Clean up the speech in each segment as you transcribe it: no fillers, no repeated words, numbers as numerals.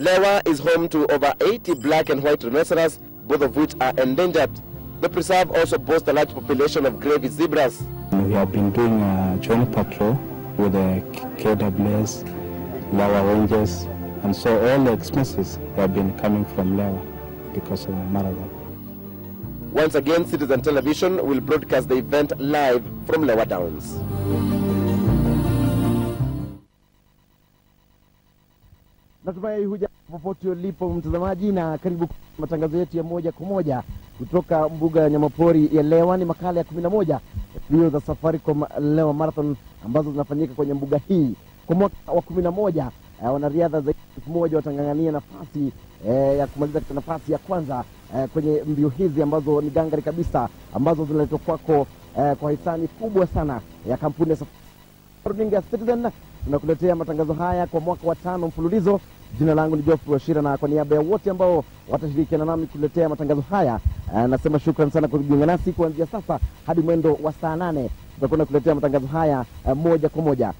Lewa is home to over 80 black and white rhinoceros, both of which are endangered. The preserve also boasts a large population of gravy zebras. We have been doing a joint patrol with the KWS, Lewa Rangers, and so all the expenses have been coming from Lewa because of the marathon. Once again, Citizen Television will broadcast the event live from Lewa Downs. Natumai huja popote ulipo mtazamaji, na karibu matangazo yetu ya moja kwa moja kutoka mbuga ya nyamapori ya Lewa. Ni makala ya 11 mbio za Safaricom Lewa Marathon ambazo zinafanyika kwenye mbuga hii. Kwa mwaka wa 11 wanariadha zaidi ya 1000 watangangania nafasi ya kumaliza katika nafasi ya kwanza kwenye mbio hizi ambazo ni gangari kabisa, ambazo zinaletwa kwako kwa hisani kubwa sana ya kampuni ya Safaricom Citizen. Tunakuletea matangazo haya kwa mwaka wa 5 mfululizo. Jina langu ni Geoffrey Washira, na kwa niaba ya wote ambao watashirikiana nami kuletea matangazo haya, nasema shukrani sana kwa kujiunga nasi. Kuanzia sasa hadi mwendo wa saa 8 tutakwenda kuletea matangazo haya moja kwa moja.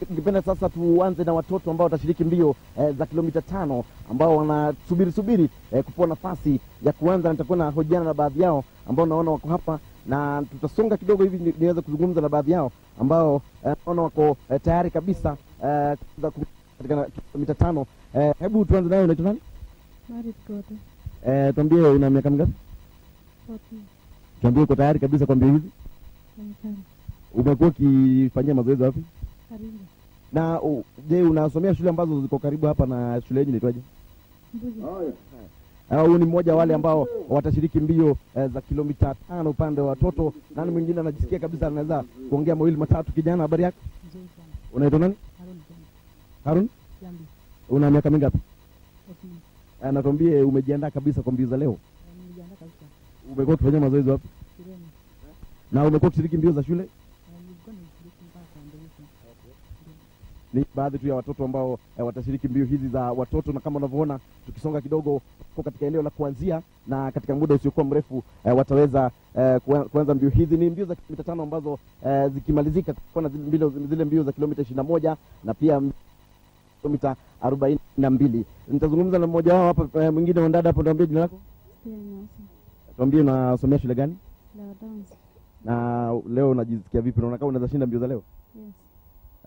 Ningependa sasa tuanze na watoto ambao watashiriki mbio za kilomita 5 ambao wanasubiri kupewa nafasi ya kuanza. Nitakuwa na hojiana na baadhi yao ambao naona wako hapa, na tutasonga kidogo hivi niweze kuzungumza na baadhi yao ambao naona wako tayari kabisa katika kilomita 5. Hebu tuanze nayo. Unaitwa nani? Marit Kote. Tuambie una miaka mingapi? 40. Tuambie uko tayari kabisa kwa mbio hizi? Umekuwa ukifanyia mazoezi wapi? Karibu. Na je, unasomea shule ambazo ziko karibu hapa na shule yenyewe inaitwaje? Mbuzi. Huyu ni mmoja wale ambao watashiriki mbio za kilomita 5 upande wa watoto. Nani mwingine anajisikia kabisa anaweza kuongea mawili matatu? Kijana, habari yako? Nzuri sana. Unaitwa nani? Harun? Jambi. Una miaka mingapi? 40. Natuambie umejiandaa kabisa kwa mbio za leo? Nimejiandaa kabisa. Umekuwa ukifanya mazoezi wapi? Shuleni. Na umekuwa ukishiriki mbio za shule? Nilikuwa nishiriki mpaka foundation. Ni baadhi tu ya watoto ambao watashiriki mbio hizi za watoto, na kama unavyoona tukisonga kidogo kwa katika eneo la kuanzia, na katika muda usiokuwa mrefu wataweza kuanza mbio hizi. Ni mbio za kilomita 5 ambazo zikimalizika kuna zile mbio za kilomita 21 na pia kilomita 42. Nitazungumza na mmoja wao hapa, mwingine mdada hapo. Niambie jina lako. Tuambie unasomea shule gani? Lewa Downs. Na leo unajisikia vipi? Unaona kama unaweza shinda mbio za leo? Yes.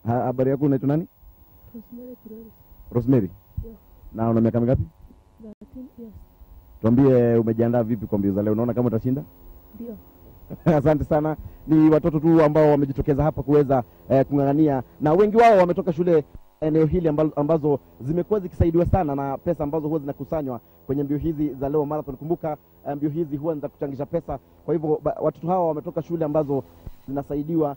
Habari yako, unaitwa nani? Rosemary. Rosemary? Yeah. Na una miaka mingapi? 13 years. Tuambie umejiandaa vipi kwa mbio za leo? Unaona kama utashinda? Ndio. Asante sana. Ni watoto tu ambao wamejitokeza hapa kuweza kung'ang'ania, na wengi wao wametoka shule eneo hili ambazo zimekuwa zikisaidiwa sana na pesa ambazo huwa zinakusanywa kwenye mbio hizi za Lewa Marathon. Kumbuka mbio hizi huwa za kuchangisha pesa, kwa hivyo watoto hawa wametoka shule ambazo zinasaidiwa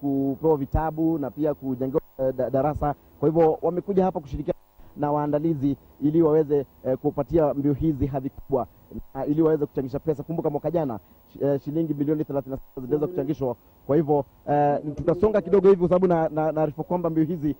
kupewa vitabu na pia kujengewa darasa. Kwa hivyo wamekuja hapa kushirikiana na waandalizi ili waweze kupatia mbio hizi hadhi kubwa, ili waweze kuchangisha pesa. Kumbuka mwaka jana shilingi milioni 36 ziliweza kuchangishwa. Kwa hivyo tutasonga kidogo hivi kwa sababu naarifu kwamba mbio hizi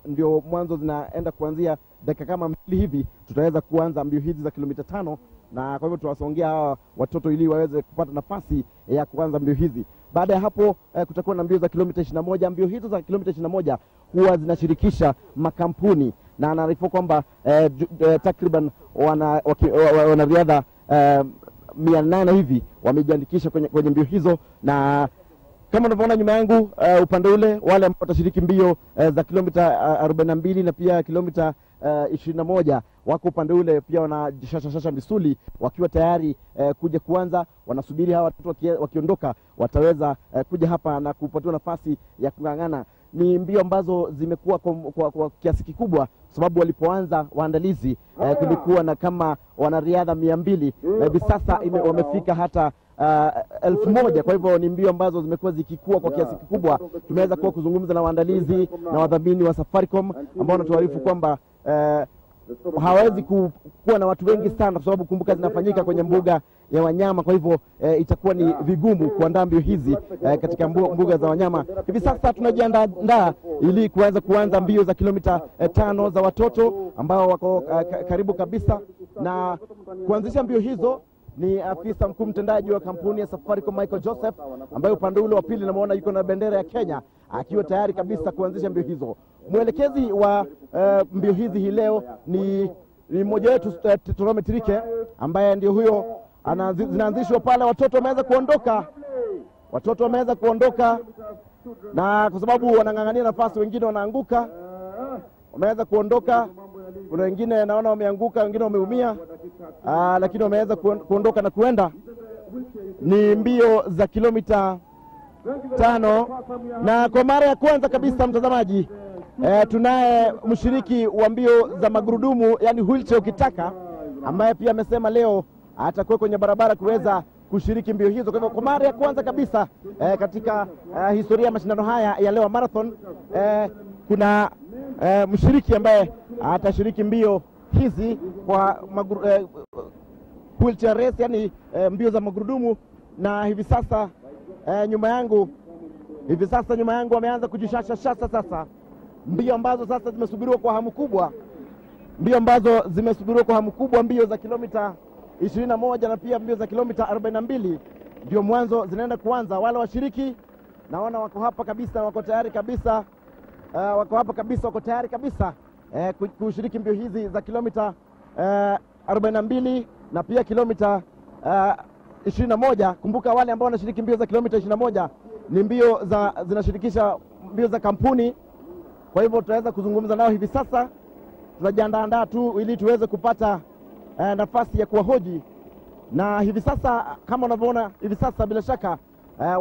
ndio mwanzo zinaenda kuanzia dakika kama 2 hivi tutaweza kuanza mbio hizi za kilomita 5, na kwa hivyo tuwasongea hawa watoto ili waweze kupata nafasi ya kuanza mbio hizi. Baada ya hapo kutakuwa na mbio za kilomita 21. Mbio hizo za kilomita 21 huwa zinashirikisha makampuni, na anaarifu kwamba takriban wanariadha 800 hivi wamejiandikisha kwenye mbio hizo. Na kama unavyoona nyuma yangu upande ule, wale ambao watashiriki mbio za kilomita 42 na pia kilomita 21 wako upande ule pia wanashashasha misuli wakiwa tayari kuja kuanza. Wanasubiri hawa watoto wakiondoka wataweza kuja hapa na kupatiwa nafasi ya kung'ang'ana. Ni mbio ambazo zimekuwa kwa kiasi kikubwa, sababu walipoanza waandalizi kulikuwa na kama wanariadha 200 na hivi sasa wamefika hata 1000. Kwa hivyo ni mbio ambazo zimekuwa zikikua kwa kiasi kikubwa. Tumeweza kuwa kuzungumza na waandalizi na wadhamini wa Safaricom ambao wanatuarifu kwamba hawezi kuwa na watu wengi sana, kwa sababu kumbuka zinafanyika kwenye mbuga ya wanyama. Kwa hivyo itakuwa ni vigumu kuandaa mbio hizi katika mbuga za wanyama. Hivi sasa tunajiandaa ili kuanza mbio za kilomita 5 za watoto ambao wako karibu kabisa, na kuanzisha mbio hizo ni afisa mkuu mtendaji wa kampuni ya Safaricom Michael Joseph, ambaye upande ule wa pili namuona yuko na bendera ya Kenya akiwa tayari kabisa kuanzisha mbio hizo. Mwelekezi wa mbio hizi hii leo ni mmoja wetu Torome Tirike, ambaye ndio huyo zinaanzishwa pale. Watoto wameweza kuondoka na kwa sababu wanang'ang'ania nafasi, wengine wanaanguka, wameweza kuondoka. Kuna wengine naona wameanguka, wengine wameumia, lakini wameweza kuondoka na kuenda. Ni mbio za kilomita 5, na kwa mara ya kwanza kabisa mtazamaji, tunaye mshiriki wa mbio za magurudumu, yani wheelchair ukitaka, ambaye pia amesema leo atakuwa kwenye barabara kuweza kushiriki mbio hizo. Kwa hivyo kwa mara ya kwanza kabisa katika historia ya mashindano haya ya Lewa Marathon, kuna mshiriki ambaye atashiriki mbio hizi kwa wheelchair race, yani mbio za magurudumu. Na hivi sasa nyuma yangu wameanza kujishasha sasa, mbio ambazo sasa zimesubiriwa kwa hamu kubwa, mbio za kilomita 21 na pia mbio za kilomita 42 ndio mwanzo zinaenda kuanza. Wale washiriki naona wako hapa kabisa, wako tayari kabisa kushiriki mbio hizi za kilomita 42 na pia kilomita 21. Kumbuka wale ambao wanashiriki mbio za kilomita 21 ni mbio zinashirikisha mbio za kampuni. Kwa hivyo tutaweza kuzungumza nao hivi sasa. Tunajiandaa tu ili tuweze kupata nafasi ya kuwahoji. Na hivi sasa kama unavyoona hivi sasa, bila shaka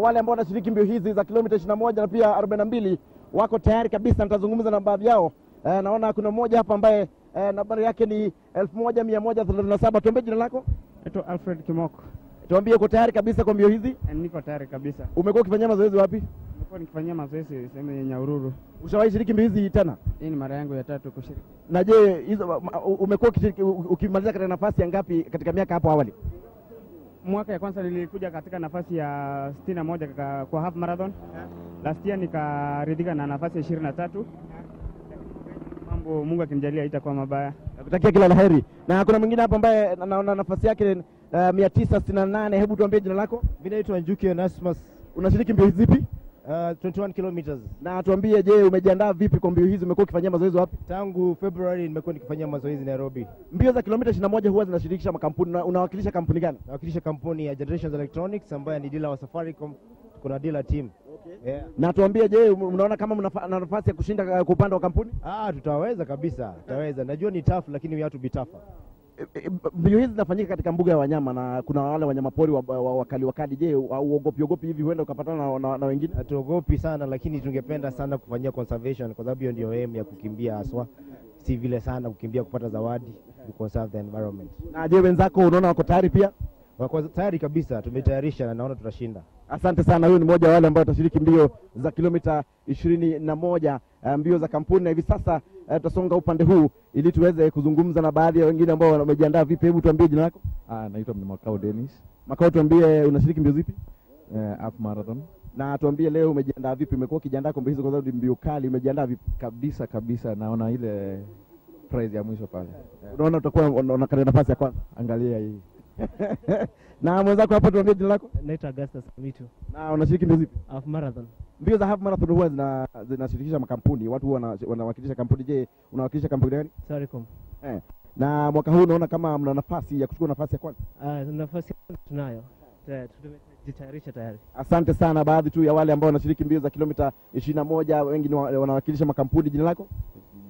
wale ambao wanashiriki mbio hizi za kilomita 21 na pia 42 wako tayari kabisa. Nitazungumza na baadhi yao. Naona kuna mmoja hapa ambaye nambari yake ni 1137. Tuambie jina lako. Naitwa Alfred Kimoko. Tuambie uko tayari kabisa kwa mbio hizi? Niko tayari kabisa. Umekuwa ukifanyia mazoezi wapi? Nimekuwa nikifanyia mazoezi sehemu ya Nyahururu. Ushawahi shiriki mbio hizi tena? Hii ni mara yangu ya 3 kushiriki. Na je, hizo umekuwa ukimaliza katika nafasi ya ngapi katika miaka hapo awali? Mwaka ya kwanza nilikuja katika nafasi ya 61 kwa half marathon. Last year nikaridhika na nafasi ya 23. Mambo Mungu akinijalia itakuwa mabaya. Nakutakia kila laheri. Na kuna mwingine hapa ambaye naona nafasi yake 968. Hebu tuambie jina lako. Mimi naitwa Njuki Onasmus. Unashiriki mbio hizi zipi? 21 kilometers. Na tuambie, je, umejiandaa vipi kwa mbio hizi? Umekuwa ukifanyia mazoezi wapi? Tangu February nimekuwa nikifanyia mazoezi Nairobi. Mbio za kilomita 21 huwa zinashirikisha makampuni. Unawakilisha kampuni gani? Nawakilisha kampuni ya Generations Electronics ambayo ni dealer wa Safaricom. Kuna dealer team. Okay. Yeah. Na tuambie, je, unaona kama mna nafasi ya kushinda kwa upande wa kampuni? Tutaweza kabisa. Tutaweza. Najua ni tough lakini we have to be tougher. Mbio hizi zinafanyika katika mbuga ya wanyama na kuna wale wanyamapori wakali. Je, uogopi hivi huenda ukapatana na wengine? Hatuogopi sana, lakini tungependa sana kufanyia conservation kwa sababu hiyo ndio aim ya kukimbia haswa. Si vile sana kukimbia kupata zawadi, to conserve the environment. Na je, wenzako unaona wako tayari pia? Wako tayari kabisa, tumetayarisha na naona tutashinda. Asante sana. Huyu ni mmoja wa wale ambao watashiriki mbio za kilomita 21 mbio za kampuni. Na hivi sasa tutasonga upande huu ili tuweze kuzungumza na baadhi ya wengine ambao wamejiandaa vipi. Hebu tuambie jina lako. Naitwa Makao Dennis. Makao, tuambie unashiriki mbio zipi? Half marathon. Na tuambie leo umejiandaa vipi? Umekuwa ukijiandaa kwa mbio hizo kwa sababu mbio kali, umejiandaa vipi? Kabisa naona ile prize ya mwisho pale. Unaona utakuwa unakata nafasi ya kwanza. Angalia hii. Na mwenzako hapo, tuambie jina lako. Naitwa Augustus Mitu. Na unashiriki mbio zipi? Half marathon. Mbio za half marathon huwa zinashirikisha makampuni, watu huwa wanawakilisha kampuni. Je, unawakilisha kampuni gani? Safaricom. Na mwaka huu unaona kama mna nafasi ya kuchukua nafasi ya kwanza? Nafasi tunayo. Tumejitayarisha tayari. Asante sana. Baadhi tu ya wale ambao wanashiriki mbio za kilomita 21, wengi wanawakilisha makampuni. Jina lako?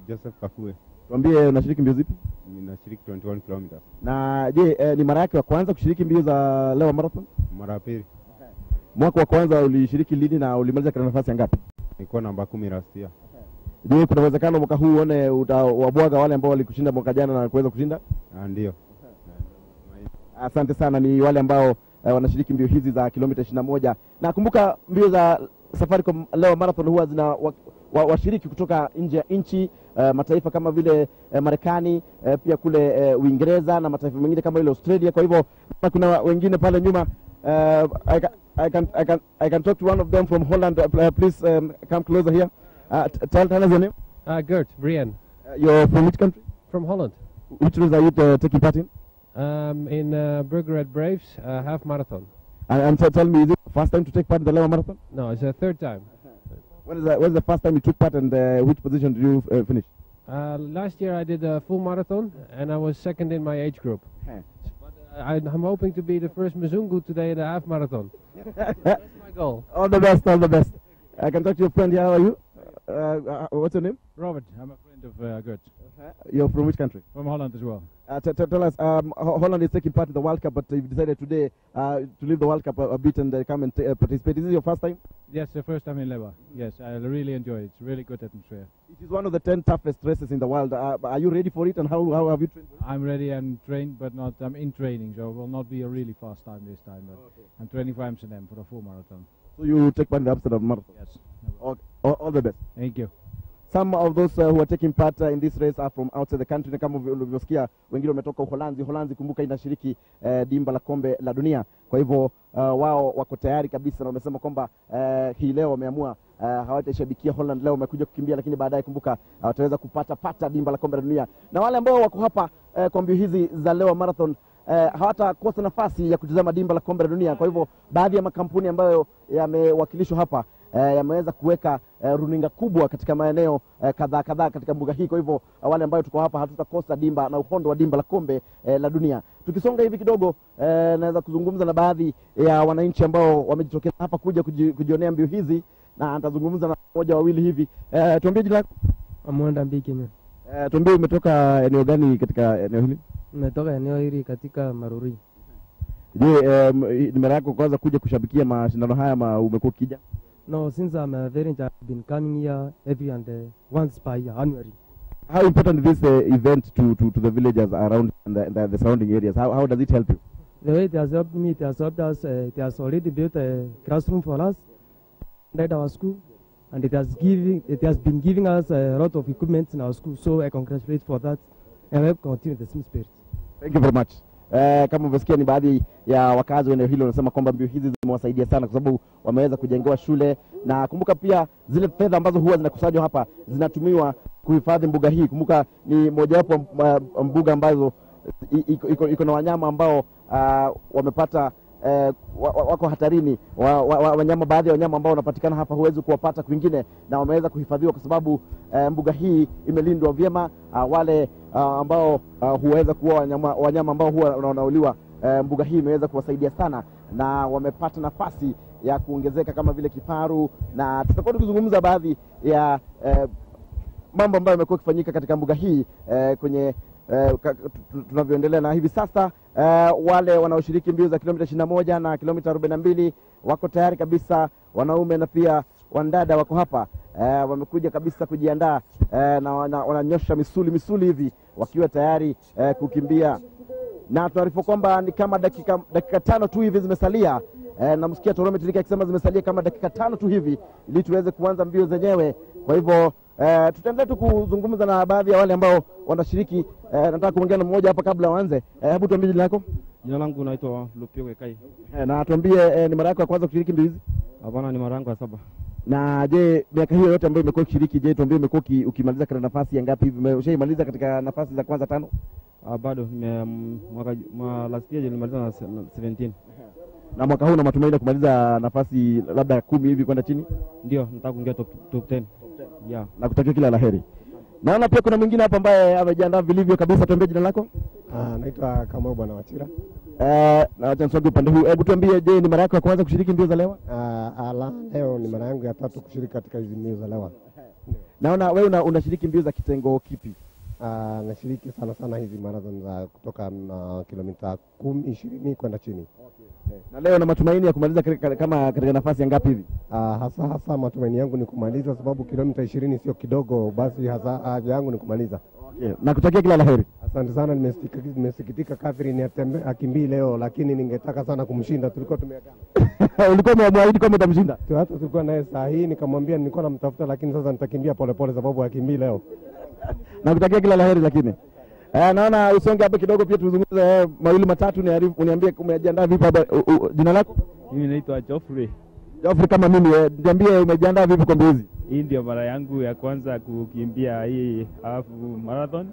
Joseph Kakue. Tuambie unashiriki mbio zipi? Ninashiriki 21 kilometers. Na je, ni mara yako ya kwanza kushiriki mbio za Lewa Marathon? Mara ya pili. Mwaka wa kwanza ulishiriki lini na ulimaliza katika nafasi ngapi? Nilikuwa namba 10 last year. Je, kuna uwezekano mwaka huu uone utawabwaga wale ambao walikushinda mwaka jana na kuweza kushinda? Ndio. Asante sana. Ni wale ambao wanashiriki mbio hizi za kilomita 21. Na kumbuka mbio za Safaricom Lewa Marathon huwa zina washiriki kutoka nje ya nchi, mataifa kama vile Marekani, pia kule Uingereza na mataifa mengine kama vile Australia. Kwa hivyo kuna wengine pale nyuma. I can talk to one of them from Holland. Please come closer here. Tell us your name. Gert, Brian. You're from which country? From Holland. Which race are you taking part in? In Burger Braves half marathon. And tell me, is it the first time to take part in the Lewa Marathon? No, it's the third time. When is the first time you took part, and which position did you finish? Last year I did a full marathon and I was second in my age group. But I'm hoping to be the first Mzungu today in the half marathon. That's my goal. All the best, all the best. I can talk to your friend here. How are you? What's your name? Robert, I'm a friend of Gert. You're from which country? From Holland as well. Tell us, Holland is taking part in the World Cup, but you've decided today to leave the World Cup a bit and come and participate. Is this your first time? Yes, the first time in Lewa. Yes, I really enjoy it. It's really good atmosphere. It is one of the 10 toughest races in the world. Are you ready for it, and how have you trained? I'm ready and trained, but I'm in training, so it will not be a really fast time this time. But I'm training for Amsterdam for the full marathon. So you take part in the Amsterdam Marathon? Yes. All the best. Thank you. Some of those who are taking part in this race are from outside the country, na kama ulivyosikia wengine wametoka Uholanzi. Uholanzi kumbuka inashiriki dimba la kombe la dunia. Kwa hivyo wao wako tayari kabisa na wamesema kwamba hii leo wameamua hawatashabikia Holland leo, wamekuja kukimbia, lakini baadaye kumbuka wataweza kupata dimba la kombe la dunia. Na wale ambao wako hapa kwa mbio hizi za Lewa Marathon hawatakosa nafasi ya kutazama dimba la kombe la dunia. Kwa hivyo baadhi ya makampuni ambayo yamewakilishwa hapa yameweza kuweka runinga kubwa katika maeneo kadhaa katika mbuga hii. Kwa hivyo wale ambao tuko hapa hatutakosa dimba na uhondo wa dimba la kombe la dunia. Tukisonga hivi kidogo, naweza kuzungumza na baadhi ya wananchi ambao wamejitokeza hapa kuja kujionea mbio hizi, na nitazungumza na mmoja wawili hivi. Tuambie jina lako. Amwenda Mbikenya. Tuambie umetoka eneo gani katika eneo hili? Nimetoka eneo hili katika Maruri. Je, ni mara yako kwanza kuja kushabikia mashindano haya ama umekuwa ukija? No, since I'm a parent, I've been coming here every and once by January. How important is this event to the villagers around the surrounding areas? How does it help you? The way it has helped me, it has helped us. It has already built a classroom for us at our school, and it has been giving us a lot of equipment in our school. So I congratulate for that, and I will continue the same spirit. Thank you very much. Kama umesikia ni baadhi ya wakazi wa eneo hilo wanasema kwamba mbio hizi zimewasaidia sana kwa sababu wameweza kujengewa shule, na kumbuka pia zile fedha ambazo huwa zinakusanywa hapa zinatumiwa kuhifadhi mbuga hii. Kumbuka ni mojawapo mbuga ambazo iko na wanyama ambao wamepata wako hatarini. Wanyama, baadhi ya wanyama ambao wanapatikana hapa huwezi kuwapata kwingine, na wameweza kuhifadhiwa kwa sababu mbuga hii imelindwa vyema. Wale ambao huweza kuwa wanyama ambao huwa wanauliwa, mbuga hii imeweza kuwasaidia sana, na wamepata nafasi ya kuongezeka kama vile kifaru, na tutakuwa tukizungumza baadhi ya mambo ambayo yamekuwa kufanyika katika mbuga hii kwenye tunavyoendelea. Na hivi sasa wale wanaoshiriki mbio za kilomita 21 na kilomita 42 wako tayari kabisa. Wanaume na pia wandada wako hapa, wamekuja kabisa kujiandaa na wananyosha misuli hivi wakiwa tayari kukimbia. Na tunaarifu kwamba ni kama dakika 5 tu hivi zimesalia, na msikia torometrika akisema zimesalia kama dakika 5 tu hivi ili tuweze kuanza mbio zenyewe. Kwa hivyo tutaendelea tu kuzungumza na baadhi ya wale ambao wanashiriki. Nataka kuongea na mmoja hapa kabla waanze. Hebu tuambie jina lako. Jina langu naitwa Lupio Kai. Na tuambie ni mara yako ya kwanza kushiriki mbio hizi? Hapana, ni mara yangu ya 7. Na je, miaka hiyo yote ambayo umekuwa ukishiriki, je, tuambie umekuwa ukimaliza katika nafasi ya ngapi hivi? Umeshaimaliza katika nafasi za kwanza 5? Bado last year nilimaliza na 17. Na mwaka huu na matumaini ya kumaliza nafasi labda 10 hivi kwenda chini? Ndio, nataka kuingia top 10. Yeah. Na kutakia kila laheri. Naona pia kuna mwingine hapa ambaye amejiandaa vilivyo kabisa. Tuambie jina lako. Naitwa Kamau Bwana Wachira. Na acha nisogee upande huu. Hebu tuambie, je, ni mara yako ya kwanza kushiriki mbio za Lewa? Leo ni mara yangu ya 3 kushiriki katika hizo mbio za Lewa. Naona wewe unashiriki mbio za kitengo kipi? Nashiriki sana hizi marathon za kutoka kilomita 10-20 kwenda chini. Na leo na matumaini ya kumaliza kama katika nafasi ya ngapi hivi? Hasa matumaini yangu ni kumaliza, sababu kilomita 20 sio kidogo, basi hasa haja yangu ni kumaliza. Na kutakia kila laheri. Asante sana. Nimesikitika Catherine akimbii leo, lakini ningetaka sana kumshinda. Tulikuwa tumeagana. Ulikuwa umeahidi kwamba utamshinda? Hata tulikuwa naye saa hii, nikamwambia nilikuwa namtafuta, lakini sasa nitakimbia polepole sababu akimbii leo. Na kutakia kila laheri. Lakini naona usonge hapo kidogo pia tuzungumze mawili matatu, uniambie umejiandaa vipi hapa. Jina lako? Mimi naitwa Geoffrey. Geoffrey kama mimi, niambie umejiandaa vipi kwa mbio hizi? Hii ndio mara yangu ya kwanza kukimbia hii half marathon,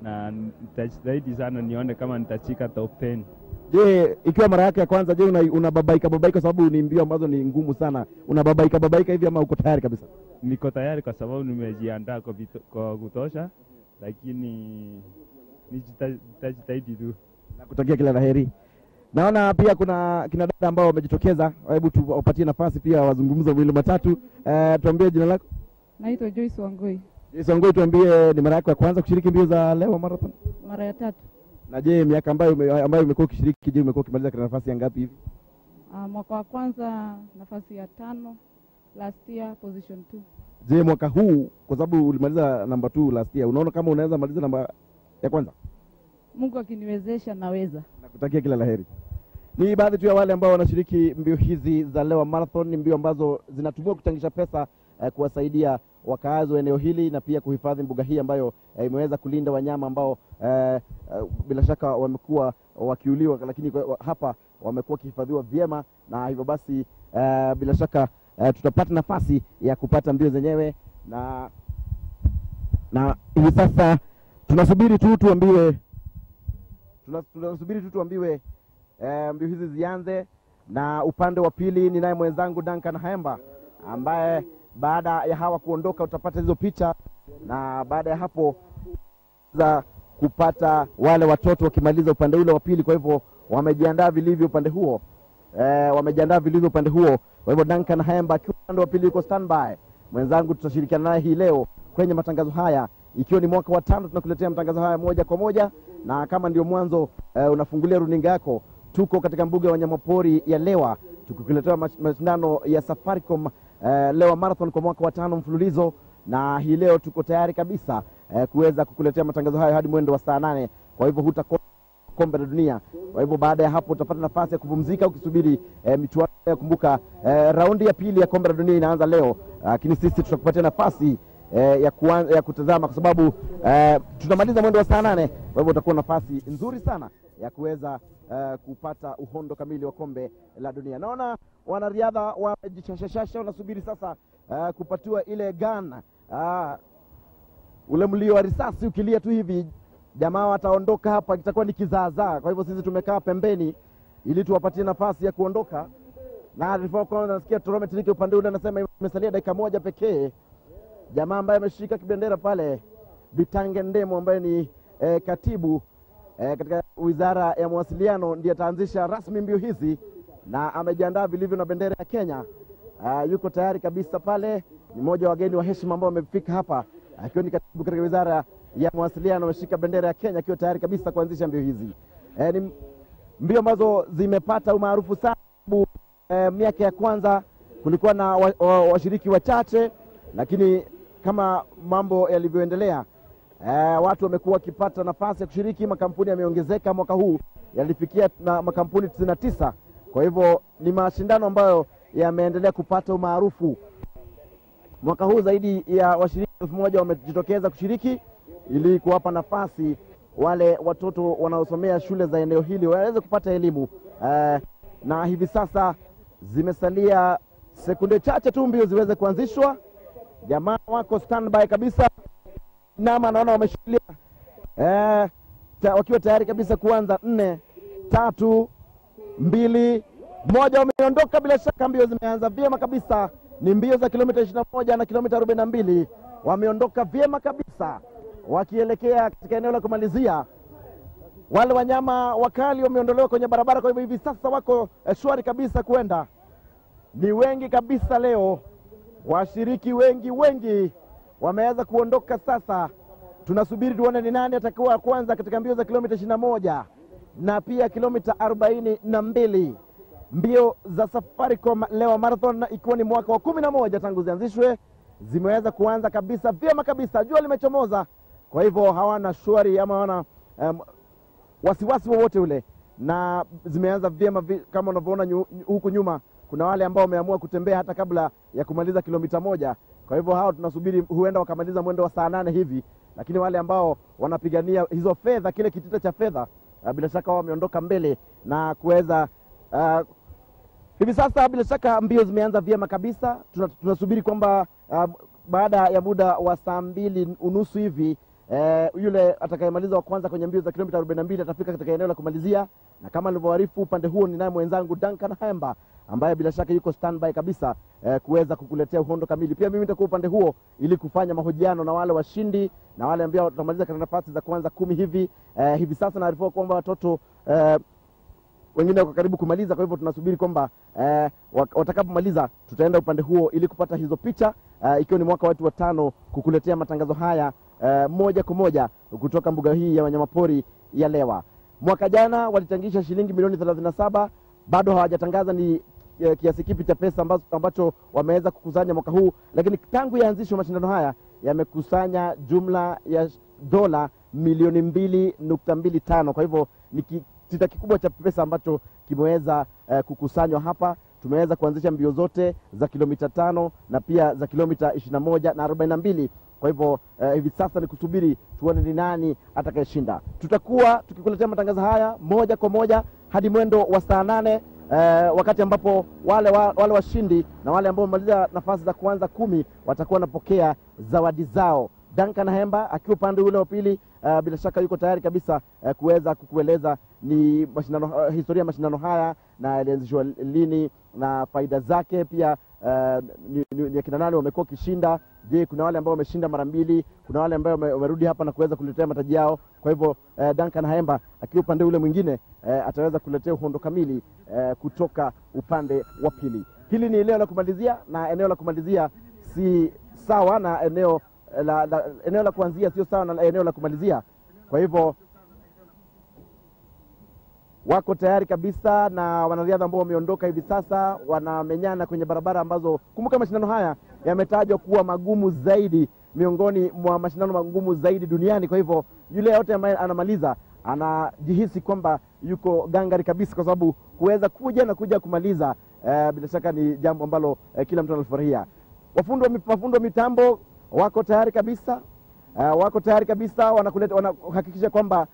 na nitajitahidi sana nione kama nitachika top 10. Je, ikiwa mara yake ya kwanza, je, unababaika babaika sababu ni mbio ambazo ni ngumu sana? Unababaika hivi ama uko tayari kabisa? Niko tayari kwa sababu nimejiandaa kwa kutosha, lakini nitajitahidi tu. Nakutakia kila laheri. Naona pia kuna kina dada ambao wamejitokeza. Hebu tuwapatie nafasi pia wazungumze wawili matatu. Tuambie jina lako. Naitwa Joyce Wangoi. Joyce Wangoi, tuambie ni mara yako ya kwanza kushiriki mbio za Lewa Marathon? Mara ya 3. Na je, miaka ambayo umekuwa ukishiriki, je, umekuwa ukimaliza katika nafasi ya ngapi hivi? Mwaka wa kwanza nafasi ya 5, last year position 2. Je, mwaka huu kwa sababu ulimaliza namba 2 last year, unaona kama unaweza maliza namba ya kwanza? Mungu akiniwezesha naweza. Nakutakia kila laheri. Ni baadhi tu ya wale ambao wanashiriki mbio hizi za Lewa Marathon. Ni mbio ambazo zinatumiwa kuchangisha pesa kuwasaidia wakaazi wa eneo hili na pia kuhifadhi mbuga hii ambayo imeweza kulinda wanyama ambao bila shaka wamekuwa wakiuliwa, lakini hapa wamekuwa wakihifadhiwa vyema, na hivyo basi bila shaka tutapata nafasi ya kupata mbio zenyewe, na hivi sasa tunasubiri tu tuambiwe mbio hizi zianze. Na upande wa pili ninaye mwenzangu Duncan Haemba, ambaye baada ya hawa kuondoka utapata hizo picha, na baada ya hapo za kupata wale watoto wakimaliza upande ule wa pili. Kwa hivyo wamejiandaa vilivyo upande huo, Kwa hivyo Duncan Haemba akiwa upande wa pili yuko standby. Mwenzangu tutashirikiana naye hii leo kwenye matangazo haya, ikiwa ni mwaka wa 5 tunakuletea matangazo haya moja kwa moja. Na kama ndio mwanzo unafungulia runinga yako, tuko katika mbuga ya wanyamapori ya Lewa tukukuletea mashindano ya Safaricom Lewa Marathon kwa mwaka wa 5 mfululizo, na hii leo tuko tayari kabisa kuweza kukuletea matangazo hayo hadi mwendo wa saa 8. Kwa hivyo hutakosa kombe la dunia. Kwa hivyo baada ya hapo utapata nafasi ya kupumzika ukisubiri michuano ya kumbuka. Raundi ya pili ya kombe la dunia inaanza leo, lakini sisi tutakupatia nafasi ya kutazama kwa sababu tunamaliza mwendo wa saa 8. Kwa hivyo utakuwa nafasi nzuri sana ya kuweza kupata uhondo kamili wa kombe la dunia. Naona wanariadha wamejishashasha, wanasubiri sasa kupatiwa ile gun. Ule mlio wa risasi ukilia tu hivi, jamaa wataondoka hapa, itakuwa ni kizaazaa. Kwa hivyo sisi tumekaa pembeni ili tuwapatie nafasi ya kuondoka. Na kwa nasikia torometi upande ule anasema imesalia dakika 1 pekee. Jamaa ambaye ameshika kibendera pale, Bitange Ndemo, ambaye ni katibu katika Wizara ya Mawasiliano, ndiye ataanzisha rasmi mbio hizi na amejiandaa vilivyo na bendera ya Kenya. Yuko tayari kabisa pale. Ni mmoja wa wageni wa heshima ambao wamefika hapa, akiwa ni katibu katika Wizara ya Mawasiliano, ameshika bendera ya Kenya akiwa tayari kabisa kuanzisha mbio hizi. Ni mbio ambazo zimepata umaarufu sana. Miaka ya kwanza kulikuwa na washiriki wachache, lakini kama mambo yalivyoendelea, watu wamekuwa wakipata nafasi ya kushiriki. Makampuni yameongezeka, mwaka huu yalifikia makampuni 99. Kwa hivyo ni mashindano ambayo yameendelea kupata umaarufu. Mwaka huu zaidi ya washiriki 1000 wamejitokeza kushiriki ili kuwapa nafasi wale watoto wanaosomea shule za eneo hili waweze kupata elimu. Na hivi sasa zimesalia sekunde chache tu mbio ziweze kuanzishwa. Jamaa wako standby kabisa. Nama naona wameshikilia wakiwa tayari kabisa kuanza. 4, 3, 2, 1, wameondoka. Bila shaka mbio zimeanza vyema kabisa. Ni mbio za kilomita 21 na kilomita 42. Wameondoka vyema kabisa wakielekea katika eneo la kumalizia. Wale wanyama wakali wameondolewa kwenye barabara, kwa hivyo hivi sasa wako shwari kabisa kwenda. Ni wengi kabisa leo, washiriki wengi wameweza kuondoka sasa. Tunasubiri tuone ni nani atakuwa kwanza katika mbio za kilomita 21 na pia kilomita 42. Mbio za Safaricom Lewa Marathon, ikiwa ni mwaka wa 11 tangu zianzishwe, zimeweza kuanza kabisa vyema kabisa. Jua limechomoza, kwa hivyo hawana shwari ama hawana wasiwasi wowote ule, na zimeanza vyema. Kama unavyoona huku nyuma, kuna wale ambao wameamua kutembea hata kabla ya kumaliza kilomita 1. Kwa hivyo hao tunasubiri huenda wakamaliza mwendo wa saa 8 hivi, lakini wale ambao wanapigania hizo fedha, kile kitita cha fedha, bila shaka wao wameondoka mbele na kuweza hivi sasa. Bila shaka mbio zimeanza vyema kabisa. Tunasubiri kwamba baada ya muda wa saa 2:30 hivi yule atakayemaliza wa kwanza kwenye mbio za kilomita 42 atafika katika eneo la kumalizia, na kama nilivyoarifu upande huo ninaye mwenzangu Duncan Hemba ambaye bila shaka yuko standby kabisa kuweza kukuletea uhondo kamili. Pia mimi nitakuwa upande huo ili kufanya mahojiano na wale washindi na wale ambao watamaliza katika nafasi za kwanza 10 hivi. Hivi sasa naarifu kwamba watoto wengine wako karibu kumaliza, kwa hivyo tunasubiri kwamba watakapomaliza tutaenda upande huo ili kupata hizo picha, ikiwa ni mwaka wetu wa 5 kukuletea matangazo haya moja kwa moja kutoka mbuga hii ya wanyamapori ya Lewa. Mwaka jana walichangisha shilingi milioni 37, bado hawajatangaza ni kiasi kipi cha pesa ambacho wameweza kukusanya mwaka huu, lakini tangu yaanzishwe mashindano haya yamekusanya jumla ya dola milioni 2.25. Kwa hivyo ni kitita kikubwa cha pesa ambacho kimeweza kukusanywa hapa. Tumeweza kuanzisha mbio zote za kilomita 5 na pia za kilomita 21 na 42. Kwa hivyo hivi sasa ni kusubiri tuone ni nani atakayeshinda. Tutakuwa tukikuletea matangazo haya moja kwa moja hadi mwendo wa saa 8, wakati ambapo wale washindi na wale ambao wamaliza nafasi za kwanza 10 watakuwa wanapokea zawadi zao. Duncan Hemba akiwa upande ule wa pili bila shaka yuko tayari kabisa kuweza kukueleza ni mashindano, historia ya mashindano haya na yalianzishwa lini na faida zake, pia ni akina nani wamekuwa kishinda. Je, kuna wale ambao wameshinda mara 2, kuna wale ambao wamerudi hapa na kuweza kuletea mataji yao. Kwa hivyo Duncan Hemba akiwa upande ule mwingine ataweza kuletea uhondo kamili kutoka upande wa pili. Hili ni eneo la kumalizia, na eneo la kumalizia si sawa na eneo la kuanzia, sio sawa na eneo la kumalizia. Kwa hivyo wako tayari kabisa, na wanariadha ambao wameondoka hivi sasa wanamenyana kwenye barabara ambazo, kumbuka mashindano haya yametajwa kuwa magumu zaidi miongoni mwa mashindano magumu zaidi duniani. Kwa hivyo yule yote ambaye anamaliza anajihisi kwamba yuko gangari kabisa, kwa sababu kuweza kuja kumaliza bila shaka ni jambo ambalo kila mtu analifurahia. Wafundi wa mitambo wako tayari kabisa, wanahakikisha kwamba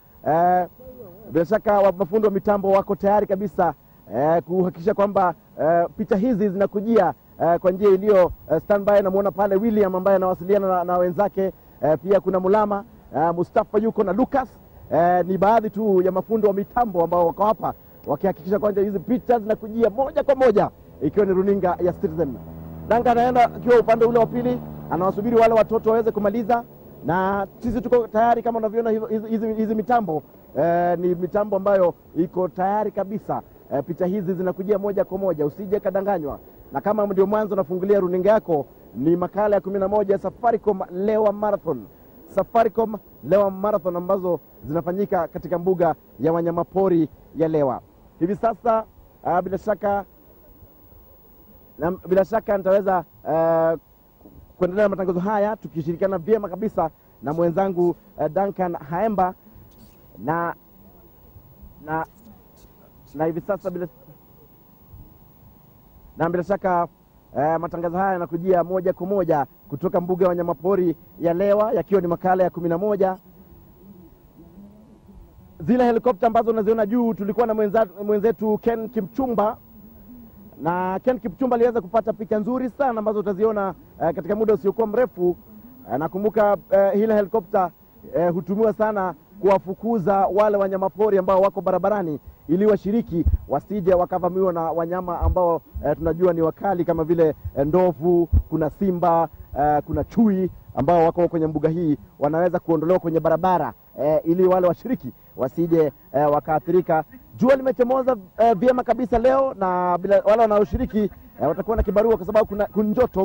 bila shaka mafundi wa mitambo wako tayari kabisa kuhakikisha kwamba picha hizi zinakujia kwa njia iliyo standby. Namuona pale William ambaye anawasiliana na wenzake, pia kuna Mulama, Mustafa yuko na Lucas. Ni baadhi tu ya mafundi wa mitambo ambao wako hapa wakihakikisha kwamba hizi picha zinakujia moja kwa moja, ikiwa ni runinga ya Citizen. Danga anaenda akiwa upande ule wa pili, anawasubiri wale watoto waweze kumaliza, na sisi tuko tayari. Kama unavyoona hizi mitambo ni mitambo ambayo iko tayari kabisa. Picha hizi zinakujia moja kwa moja, usije kadanganywa. Na kama ndio mwanzo nafungulia runinga yako, ni makala ya 11 ya Safaricom Lewa Marathon. Safaricom Lewa Marathon ambazo zinafanyika katika mbuga ya wanyamapori ya Lewa. Hivi sasa bila shaka nitaweza kuendelea na matangazo haya tukishirikiana vyema kabisa na mwenzangu Duncan Hemba, na hivi sasa bila shaka matangazo haya yanakujia moja kwa moja kutoka mbuga ya wanyamapori ya Lewa, yakiwa ni makala ya 11. Zile helikopta ambazo unaziona juu, tulikuwa na mwenzetu Ken Kipchumba, na Ken Kipchumba aliweza kupata picha nzuri sana ambazo utaziona katika muda usiokuwa mrefu. Nakumbuka ile helikopta hutumiwa sana kuwafukuza wale wanyamapori ambao wako barabarani, ili washiriki wasije wakavamiwa na wanyama ambao tunajua ni wakali kama vile ndovu, kuna simba, kuna chui ambao wako kwenye mbuga hii, wanaweza kuondolewa kwenye barabara ili wale washiriki wasije wakaathirika. Jua limechomoza vyema kabisa leo, na wale wanaoshiriki watakuwa na kibarua kwa sababu kuna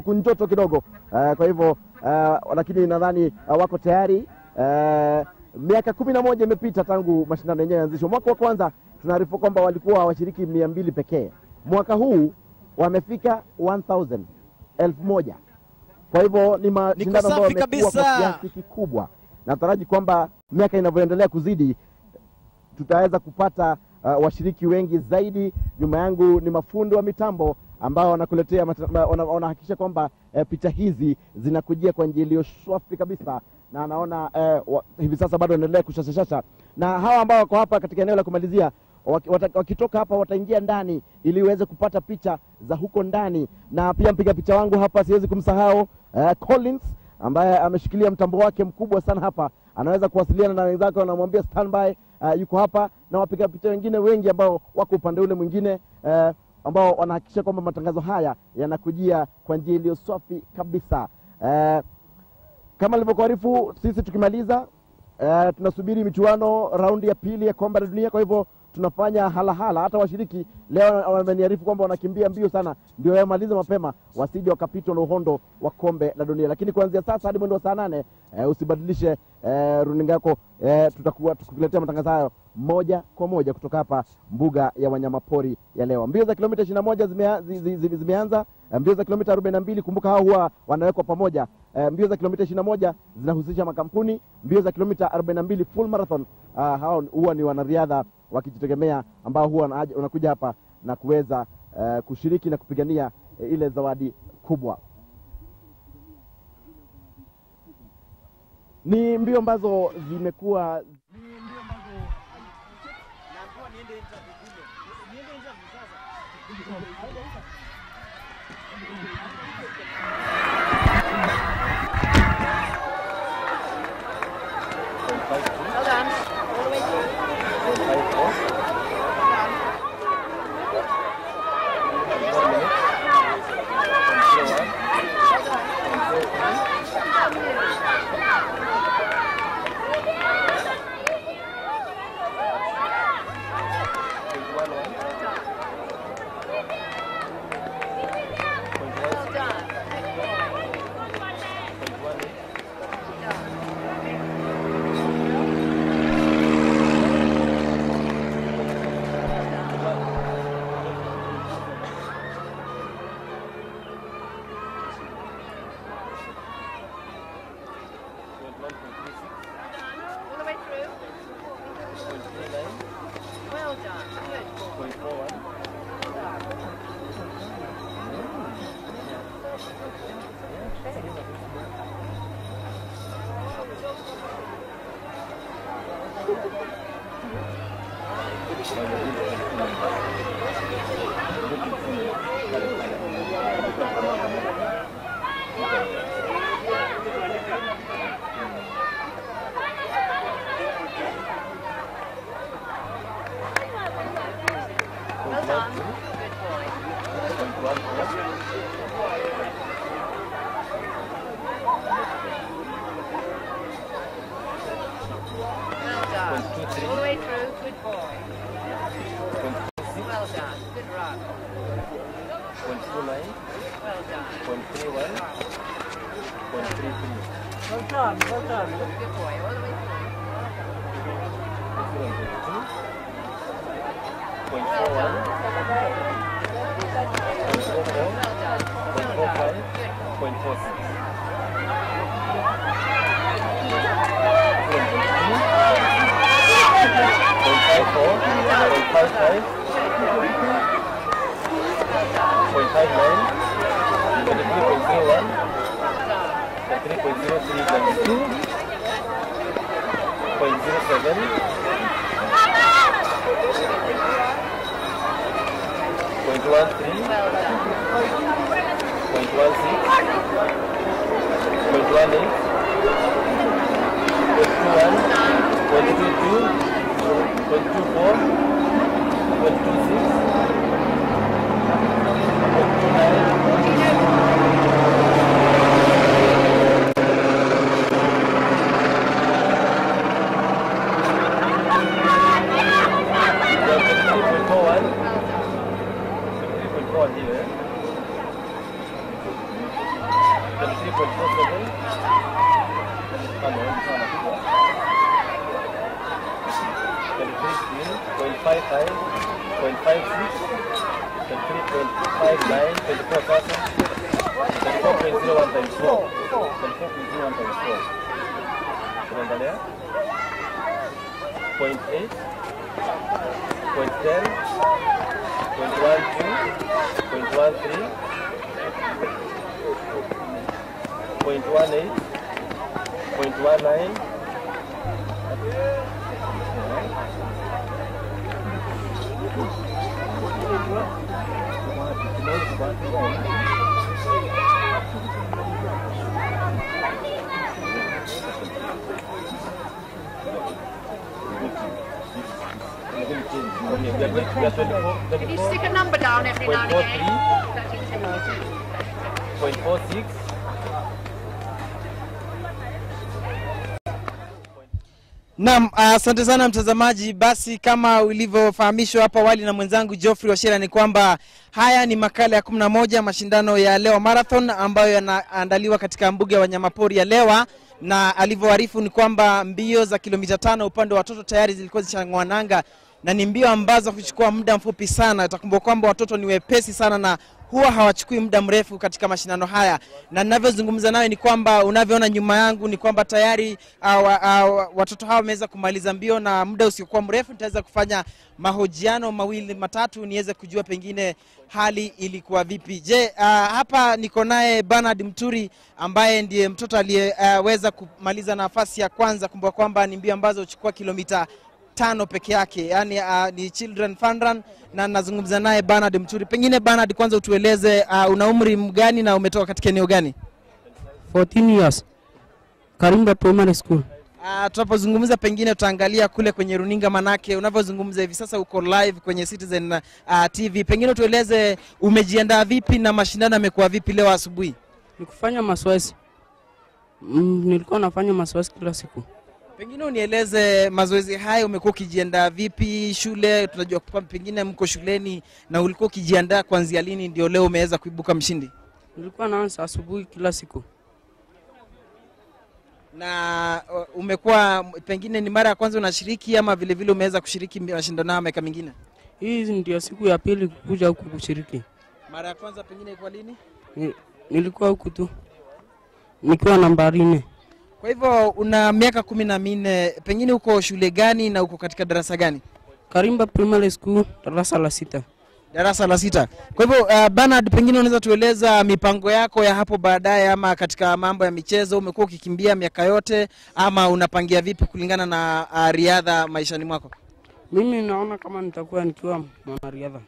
kunjoto kidogo. Kwa hivyo lakini nadhani wako tayari. Miaka 11 imepita tangu mashindano yenyewe yaanzishwe. Mwaka wa kwanza tunaarifu kwamba walikuwa washiriki 200 pekee. Mwaka huu wamefika 1000. Kwa hivyo ni mashindano ambayo yamekuwa kwa kiasi kikubwa, na nataraji kwamba miaka inavyoendelea kuzidi tutaweza kupata washiriki wengi zaidi. Nyuma yangu ni mafundi wa mitambo ambao wanakuletea wanahakikisha kwamba picha hizi zinakujia kwa njia iliyo shwafi kabisa, na naona hivi sasa bado wanaendelea kushashasha. Na hawa ambao wako hapa katika eneo la kumalizia, wakitoka hapa wataingia ndani ili uweze kupata picha za huko ndani. Na pia mpiga picha wangu hapa siwezi kumsahau Collins, ambaye ameshikilia mtambo wake mkubwa sana hapa, anaweza kuwasiliana na wenzake, wanamwambia standby, yuko hapa, na wapiga picha wengine wengi ambao wako upande ule mwingine ambao wanahakikisha kwamba matangazo haya yanakujia kwa njia iliyo safi kabisa. Kama nilivyokuarifu, sisi tukimaliza tunasubiri michuano raundi ya pili ya kombe la dunia. Kwa hivyo tunafanya halahala. Hata washiriki leo wameniarifu kwamba wanakimbia mbio sana ndio wamalize mapema wasije wakapitwa na uhondo wa kombe la dunia. Lakini kuanzia sasa hadi mwendo wa saa 8 usibadilishe runinga yako, tutakuwa tukuletea matangazo hayo moja kwa moja kutoka hapa mbuga ya wanyamapori ya Lewa. Mbio za kilomita 21 zimeanza. Mbio za kilomita 42, kumbuka hao huwa wanawekwa pamoja. Mbio za kilomita 21 zinahusisha makampuni. Mbio za kilomita 42 full marathon, hao huwa ni wanariadha wakijitegemea ambao huwa wanakuja hapa na kuweza kushiriki na kupigania ile zawadi kubwa. Ni mbio ambazo zimekuwa we are going to Can you stick a number down every now and again? 0.46. Naam, asante sana mtazamaji. Basi kama ulivyofahamishwa hapa awali na mwenzangu Geoffrey Washira ni kwamba haya ni makala ya 11 mashindano ya Lewa Marathon ambayo yanaandaliwa katika mbuga ya wanyamapori ya Lewa, na alivyoarifu ni kwamba mbio za kilomita 5 upande wa watoto tayari zilikuwa zishangwananga, na ni mbio ambazo huchukua muda mfupi sana. Utakumbuka kwamba watoto ni wepesi sana na huwa hawachukui muda mrefu katika mashindano haya. Na ninavyozungumza nawe ni kwamba unavyoona nyuma yangu ni kwamba tayari watoto hawa wameweza kumaliza mbio, na muda usiokuwa mrefu nitaweza kufanya mahojiano mawili matatu niweze kujua pengine hali ilikuwa vipi. Je, hapa niko naye Bernard Mturi ambaye ndiye mtoto aliyeweza kumaliza nafasi ya kwanza. Kumbuka kwamba ni mbio ambazo huchukua kilomita 5 peke yake, yani ni children fun run, na nazungumza naye Bernard Mturi. Pengine Bernard, kwanza utueleze una umri mgani na umetoka katika eneo gani? 14 years. Karimba Primary School. Tunapozungumza pengine utaangalia kule kwenye runinga, manake unavyozungumza hivi sasa uko live kwenye Citizen TV. Pengine utueleze umejiandaa vipi na mashindano yamekuwa vipi leo asubuhi? Nikufanya mazoezi. Nilikuwa nafanya mazoezi kila siku. Pengine unieleze mazoezi haya umekuwa ukijiandaa vipi? Shule tunajua kwa pengine mko shuleni, na ulikuwa ukijiandaa kuanzia lini ndio leo umeweza kuibuka mshindi? Nilikuwa naanza asubuhi kila siku. Na umekuwa pengine ni mara ya kwanza unashiriki ama vile vile umeweza kushiriki mashindano haya miaka mingine? Hii ndio siku ya pili kuja huku kushiriki. Mara ya kwanza pengine ilikuwa lini? Nilikuwa huku tu. Nikiwa nambari 4. Kwa hivyo una miaka 14, pengine uko shule gani na uko katika darasa gani? Karimba Primary School, darasa la 6. Darasa la 6. Kwa hivyo Bernard, pengine unaweza tueleza mipango yako ya hapo baadaye, ama katika mambo ya michezo umekuwa ukikimbia miaka yote ama unapangia vipi kulingana na riadha maishani mwako? Mimi naona kama nitakuwa nikiwa mwanariadha.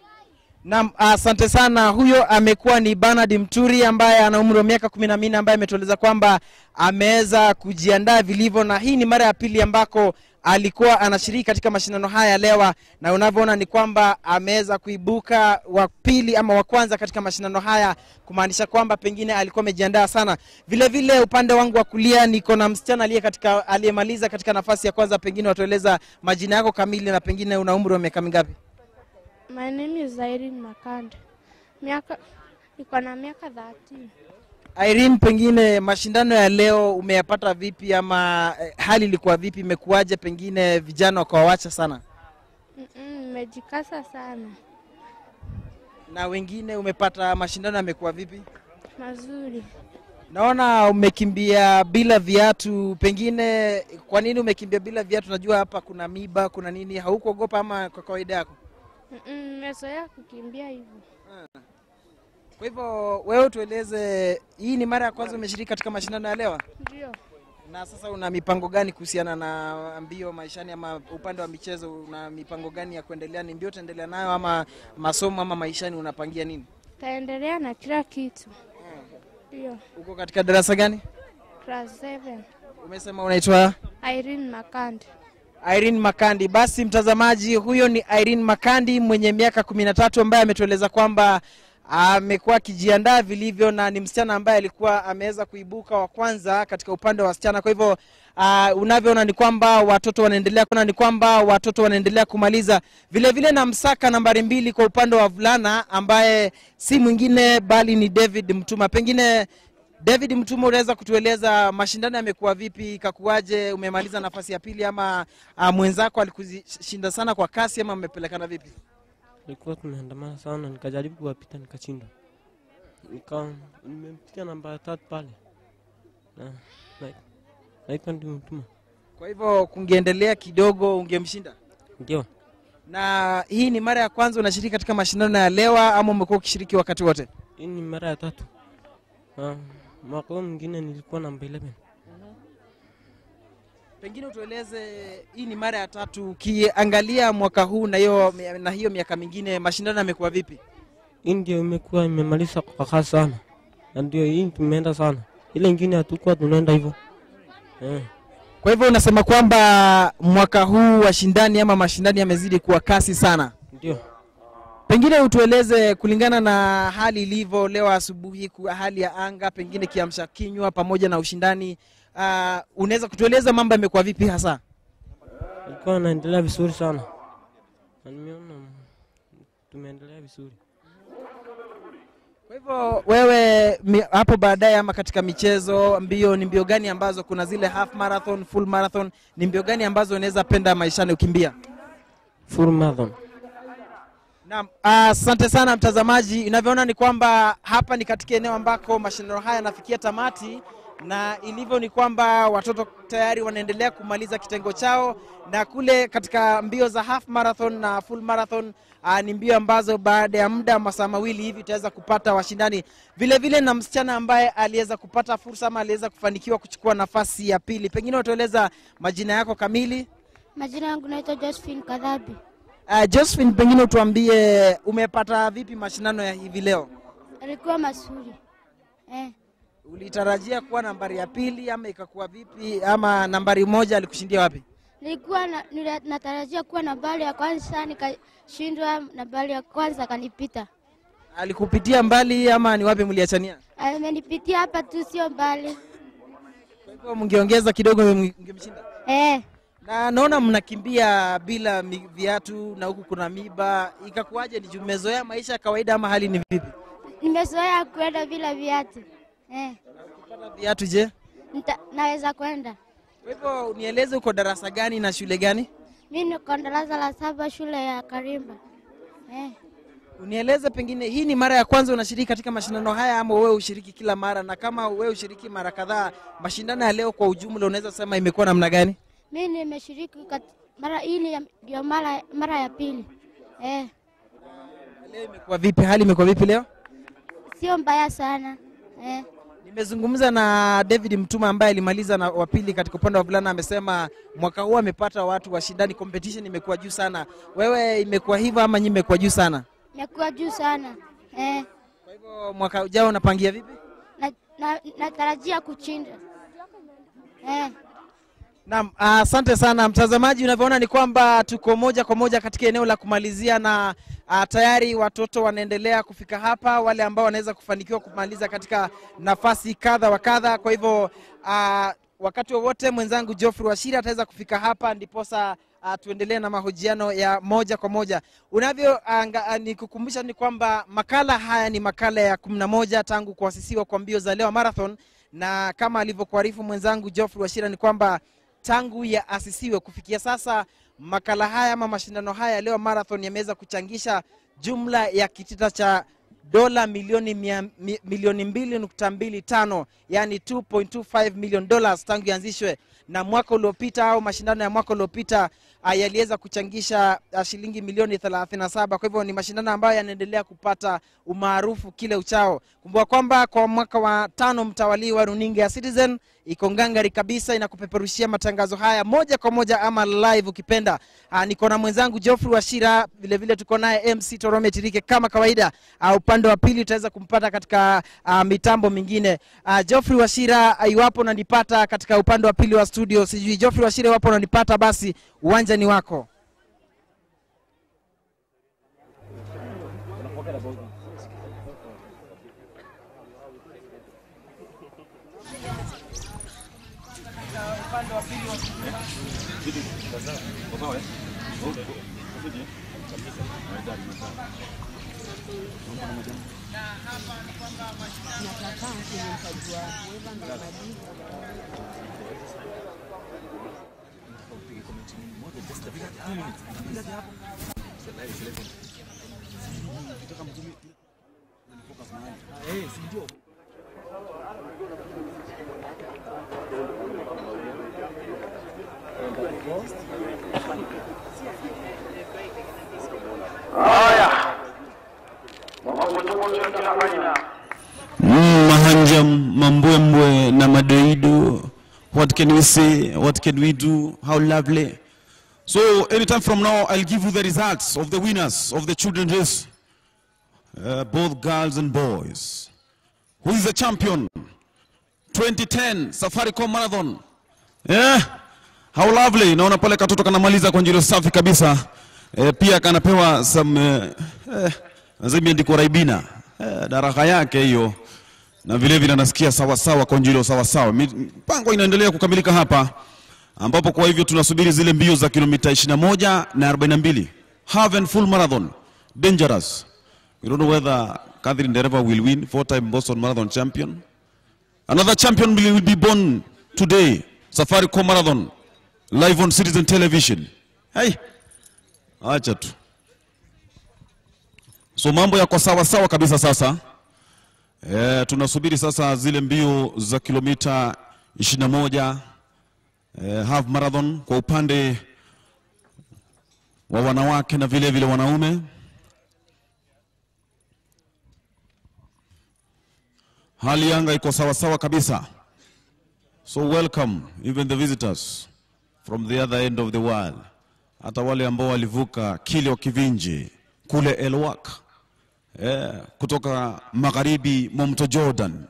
Naam, asante sana. Huyo amekuwa ni Bernard Mturi ambaye ana umri wa miaka 14 ambaye ametueleza kwamba ameweza kujiandaa vilivyo, na hii ni mara ya pili ambako alikuwa anashiriki katika mashindano haya Lewa, na unavyoona ni kwamba ameweza kuibuka wa pili ama wa kwanza katika mashindano haya, kumaanisha kwamba pengine alikuwa amejiandaa sana. Vile vile upande wangu wa kulia niko na msichana aliyemaliza katika nafasi ya kwanza. Pengine watueleza majina yako kamili na pengine una umri wa miaka mingapi? My name is Irene Makande. Niko na miaka 13. Irene, pengine mashindano ya leo umeyapata vipi ama hali ilikuwa vipi? Imekuaje pengine vijana wakawacha sana? Nimejikasa sana. Na wengine umepata mashindano yamekuwa vipi? Mazuri. Naona umekimbia bila viatu. Pengine kwa nini umekimbia bila viatu? Najua hapa kuna miba, kuna nini. Haukuogopa ama kwa kawaida yako? Nimezoea kukimbia hivyo. Kwa hivyo wewe tueleze, hii ni mara ya kwanza umeshiriki katika mashindano ya Lewa? Ndio. Na sasa una mipango gani kuhusiana na mbio maishani, ama upande wa michezo una mipango gani ya kuendelea? Ni mbio utaendelea nayo ama masomo ama maishani unapangia nini? Taendelea na kila kitu. Ndio. Uko katika darasa gani? Class 7. Umesema unaitwa? Irene Makandi. Irene Makandi. Basi mtazamaji, huyo ni Irene Makandi mwenye miaka 13 ambaye ametueleza kwamba amekuwa akijiandaa vilivyo, na ni msichana ambaye alikuwa ameweza kuibuka wa kwanza katika upande wa wasichana. Kwa hivyo unavyoona ni kwamba watoto wanaendelea kumaliza. Vile vile na msaka nambari 2 kwa upande wa vulana ambaye si mwingine bali ni David Mtuma. Pengine David Mtuma, unaweza kutueleza mashindano yamekuwa vipi? Kakuaje? Umemaliza nafasi ya pili ama mwenzako alikushinda sana kwa kasi ama mmepelekana vipi? Nilikuwa tumeandamana sana, nikajaribu kuwapita nikashindwa. Nimempita namba 3 pale. Naitwa Mtuma. Kwa hivyo kungeendelea kidogo ungemshinda? Ndio. Na hii ni mara ya kwanza unashiriki katika mashindano ya Lewa ama umekuwa ukishiriki wakati wote? Hii ni mara ya 3. Mwaka mwingine nilikuwa namba 11. Pengine utueleze, hii ni mara ya 3, ukiangalia mwaka huu na hiyo miaka mingine mashindano yamekuwa vipi? Hii ndio imekuwa imemaliza kwa kasi sana. Na ndio hii tumeenda sana. Ile nyingine hatakuwa tunaenda hivyo. Kwa hivyo unasema kwamba mwaka huu washindani ama mashindani yamezidi kuwa kasi sana? Pengine utueleze kulingana na hali ilivyo leo asubuhi, hali ya anga, pengine kiamsha kinywa pamoja na ushindani, unaweza kutueleza mambo yamekuwa vipi hasa? Ilikuwa naendelea vizuri sana. Na nimeona tumeendelea vizuri. Kwa hivyo wewe hapo baadaye ama katika michezo, mbio ni mbio gani ambazo kuna zile half marathon, full marathon, ni mbio gani ambazo unaweza penda maishani ukimbia? Full marathon. Naam, asante sana mtazamaji. Unavyoona ni kwamba hapa ni katika eneo ambako mashindano haya yanafikia tamati, na ilivyo ni kwamba watoto tayari wanaendelea kumaliza kitengo chao, na kule katika mbio za half marathon na full marathon ni mbio ambazo baada ya muda masaa mawili hivi tutaweza kupata washindani. Vile vile na msichana ambaye aliweza kupata fursa ama aliweza kufanikiwa kuchukua nafasi ya pili. Pengine utueleza majina yako kamili? Majina yangu naitwa Josephine Kadhabi. Josephine, pengine utuambie umepata vipi mashindano ya hivi leo? Ilikuwa mazuri. Ulitarajia kuwa nambari ya pili ama ikakuwa vipi, ama nambari moja alikushindia wapi? Nilikuwa natarajia kuwa nambari ya kwanza, nikashindwa nambari ya kwanza kanipita. Alikupitia mbali ama ni wapi mliachania? Amenipitia hapa tu, sio mbali. Kwa hivyo mngeongeza kidogo mngemshinda? Na naona mnakimbia bila viatu na huku kuna miba. Ikakuaje, ni umezoea maisha ya kawaida ama hali ni vipi? Nimezoea kwenda bila viatu. Ukipata viatu je? Naweza kwenda. Kwa hivyo unieleze uko darasa gani na shule gani? Mimi niko darasa la 7 shule ya Karimba. Unieleze pengine hii ni mara ya kwanza unashiriki katika mashindano haya ama wewe ushiriki kila mara, na kama wewe ushiriki mara kadhaa, mashindano ya leo kwa ujumla unaweza sema imekuwa namna gani? Mimi nimeshiriki mara hii ndio mara ya pili. Leo imekuwa vipi? Hali imekuwa vipi leo? Sio mbaya sana. Nimezungumza na David Mtuma ambaye alimaliza na wa pili katika upande wa vulana, amesema mwaka huu amepata watu washindani, competition imekuwa juu sana. Wewe imekuwa hivyo ama nyinyi imekuwa juu sana? Imekuwa juu sana. Kwa hivyo mwaka ujao unapangia vipi? Natarajia kushinda. Naam, asante sana mtazamaji. Unavyoona ni kwamba tuko moja kwa moja katika eneo la kumalizia, na tayari watoto wanaendelea kufika hapa, wale ambao wanaweza kufanikiwa kumaliza katika nafasi kadha wa kadha. Kwa hivyo wakati wowote mwenzangu Geoffrey Washira ataweza kufika hapa, ndiposa tuendelee na mahojiano ya moja kwa moja. Unavyo nikukumbusha ni kwamba makala haya ni makala ya 11 tangu kuasisiwa kwa mbio za leo marathon, na kama alivyokuarifu mwenzangu Geoffrey Washira ni kwamba tangu ya asisiwe kufikia sasa makala haya ama mashindano haya leo marathon yameweza kuchangisha jumla ya kitita cha dola milioni 2.25, yani $2.25 million tangu yaanzishwe, na mwaka uliopita au mashindano ya mwaka uliopita yaliweza kuchangisha shilingi milioni 37. Kwa hivyo ni mashindano ambayo yanaendelea kupata umaarufu kile uchao. Kumbuka kwamba kwa mwaka wa 5 mtawali wa runinga ya Citizen iko ngangari kabisa inakupeperushia matangazo haya moja kwa moja ama live ukipenda. Niko na mwenzangu Geoffrey Washira, vile vile tuko naye MC Torome Tirike kama kawaida. Upande wa pili utaweza kumpata katika mitambo mingine. Geoffrey Washira, iwapo unanipata katika upande wa pili wa studio, sijui Geoffrey Washira iwapo unanipata, basi uwanja ni wako. Mahanja mambwembwe na madoido. What can we say? What can we do? How lovely. So anytime from now, I'll give you the results of the winners of the children's race. Both girls and boys. Who is the champion? 2010 Safaricom Marathon. Yeah? How lovely. Naona pale katoto kanamaliza kwa njilo safi kabisa. Pia kanapewa some zimeandikwa Raibina. Daraka yake hiyo. Na vile vile nasikia sawa sawa Konjilo sawa sawa. Mipango inaendelea kukamilika hapa ambapo kwa hivyo tunasubiri zile mbio za kilomita 21 na 42. Half and full marathon. Dangerous. We don't know whether Catherine Dereva will win, 4-time Boston Marathon champion. Another champion will be born today. Safaricom Marathon. Live on Citizen Television. Hey. Acha tu. So mambo yako sawa sawa kabisa sasa. Tunasubiri sasa zile mbio za kilomita 21 half marathon kwa upande wa wanawake na vile vile wanaume. Hali anga iko sawa sawa kabisa. So welcome even the visitors from the other end of the world. Hata wale ambao walivuka Kilio Kivinje kule Elwak. Kutoka magharibi mwa mto Jordan.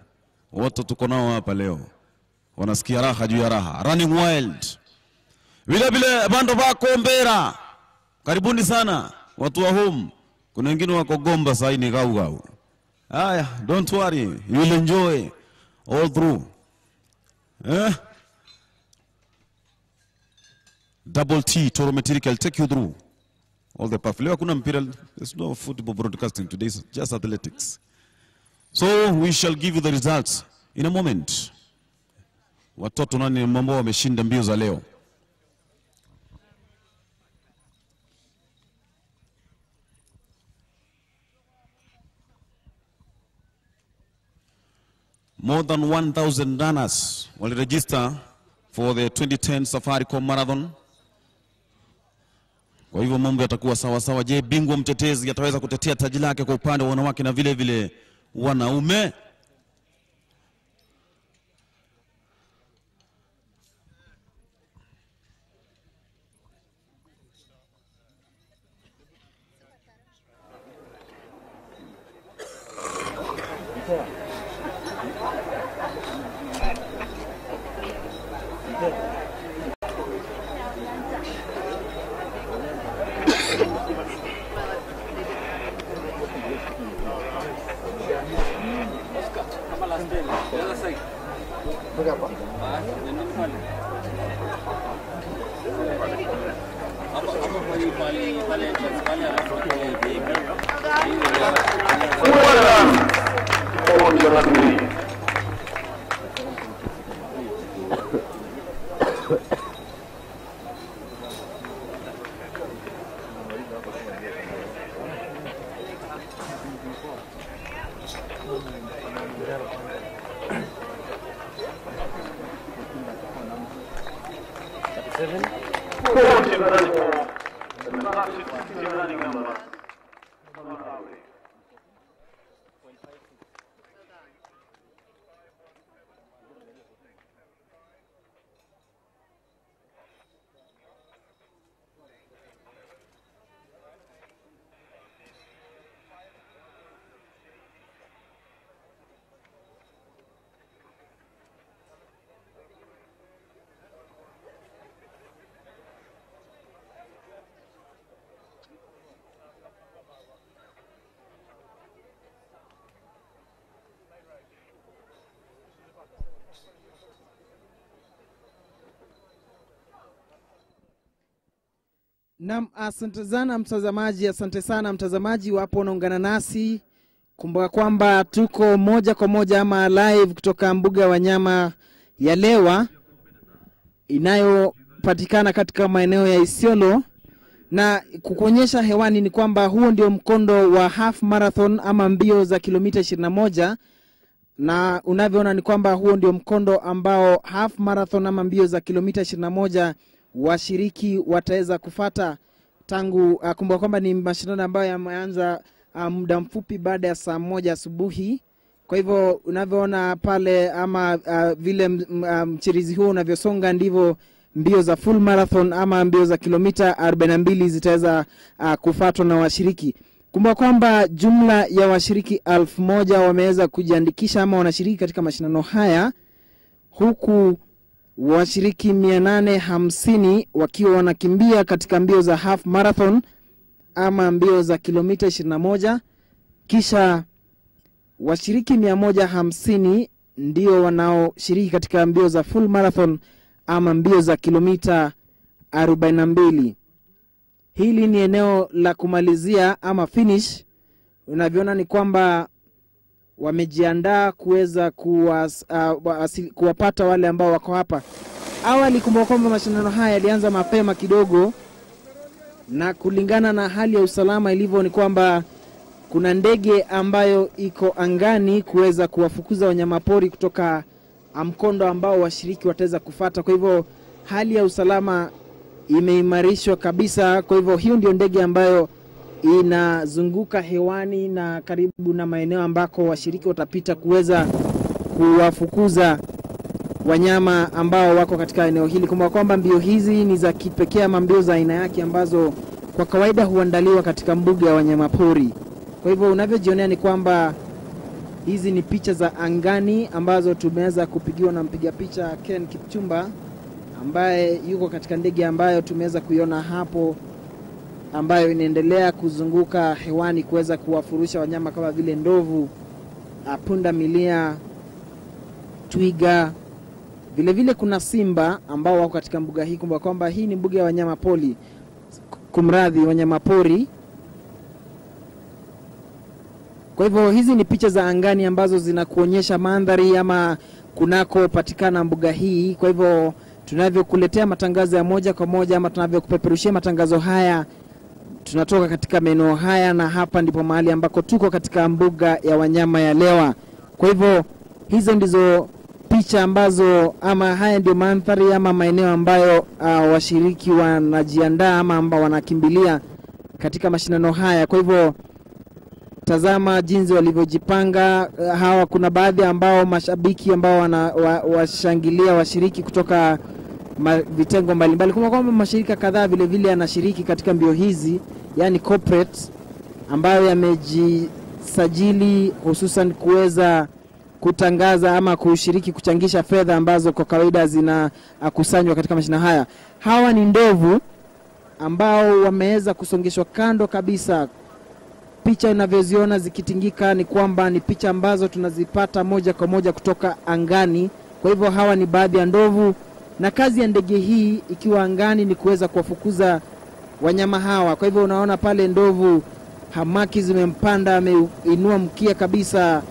Wote tuko nao hapa leo. Wanasikia raha juu ya raha. Running wild. Vile vile bando bako Mbera. Karibuni sana watu wa home. Kuna wengine wako Gomba sasa ni gau gau. Haya, don't worry. You will enjoy all through. Double T Toro Material take you through all the path. Leo kuna mpira, there's no football broadcasting today, it's just athletics. So we shall give you the results in a moment. Watoto nani ambao wameshinda mbio za leo? More than 1,000 runners will register for the 2010 Safaricom Marathon. Kwa hivyo mambo yatakuwa sawa sawa. Je, bingwa mtetezi ataweza kutetea taji lake kwa upande wa wanawake na vile vile wanaume? Naam, asante sana mtazamaji, asante sana mtazamaji wapo unaungana nasi. Kumbuka kwamba tuko moja kwa moja ama live kutoka mbuga ya wanyama ya Lewa inayopatikana katika maeneo ya Isiolo, na kukuonyesha hewani ni kwamba huo ndio mkondo wa half marathon ama mbio za kilomita 21, na unavyoona ni kwamba huo ndio mkondo ambao half marathon ama mbio za kilomita 21 washiriki wataweza kufata tangu kumbuka kwamba ni mashindano ambayo yameanza muda mfupi baada ya saa 1 asubuhi. Kwa hivyo unavyoona pale ama vile mchirizi huo unavyosonga ndivyo mbio za full marathon ama mbio za kilomita 42 zitaweza kufuatwa na washiriki. Kumbuka kwamba jumla ya washiriki 1000 wameweza kujiandikisha ama wanashiriki katika mashindano haya, huku washiriki 850 wakiwa wanakimbia katika mbio za half marathon ama mbio za kilomita 21, kisha washiriki 150 ndio wanaoshiriki katika mbio za full marathon ama mbio za kilomita 42. Hili ni eneo la kumalizia ama finish. Unavyoona ni kwamba wamejiandaa kuweza kuwapata wale ambao wako hapa. Awali kumbuka kwamba mashindano haya yalianza mapema kidogo, na kulingana na hali ya usalama ilivyo ni kwamba kuna ndege ambayo iko angani kuweza kuwafukuza wanyamapori kutoka mkondo ambao washiriki wataweza kufuata. Kwa hivyo hali ya usalama imeimarishwa kabisa. Kwa hivyo hiyo ndio ndege ambayo inazunguka hewani na karibu na maeneo ambako washiriki watapita kuweza kuwafukuza wanyama ambao wako katika eneo hili. Kumbuka kwamba mbio hizi ni za kipekee ama mbio za aina yake ambazo kwa kawaida huandaliwa katika mbuga ya wanyamapori. Kwa hivyo unavyojionea ni kwamba hizi ni picha za angani ambazo tumeweza kupigiwa na mpiga picha Ken Kipchumba, ambaye yuko katika ndege ambayo tumeweza kuiona hapo, ambayo inaendelea kuzunguka hewani kuweza kuwafurusha wanyama kama vile ndovu, punda milia, twiga. Vile vile kuna simba ambao wako katika mbuga hii. Kumbuka kwamba hii ni mbuga ya wanyamapori, wanyamapori. Kwa hivyo hizi ni picha za angani ambazo zinakuonyesha mandhari ama kunako patikana mbuga hii. Kwa hivyo tunavyokuletea matangazo ya moja kwa moja ama tunavyokupeperushia matangazo haya, tunatoka katika maeneo haya, na hapa ndipo mahali ambako tuko katika mbuga ya wanyama ya Lewa. Kwa hivyo hizo ndizo picha ambazo ama haya ndio mandhari ama maeneo ambayo washiriki wanajiandaa ama ambao wanakimbilia katika mashindano haya. Kwa hivyo tazama jinsi walivyojipanga hawa. Kuna baadhi ambao mashabiki ambao washangilia washiriki kutoka vitengo mbalimbali. Kumbuka kwamba mashirika kadhaa vile vile yanashiriki katika mbio hizi, yani corporate, ambayo yamejisajili hususan kuweza kutangaza ama kushiriki kuchangisha fedha ambazo kwa kawaida zinakusanywa katika mashindano haya. Hawa ni ndovu ambao wameweza kusongeshwa kando kabisa. Picha unavyoziona zikitingika ni kwamba ni picha ambazo tunazipata moja kwa moja kutoka angani. Kwa hivyo hawa ni baadhi ya ndovu, na kazi ya ndege hii ikiwa angani ni kuweza kuwafukuza wanyama hawa. Kwa hivyo unaona pale ndovu hamaki zimempanda, ameinua mkia kabisa,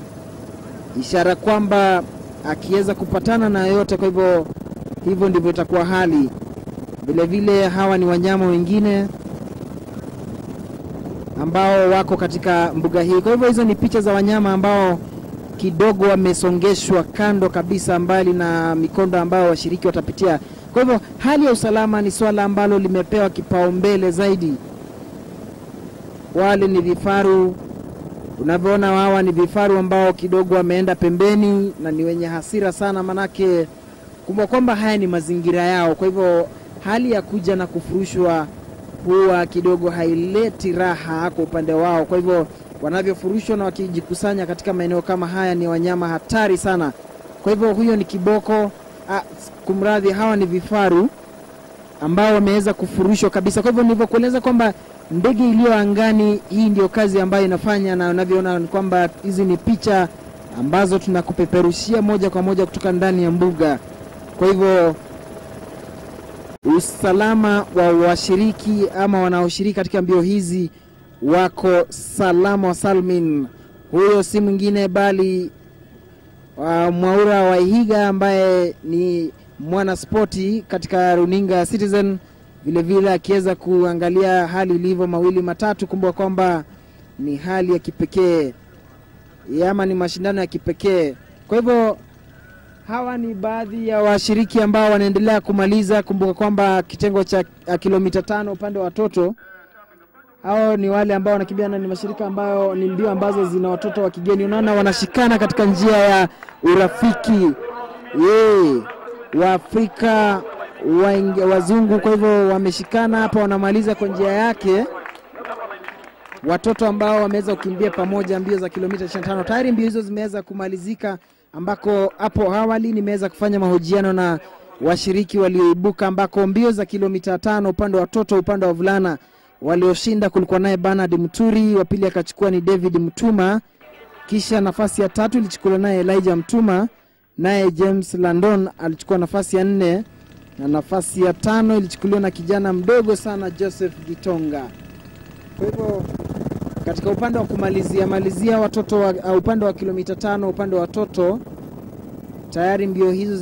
ishara kwamba akiweza kupatana na yote. Kwa hivyo hivyo ndivyo itakuwa hali. Vile vile hawa ni wanyama wengine ambao wako katika mbuga hii. Kwa hivyo hizo ni picha za wanyama ambao kidogo wamesongeshwa kando kabisa, mbali na mikondo ambao washiriki watapitia. Kwa hivyo hali ya usalama ni swala ambalo limepewa kipaumbele zaidi. Wale ni vifaru, unavyoona hawa ni vifaru ambao kidogo wameenda pembeni na ni wenye hasira sana, manake kumbuka kwamba haya ni mazingira yao. Kwa hivyo hali ya kuja na kufurushwa huwa kidogo haileti raha kwa upande wao. Kwa hivyo wanavyofurushwa na wakijikusanya katika maeneo kama haya ni wanyama hatari sana. Kwa hivyo huyo ni kiboko, kumradhi, hawa ni vifaru ambao wameweza kufurushwa kabisa. Kwa hivyo nilivyokueleza kwamba ndege iliyo angani, hii ndio kazi ambayo inafanya, na unavyoona ni kwamba hizi ni picha ambazo tunakupeperushia moja kwa moja kutoka ndani ya mbuga. Kwa hivyo usalama wa washiriki ama wanaoshiriki katika mbio hizi wako salama wa salmin. Huyo si mwingine bali Mwaura Waihiga, ambaye ni mwana spoti katika runinga Citizen, vile vile akiweza kuangalia hali ilivyo mawili matatu. Kumbuka kwamba ni hali ya kipekee ama ni mashindano ya kipekee. Kwa hivyo hawa ni baadhi ya washiriki ambao wanaendelea kumaliza. Kumbuka kwamba kitengo cha kilomita 5 upande wa watoto, hao ni wale ambao wanakimbiana, ni mashirika ambayo ni mbio ambazo zina watoto wa kigeni. Unaona wanashikana katika njia ya urafiki, wa Afrika, wazungu. Kwa hivyo wameshikana hapa, wanamaliza kwa njia yake. Watoto ambao wameweza kukimbia pamoja mbio za kilomita 25. Tayari mbio hizo zimeweza kumalizika, ambako hapo awali nimeweza kufanya mahojiano na washiriki walioibuka, ambako mbio za kilomita 5 upande wa watoto, upande wa vulana walioshinda kulikuwa naye Bernard Mturi, wa pili akachukua ni David Mtuma, kisha nafasi ya 3 ilichukuliwa naye Elijah Mtuma, naye James Landon alichukua nafasi ya 4, na nafasi ya 5 ilichukuliwa na kijana mdogo sana Joseph Gitonga. Kwa hivyo katika upande wa kumalizia watoto wa upande wa kilomita 5 upande wa watoto, tayari mbio hizo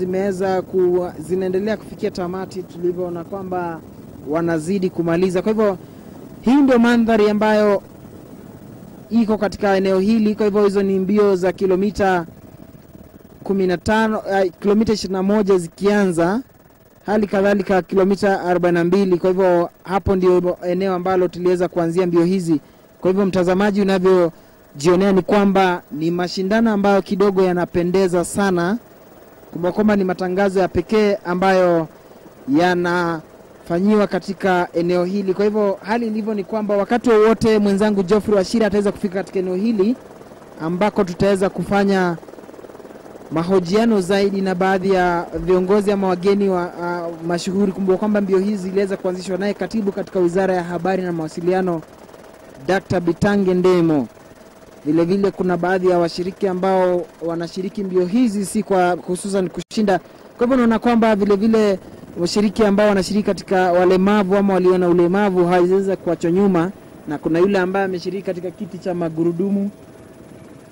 zinaendelea kufikia tamati, tulivyoona kwamba wanazidi kumaliza. Kwa hivyo hii ndio mandhari ambayo iko katika eneo hili. Kwa hivyo hizo ni mbio za kilomita 21 zikianza, hali kadhalika kilomita 42. Kwa hivyo hapo ndio eneo ambalo tuliweza kuanzia mbio hizi. Kwa hivyo mtazamaji, unavyojionea ni kwamba ni mashindano ambayo kidogo yanapendeza sana. Kumbuka kwamba ni matangazo ya pekee ambayo yanafanyiwa katika eneo hili. Kwa hivyo hali ilivyo ni kwamba wakati wowote mwenzangu Geoffrey Washira ataweza kufika katika eneo hili ambako tutaweza kufanya mahojiano zaidi na baadhi ya viongozi ama wageni wa mashuhuri. Kumbuka kwamba mbio hizi ziliweza kuanzishwa naye katibu katika Wizara ya Habari na Mawasiliano Dr. Bitange Ndemo. Vile vile kuna baadhi ya washiriki ambao wanashiriki mbio hizi si kwa hususan kushinda. Kwa hivyo naona kwamba vile vile washiriki ambao wanashiriki katika walemavu ama walio na ulemavu hawawezi kuachwa nyuma, na kuna yule ambaye ameshiriki katika kiti cha magurudumu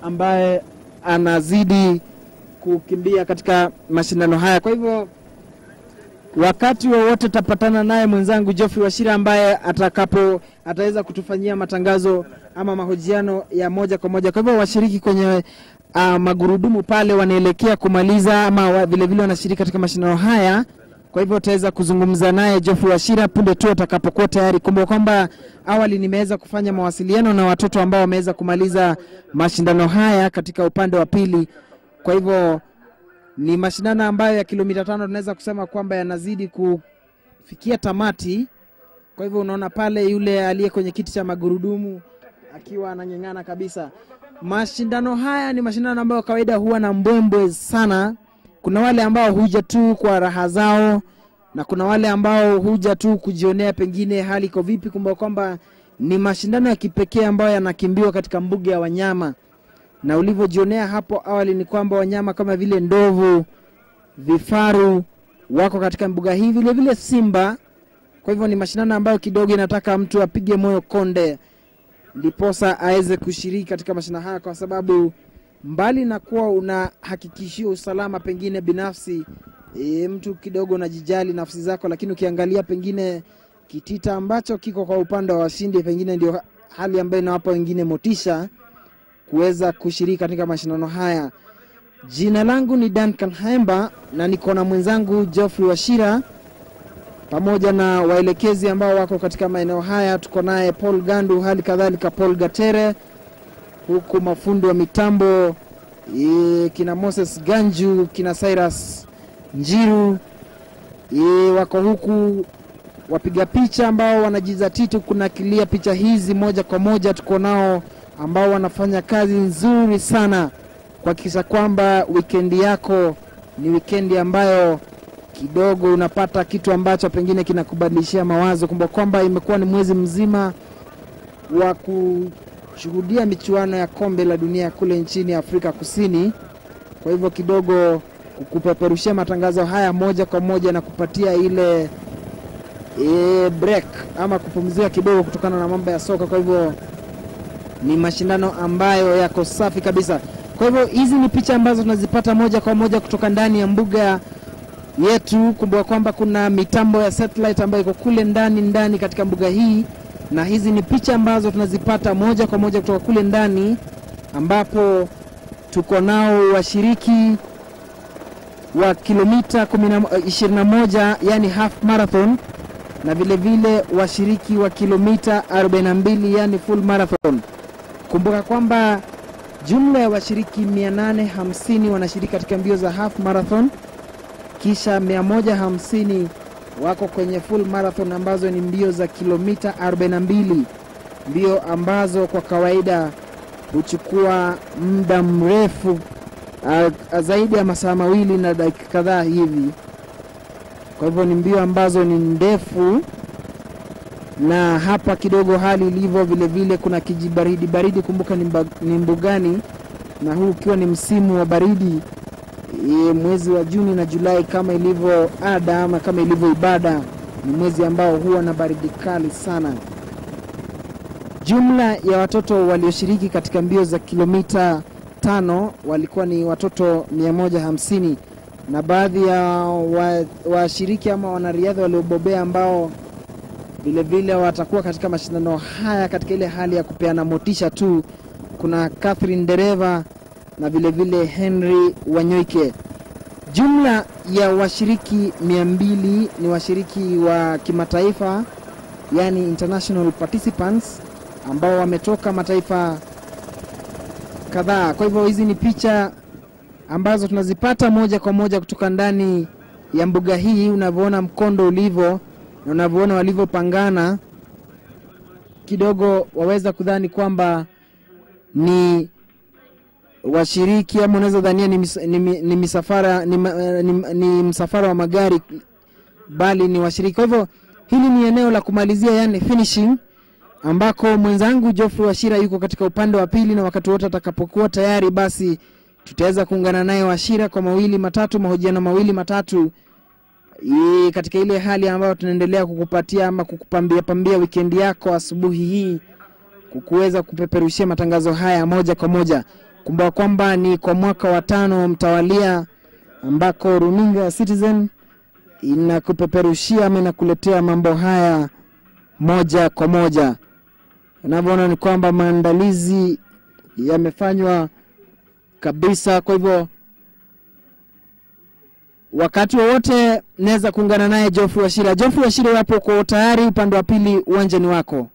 ambaye anazidi kukimbia katika mashindano haya. Kwa hivyo wakati wowote tutapatana naye mwenzangu Geoffrey Washira ambaye ataweza kutufanyia matangazo ama mahojiano ya moja kwa moja. Kwa hivyo washiriki kwenye magurudumu pale wanaelekea kumaliza ama vile vile wanashiriki katika mashindano haya. Kwa hivyo tutaweza kuzungumza naye Geoffrey Washira punde tu atakapokuwa tayari. Kumbuka kwamba awali nimeweza kufanya mawasiliano na watoto ambao wameweza kumaliza mashindano haya katika upande wa pili. Kwa hivyo ni mashindano ambayo ya kilomita 5 tunaweza kusema kwamba yanazidi kufikia tamati. Kwa hivyo unaona pale yule aliye kwenye kiti cha magurudumu akiwa anang'eng'ana kabisa. Mashindano haya ni mashindano ambayo kawaida huwa na mbwembwe sana. Kuna wale ambao huja tu kwa raha zao na kuna wale ambao huja tu kujionea pengine hali iko vipi. Kumbuka kwamba ni mashindano ya kipekee ambayo yanakimbiwa katika mbuga ya wanyama. Na ulivyojionea hapo awali ni kwamba wanyama kama vile ndovu, vifaru wako katika mbuga hii, vile vile simba. Kwa hivyo ni mashindano ambayo kidogo inataka mtu apige moyo konde ndiposa aweze kushiriki katika mashindano haya, kwa sababu mbali na kuwa unahakikishia usalama pengine binafsi, mtu kidogo unajijali nafsi zako, lakini ukiangalia pengine kitita ambacho kiko kwa upande wa washindi, pengine ndio hali ambayo inawapa wengine motisha kuweza kushiriki katika mashindano haya. Jina langu ni Duncan Haemba na niko na mwenzangu Geoffrey Washira pamoja na waelekezi ambao wako katika maeneo haya. Tuko naye Paul Gandu, hali kadhalika Paul Gatere, huku mafundi wa mitambo kina Moses Ganju, kina Cyrus Njiru wako huku. Wapiga picha ambao wanajizatiti kunakilia picha hizi moja kwa moja tuko nao, ambao wanafanya kazi nzuri sana kuhakikisha kwamba weekendi yako ni weekendi ambayo kidogo unapata kitu ambacho pengine kinakubadilishia mawazo. Kumbuka kwamba imekuwa ni mwezi mzima wa kushuhudia michuano ya kombe la dunia kule nchini Afrika Kusini. Kwa hivyo kidogo kukupeperushia matangazo haya moja kwa moja na kupatia ile break ama kupumzika kidogo kutokana na mambo ya soka. Kwa hivyo ni mashindano ambayo yako safi kabisa. Kwa hivyo hizi ni picha ambazo tunazipata moja kwa moja kutoka ndani ya mbuga yetu. Kumbuka kwamba kuna mitambo ya satellite ambayo iko kule ndani katika mbuga hii, na hizi ni picha ambazo tunazipata moja kwa moja kutoka kule ndani, ambapo tuko nao washiriki wa kilomita 21 yani half marathon, na vile vile washiriki wa kilomita 42 yani full marathon. Kumbuka kwamba jumla ya washiriki 850 wanashiriki katika mbio za half marathon, kisha 150 wako kwenye full marathon ambazo ni mbio za kilomita 42, mbio ambazo kwa kawaida huchukua muda mrefu zaidi ya masaa 2 na dakika kadhaa hivi. Kwa hivyo ni mbio ambazo ni ndefu na hapa kidogo hali ilivyo vile vile kuna kijibaridi baridi. Kumbuka ni mbugani, na huu ukiwa ni msimu wa baridi, mwezi wa Juni na Julai kama ilivyo ada ama kama ilivyo ibada, ni mwezi ambao huwa na baridi kali sana. Jumla ya watoto walioshiriki katika mbio za kilomita 5 walikuwa ni watoto 150, na baadhi ya washiriki ama wanariadha waliobobea ambao vile vile watakuwa katika mashindano haya katika ile hali ya kupeana motisha tu. Kuna Catherine Dereva na vile vile Henry Wanyoike. Jumla ya washiriki 200 ni washiriki wa kimataifa, yani international participants, ambao wametoka mataifa kadhaa. Kwa hivyo hizi ni picha ambazo tunazipata moja kwa moja kutoka ndani ya mbuga hii. Unavyoona mkondo ulivyo na unavyoona walivyopangana, kidogo waweza kudhani kwamba ni washiriki ama unaweza dhania ni msafara wa magari, bali ni washiriki. Kwa hivyo hili ni eneo la kumalizia, yani finishing, ambako mwenzangu Geoffrey Wachira yuko katika upande wa pili, na wakati wote atakapokuwa tayari basi tutaweza kuungana naye Wachira kwa mahojiano mawili matatu katika ile hali ambayo tunaendelea kukupatia ama kukupambia weekend yako asubuhi hii, kukuweza kupeperushia matangazo haya moja kwa moja. Kumbuka kwamba ni kwa mwaka wa 5 mtawalia ambako runinga ya Citizen inakupeperushia ama inakuletea mambo haya moja kwa moja. Unavyoona ni kwamba maandalizi yamefanywa kabisa. Kwa hivyo wakati wote naweza kuungana naye Geoffrey Wachira. Geoffrey Wachira, wapo kwa tayari, upande wa pili uwanja ni wako.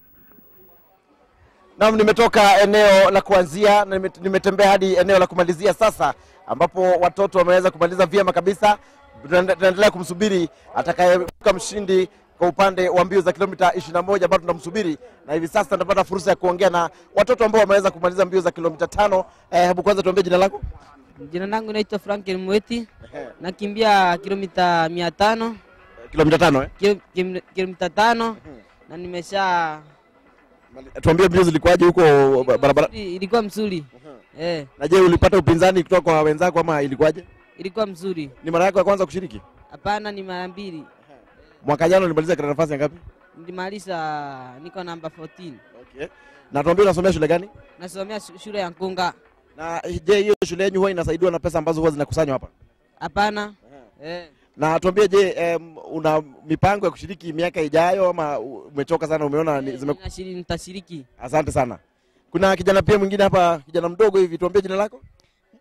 Naam, nimetoka eneo la kuanzia na nimetembea hadi eneo la kumalizia sasa, ambapo watoto wameweza kumaliza vyema kabisa. Tunaendelea kumsubiri atakayeibuka mshindi kwa upande wa mbio za kilomita 21 ambao tunamsubiri, na hivi sasa tunapata fursa ya kuongea na watoto ambao wameweza kumaliza mbio za kilomita 5. Hebu kwanza tuambie jina lako. Jina langu naitwa Franklin Mweti. Nakimbia kilomita 500. Kilomita 5 Kilomita 5 na nimesha. Tuambie mbio zilikuwaje huko barabara? Ilikuwa mzuri. Na je, ulipata upinzani kutoka kwa wenzako ama ilikuwaje? Ilikuwa mzuri. Ni mara yako ya kwanza kushiriki? Hapana, ni mara 2. Mwaka jana ulimaliza katika nafasi ngapi? Nilimaliza niko namba 14. Okay. Na tuambie unasomea shule gani? Nasomea shule ya Nkunga. Na je, hiyo shule yenu huwa inasaidiwa na pesa ambazo huwa zinakusanywa hapa? Hapana. Na tuambie, je, una mipango ya kushiriki miaka ijayo ama umechoka sana, umeona nitashiriki? Asante sana. Kuna kijana pia mwingine hapa, kijana mdogo hivi, tuambie jina lako.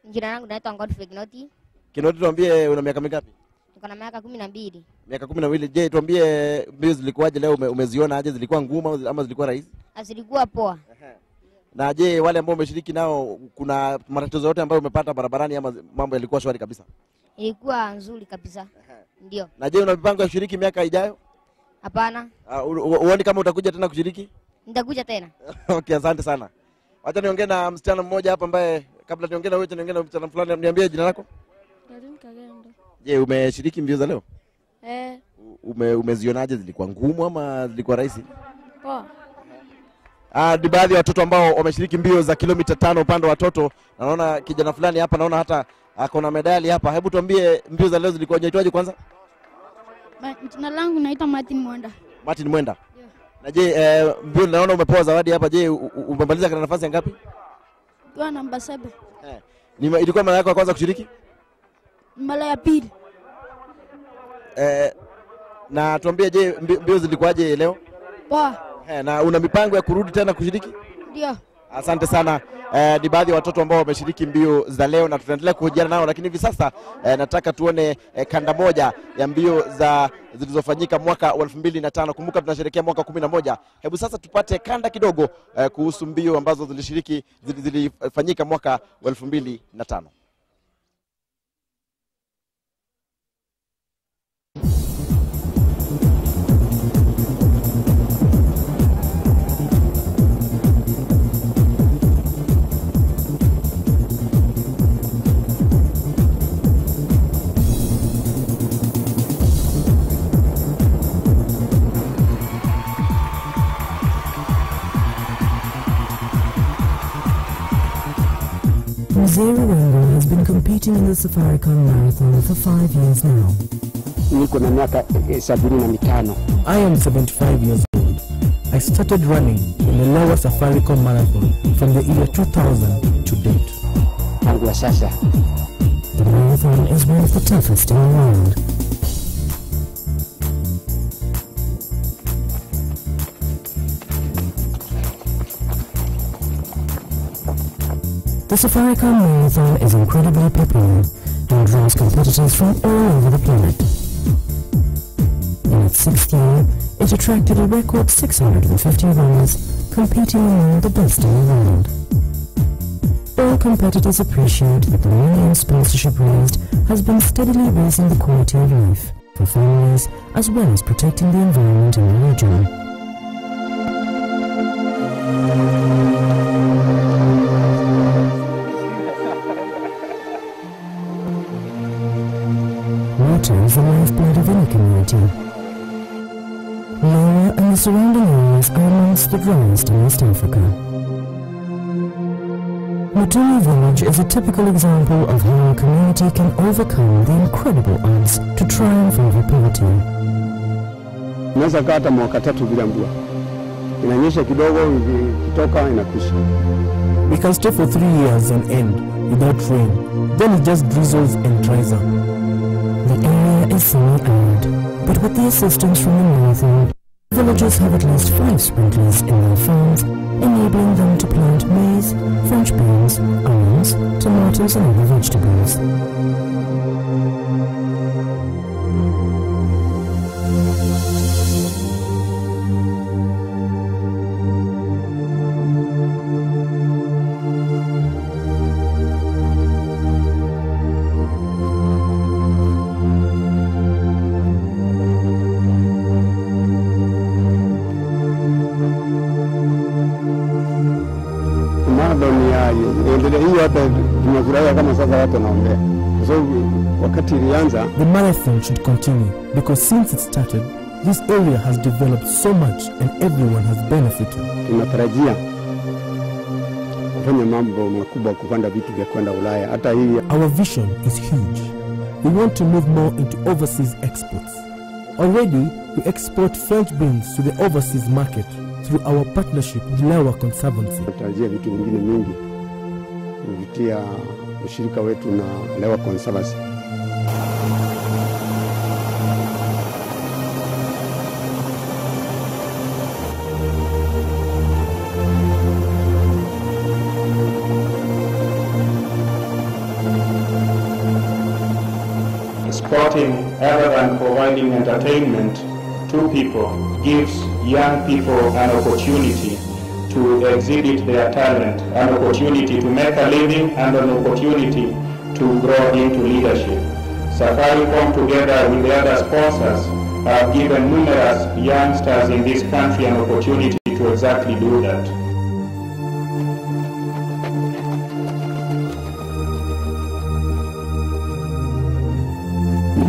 Jina langu naitwa Godfrey Kinoti. Kinoti, tuambie una miaka mingapi? Niko na miaka 12. Miaka 12. Je, tuambie mbio zilikuwaje leo, umeziona aje? Zilikuwa ngumu ama zilikuwa rahisi? Zilikuwa poa. Na je, wale ambao umeshiriki nao kuna matatizo yote ambayo umepata barabarani ama mambo yalikuwa shwari kabisa? Ilikuwa nzuri kabisa. Ndio. Na je, una mipango ya kushiriki miaka ijayo? Hapana. Uone kama utakuja tena kushiriki? Nitakuja tena. Okay, asante sana. Wacha niongee na msichana mmoja hapa ambaye kabla niongee na wewe niongee na msichana fulani. Niambie jina lako. Je, umeshiriki mbio za leo? Umezionaje? Zilikuwa ngumu ama zilikuwa rahisi? Poa. Ni baadhi ya watoto ambao wameshiriki mbio za kilomita 5 upande wa watoto. Naona kijana fulani hapa, naona hata ako na medali hapa. Hebu tuambie mbio za leo zilikuwa inaitwaje kwanza? Jina langu naitwa Martin Mwenda. Martin Mwenda. Yeah. Na je, mbio naona umepewa zawadi hapa. Je, umemaliza katika nafasi ngapi? Kwa namba 7. Ilikuwa mara yako ya kwanza kushiriki? Mara ya pili. Na tuambie, je, mbio zilikuwaje leo? Poa. Na una mipango ya kurudi tena kushiriki? Ndio. Asante sana. Ni baadhi ya watoto ambao wameshiriki mbio za leo na tutaendelea kuhojiana nao, lakini hivi sasa nataka tuone kanda moja ya mbio zilizofanyika mwaka 2005. Kumbuka tunasherehekea mwaka 11. Hebu sasa tupate kanda kidogo kuhusu mbio ambazo zilifanyika mwaka 2005. Mzee Wango has been competing in the Safaricom Marathon for 5 years now. Niko na miaka 75. I am 75 years old. I started running in the Lower Safaricom Marathon from the year 2000 to date. Tangu sasa. The marathon is one of the toughest in the world. The Safaricom Marathon is incredibly popular and draws competitors from all over the planet. In its 6th year, it attracted a record 650 runners competing among the best in the world. All competitors appreciate that the money and sponsorship raised has been steadily raising the quality of life for families as well as protecting the environment in the region. Water is the lifeblood of any community. Laura and the surrounding areas are amongst the driest in West Africa. Mutumi village is a typical example of how a community can overcome the incredible odds to triumph over poverty. Naweza kata mwaka 3 bila mvua. Inanyesha kidogo, ikitoka inakwisha. We can stay for 3 years on end without rain. Then it just drizzles and dries up. The area is semi-arid, but with the assistance from the marathon, villagers have at least 5 sprinklers in their farms, enabling them to plant maize, French beans, onions, tomatoes and other vegetables. The marathon should continue because since it started, this area has developed so much and everyone has benefited. Tunatarajia kufanya mambo makubwa kupanda vitu vya kwenda Ulaya. Hata hii our vision is huge. We want to move more into overseas exports. Already, we export French beans to the overseas market through our partnership with Lawa Conservancy. Tunatarajia vitu vingine mingi kupitia ushirika wetu na Lawa Conservancy. Sporting, other than providing entertainment to people, gives young people an opportunity to exhibit their talent, an opportunity to make a living, and an opportunity to grow into leadership. Safaricom, together with the other sponsors, have given numerous youngsters in this country an opportunity to exactly do that.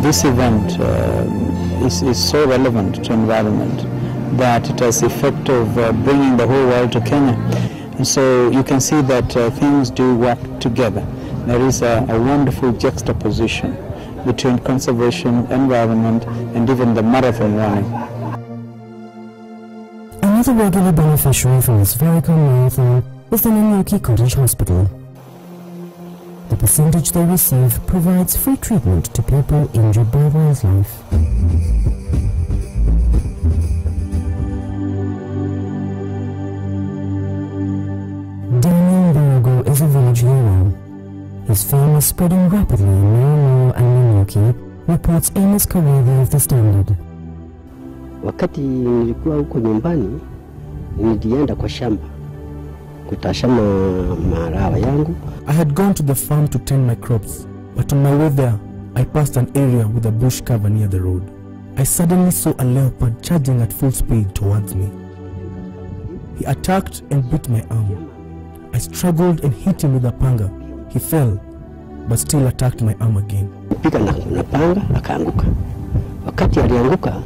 This event is so relevant to environment that it has the effect of bringing the whole world to Kenya. And so you can see that things do work together. There is a wonderful juxtaposition between conservation, environment, and even the marathon running. Another regular beneficiary from the Safaricom Marathon is the Nanyuki Cottage Hospital. The percentage they receive provides free treatment to people injured by wildlife. Daniel Barago is a village hero. His fame is spreading rapidly in Nanyuki and Nanyuki, reports Amos Karevi of The Standard. Wakati nilikuwa huko nyumbani, nilienda kwa shamba kutashama marawa yangu. I had gone to the farm to tend my crops, but on my way there, I passed an area with a bush cover near the road. I suddenly saw a leopard charging at full speed towards me. He attacked and bit my arm. I struggled and hit him with a panga. He fell, but still attacked my arm again. Pika na panga, akaanguka. Wakati alianguka,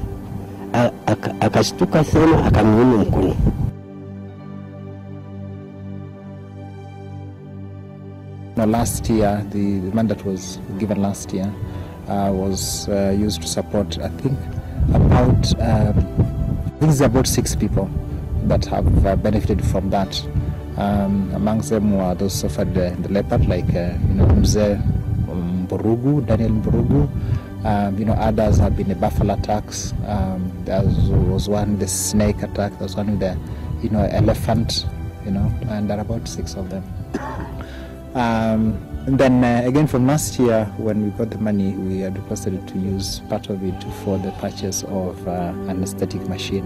akashtuka sana, akaniuma mkono. last year, the money that was given last year was used to support, I think it's about 6 people that have benefited from that. Amongst them were those suffered in the leopard, like Mzee Mburugu, Daniel Mburugu. Others have been the buffalo attacks. There was one, the snake attack. There was one with the, elephant. And there are about 6 of them. And then again from last year, when we got the money, we had requested to use part of it for the purchase of an anesthetic machine,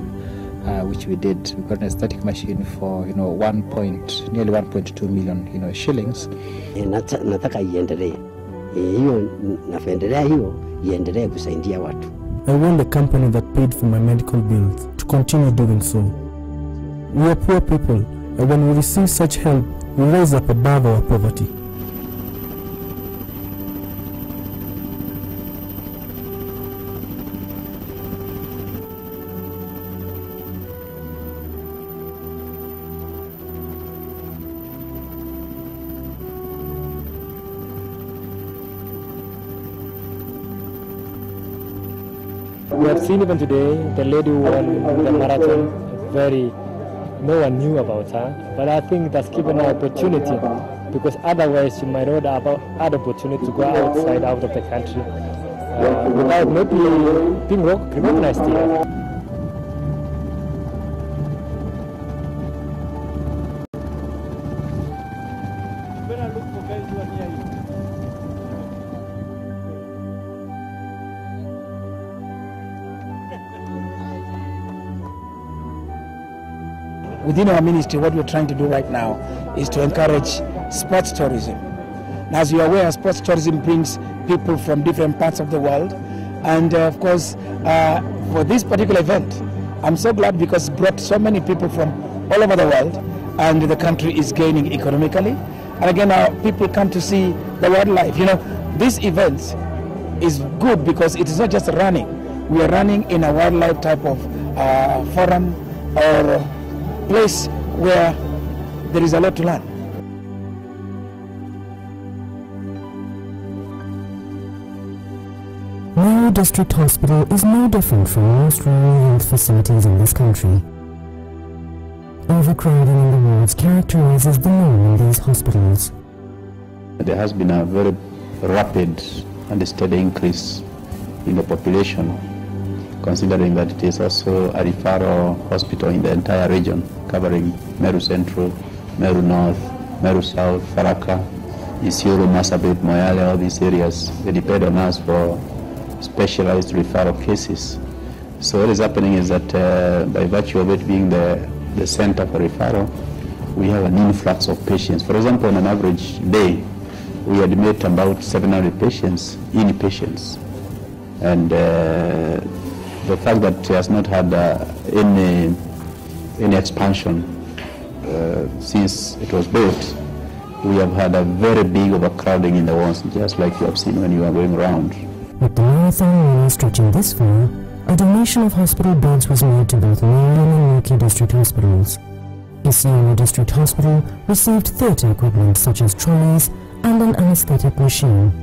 which we did. We got an anesthetic machine for nearly 1.2 million shillings. Nataka iendelee hiyo, napendelea hiyo iendelee kusaidia watu. I want the company that paid for my medical bills to continue doing so. We are poor people, and when we receive such help, we rise up above our poverty. We have seen even today, the lady who won the marathon, no one knew about her, but I think that's given her opportunity, because otherwise she might not have had opportunity to go outside, out of the country, without maybe being recognized here. Within our ministry, what we're trying to do right now is to encourage sports tourism. Now, as you are aware, sports tourism brings people from different parts of the world. And of course, for this particular event, I'm so glad because it brought so many people from all over the world, and the country is gaining economically. And again, people come to see the wildlife. This event is good because it is not just running. We are running in a wildlife type of forum or place where there is a lot to learn. Mara District Hospital is no different from most rural health facilities in this country. Overcrowding in the wards characterizes the norm in these hospitals. There has been a very rapid and steady increase in the population, considering that it is also a referral hospital in the entire region, covering Meru Central, Meru North, Meru South, Tharaka, Isiolo, Marsabit, Moyale, all these areas. They depend on us for specialized referral cases. So what is happening is that by virtue of it being the center for referral, we have an influx of patients. For example, on an average day, we admit about 700 patients, inpatients. And the fact that it has not had any expansion since it was built, we have had a very big overcrowding in the wards, just like you have seen when you are going around. With the marathon running stretching this far, a donation of hospital beds was made to both Marion and Newquay District Hospitals. Isiolo District Hospital received theatre equipment such as trolleys and an anesthetic machine.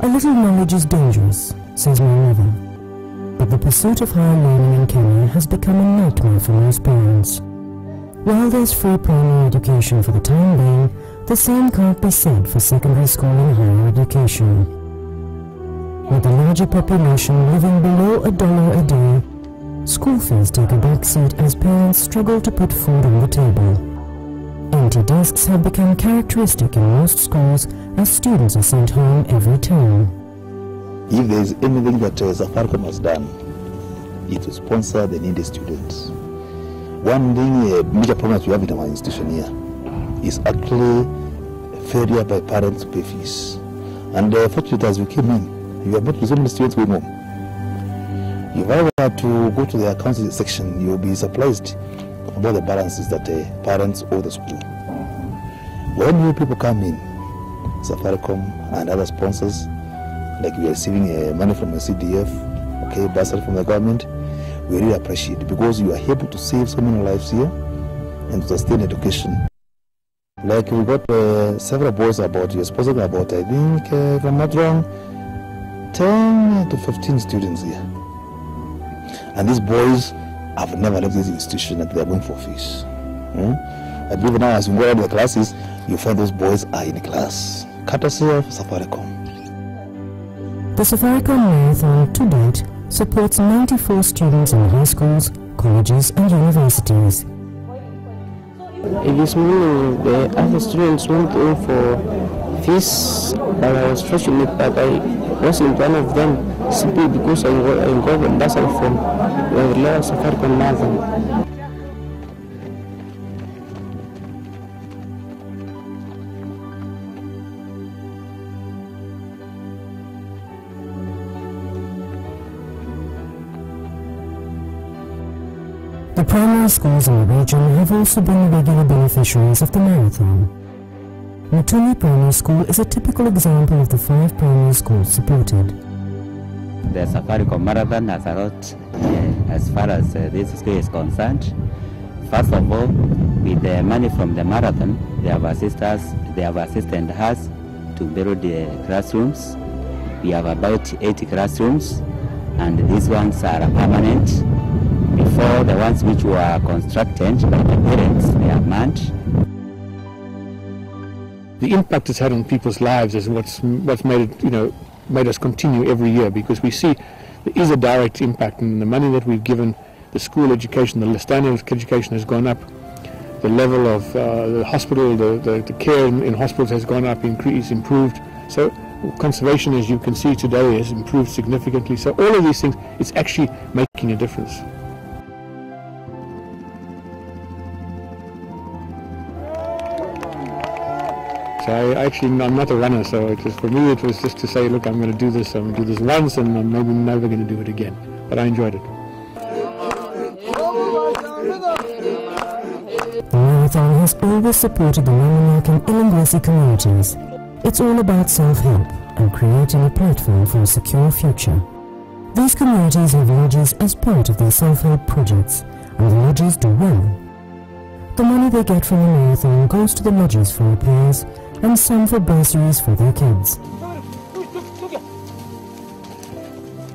A little knowledge is dangerous, says my mother, but the pursuit of higher learning in Kenya has become a nightmare for most parents. While there's free primary education for the time being, the same can't be said for secondary school and higher education. With the larger population living below $1 a day, school fees take a backseat as parents struggle to put food on the table. Empty desks have become characteristic in most schools as students are sent home every term. If there is anything that Safaricom has done, it to sponsor the needy students. One thing, major problem that we have in our institution here is actually failure by parents to pay fees. And fortunately, as we came in, you have met with so many students going home. If I were to go to the accounting section, you'll be surprised about the balances that parents owe the school. When new people come in, Safaricom and other sponsors, like we are receiving money from the CDF, okay, bursary from the government, we really appreciate it because you are able to save so many lives here and to sustain education. Like we got several boys you're sponsoring about, I think, if I'm not wrong, 10 to 15 students here. And these boys have never left this institution and they're going for fees. I believe now as you go out of the classes, you find those boys are in class, courtesy of Safaricom. The Safaricom Marathon to date supports 94 students in high schools, colleges and universities. This morning the other students went in for fees, but I was fortunate that I wasn't one of them simply because I got a bursary from the Safaricom Marathon. The primary schools in the region have also been regular beneficiaries of the marathon. Matuni Primary School is a typical example of the 5 primary schools supported. The Safaricom Marathon has a lot as far as this school is concerned. First of all, with the money from the marathon, they have assisted us to build the classrooms. We have about 80 classrooms, and these ones are permanent. Before, the ones which were constructed by the parents, they are manned. The impact it's had on people's lives is what's made it, made us continue every year, because we see there is a direct impact, and the money that we've given the school education, the standard of education has gone up. The level of the hospital, the care in hospitals has gone up, is improved. So conservation, as you can see today, has improved significantly. So all of these things, it's actually making a difference. So I'm not a runner, so for me it was just to say, look, I'm going to do this once, and I'm maybe never going to do it again. But I enjoyed it. The marathon has always supported the Mamanak and Ilingwesi communities. It's all about self-help and creating a platform for a secure future. These communities have lodges as part of their self-help projects, and the lodges do well. The money they get from the marathon goes to the lodges for repairs and some for bursaries for their kids.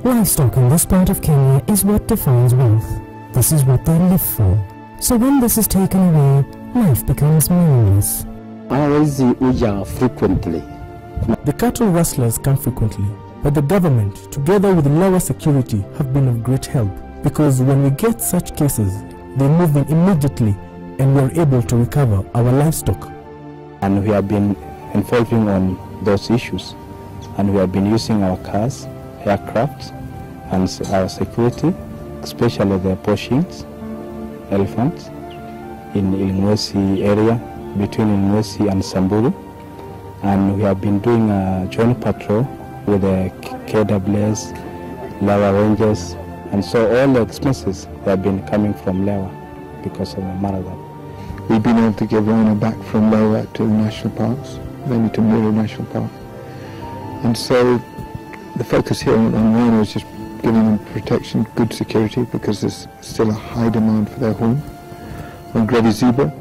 Livestock in this part of Kenya is what defines wealth. This is what they live for. So when this is taken away, life becomes meaningless. Frequently. The cattle rustlers come frequently, but the government, together with lower security, have been of great help, because when we get such cases, they move in immediately and we are able to recover our livestock. And we have been involving on those issues, and we have been using our cars, aircraft, and our security, especially the poachings, elephants, in Ilingwesi area, between Ilingwesi and Samburu. And we have been doing a joint patrol with the KWS, Lawa Rangers, and so all the expenses have been coming from Lawa because of the marathon. We've been able to get rhino back from Lawa to the national parks, mainly to Miro National Park. And so the focus here on rhino is just giving them protection, good security, because there's still a high demand for their horn. On Grevy's zebra,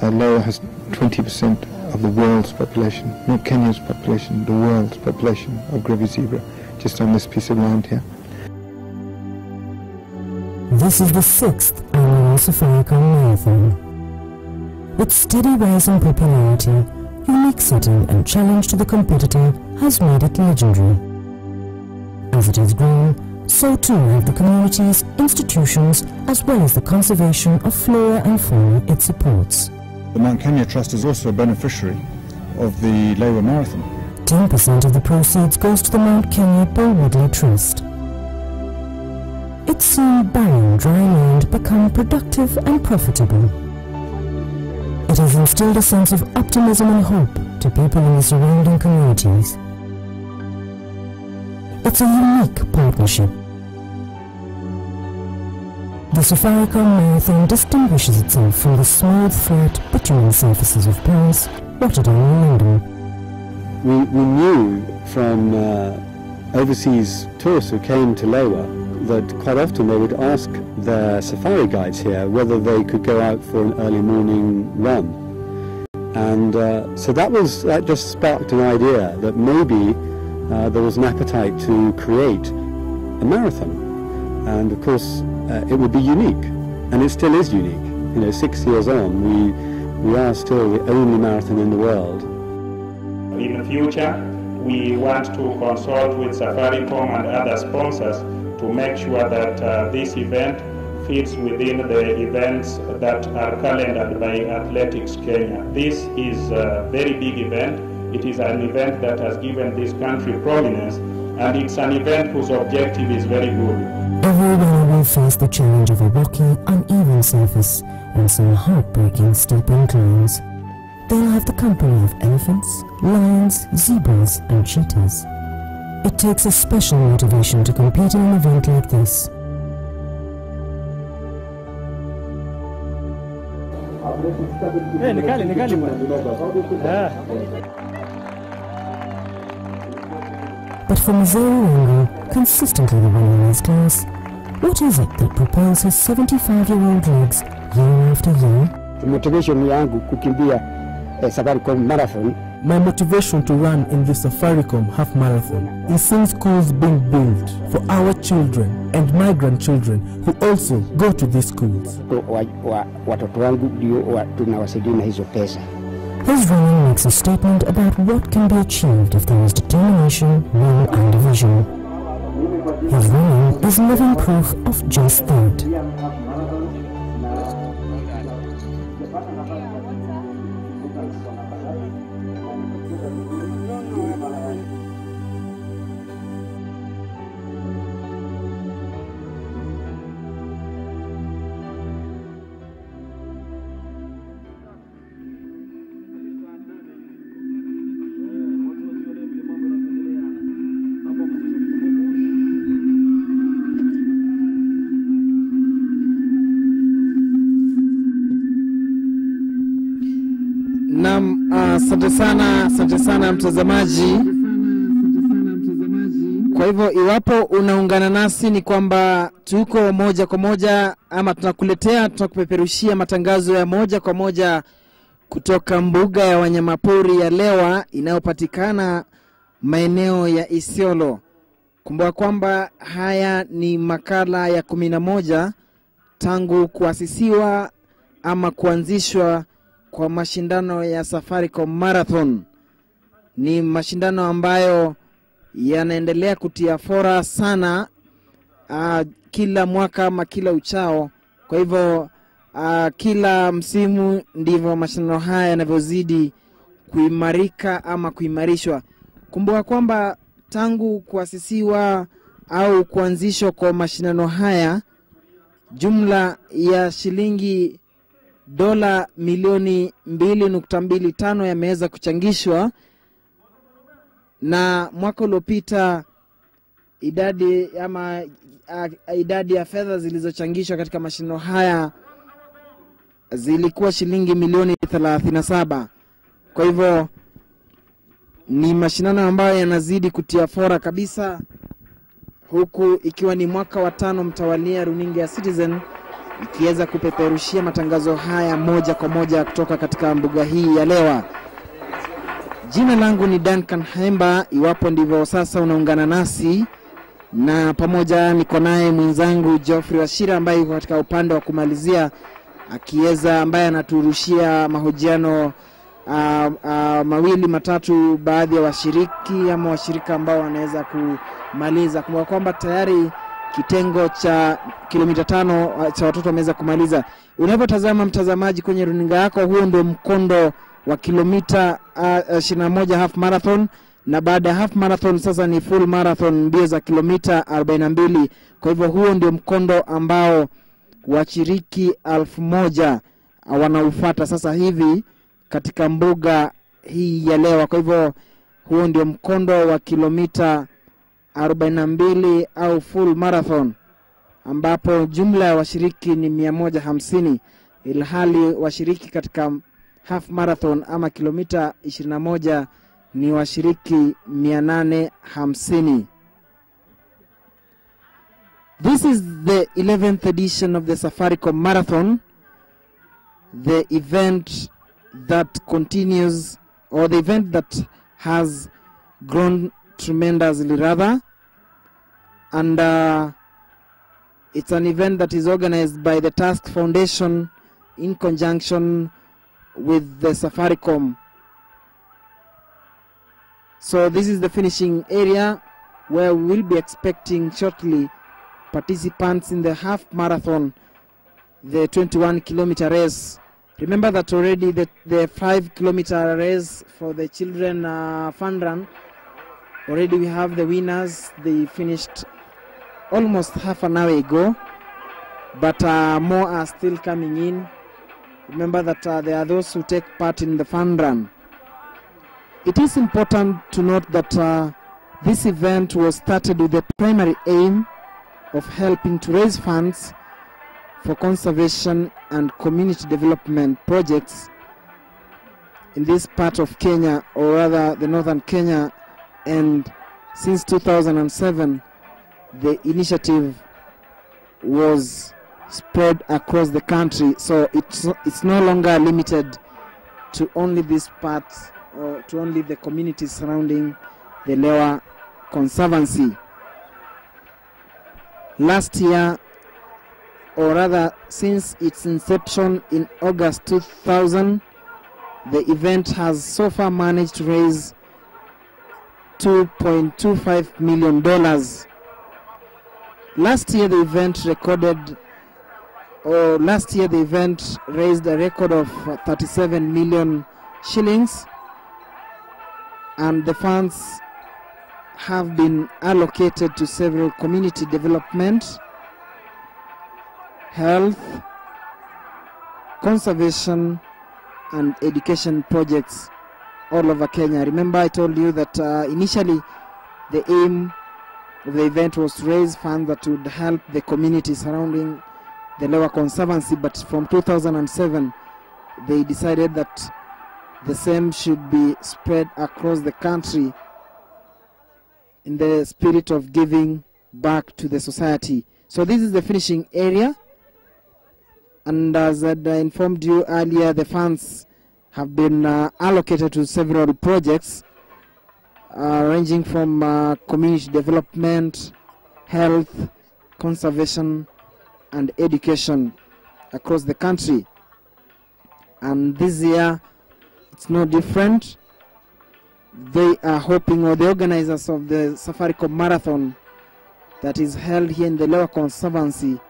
Lawa has 20% of the world's population, not Kenya's population, the world's population of Grevy's zebra, just on this piece of land here. This is the 6th annual Safaricom Marathon. Its steady rise in popularity, unique setting and challenge to the competitor has made it legendary. As it has grown, so too have the communities, institutions, as well as the conservation of flora and fauna it supports. The Mount Kenya Trust is also a beneficiary of the Lewa Marathon. 10% of the proceeds goes to the Mount Kenya Bill Woodley Trust. It's seen barren, dry land become productive and profitable. It has instilled a sense of optimism and hope to people in the surrounding communities. It's a unique partnership. The Safaricom Marathon distinguishes itself from the smooth, flat, bitumen surfaces of Paris, Rotterdam and London. We knew from overseas tourists who came to Lewa that quite often they would ask their safari guides here whether they could go out for an early morning run. And so that just sparked an idea that maybe there was an appetite to create a marathon. And of course it would be unique, and it still is unique. You know, 6 years on, we are still the only marathon in the world. In the future, we want to consult with Safaricom and other sponsors to make sure that this event fits within the events that are calendared by Athletics Kenya. This is a very big event. It is an event that has given this country prominence, and it's an event whose objective is very good. Every runner will face the challenge of a rocky, uneven surface and some heartbreaking steep inclines. They'll have the company of elephants, lions, zebras and cheetahs. It takes a special motivation to compete in an event like this. But for Mzee Wangu, consistently the winner in his class, what is it that propels his 75-year-old legs year after year? The motivation yangu kukimbia Safaricom Marathon. My motivation to run in the Safaricom Half Marathon is seeing schools being built for our children and my grandchildren who also go to these schools. Watoto wangu ndio tunawasaidia na hizo pesa. His running makes a statement about what can be achieved if there is determination, will and vision. His running is living proof of just that. Naam, asante sana mtazamaji. Kwa hivyo iwapo unaungana nasi ni kwamba tuko moja kwa moja ama tunakupeperushia matangazo ya moja kwa moja kutoka mbuga ya wanyamapori ya Lewa inayopatikana maeneo ya Isiolo. Kumbuka kwamba haya ni makala ya 11 tangu kuasisiwa ama kuanzishwa kwa mashindano ya Safaricom Marathon. Ni mashindano ambayo yanaendelea kutia fora sana kila mwaka ama kila uchao. Kwa hivyo kila msimu ndivyo mashindano haya yanavyozidi kuimarika ama kuimarishwa. Kumbuka kwamba tangu kuasisiwa au kuanzishwa kwa mashindano haya, jumla ya shilingi dola milioni 2.25 yameweza kuchangishwa, na mwaka uliopita idadi ya fedha zilizochangishwa katika mashindano haya zilikuwa shilingi milioni 37. Kwa hivyo ni mashindano ambayo yanazidi kutia fora kabisa, huku ikiwa ni mwaka wa 5 mtawalia runinga ya Citizen ikiweza kupeperushia matangazo haya moja kwa moja kutoka katika mbuga hii ya Lewa. Jina langu ni Duncan Hemba, iwapo ndivyo sasa unaungana nasi, na pamoja niko naye mwenzangu Geoffrey Washira ambaye yuko katika upande wa kumalizia, ambaye anaturushia mahojiano mawili matatu baadhi ya washiriki ama washirika ambao wanaweza kumaliza. Kumbuka kwamba tayari kitengo cha kilomita 5 cha watoto wameweza kumaliza. Unapotazama mtazamaji kwenye runinga yako, huo ndio mkondo wa kilomita 21 half marathon, na baada ya half marathon sasa ni full marathon, mbio za kilomita 42. Kwa hivyo huo ndio mkondo ambao washiriki 1000 wanaufuata sasa hivi katika mbuga hii ya Lewa. Kwa hivyo huo ndio mkondo wa kilomita 42 au full marathon, ambapo jumla ya washiriki ni 150, ilhali washiriki katika half marathon ama kilomita 21 ni washiriki 850. This is the 11th edition of the Safaricom Marathon, the event that continues, or the event that has grown tremendously rather, and it's an event that is organized by the Task Foundation in conjunction with the Safaricom. So this is the finishing area where we will be expecting shortly participants in the half marathon, the 21-kilometer race. Remember that already the 5-kilometer race for the children fun run, already we have the winners. They finished almost half an hour ago, but more are still coming in. Remember that there are those who take part in the fun run. It is important to note that this event was started with the primary aim of helping to raise funds for conservation and community development projects in this part of Kenya, or rather the northern Kenya, and since 2007 the initiative was spread across the country, so it's no longer limited to only this part or to only the communities surrounding the Lewa Conservancy. Last year, or rather since its inception in August 2000, the event has so far managed to raise $2.25 million. Last year the event raised a record of 37 million shillings, and the funds have been allocated to several community development, health, conservation and education projects all over Kenya. Remember I told you that initially the aim of the event was to raise funds that would help the community surrounding the Lower Conservancy, but from 2007 they decided that the same should be spread across the country in the spirit of giving back to the society. So this is the finishing area, and as I informed you earlier, the funds have been allocated to several projects ranging from community development, health, conservation and education across the country. And this year it's no different. They are hoping, or the organizers of the Safaricom Marathon that is held here in the Lower Conservancy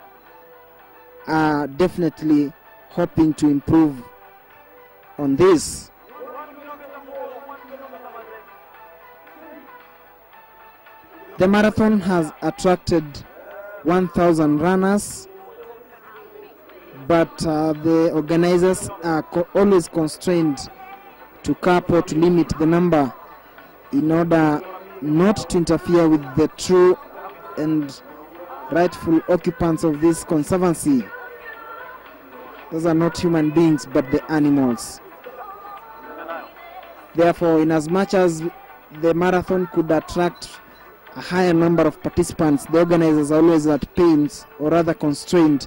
are definitely hoping to improve on this. The marathon has attracted 1,000 runners, but the organizers are always constrained to cap or to limit the number in order not to interfere with the true and rightful occupants of this conservancy. Those are not human beings but the animals. Therefore, in as much as the marathon could attract a higher number of participants, the organizers are always at pains, or rather constrained,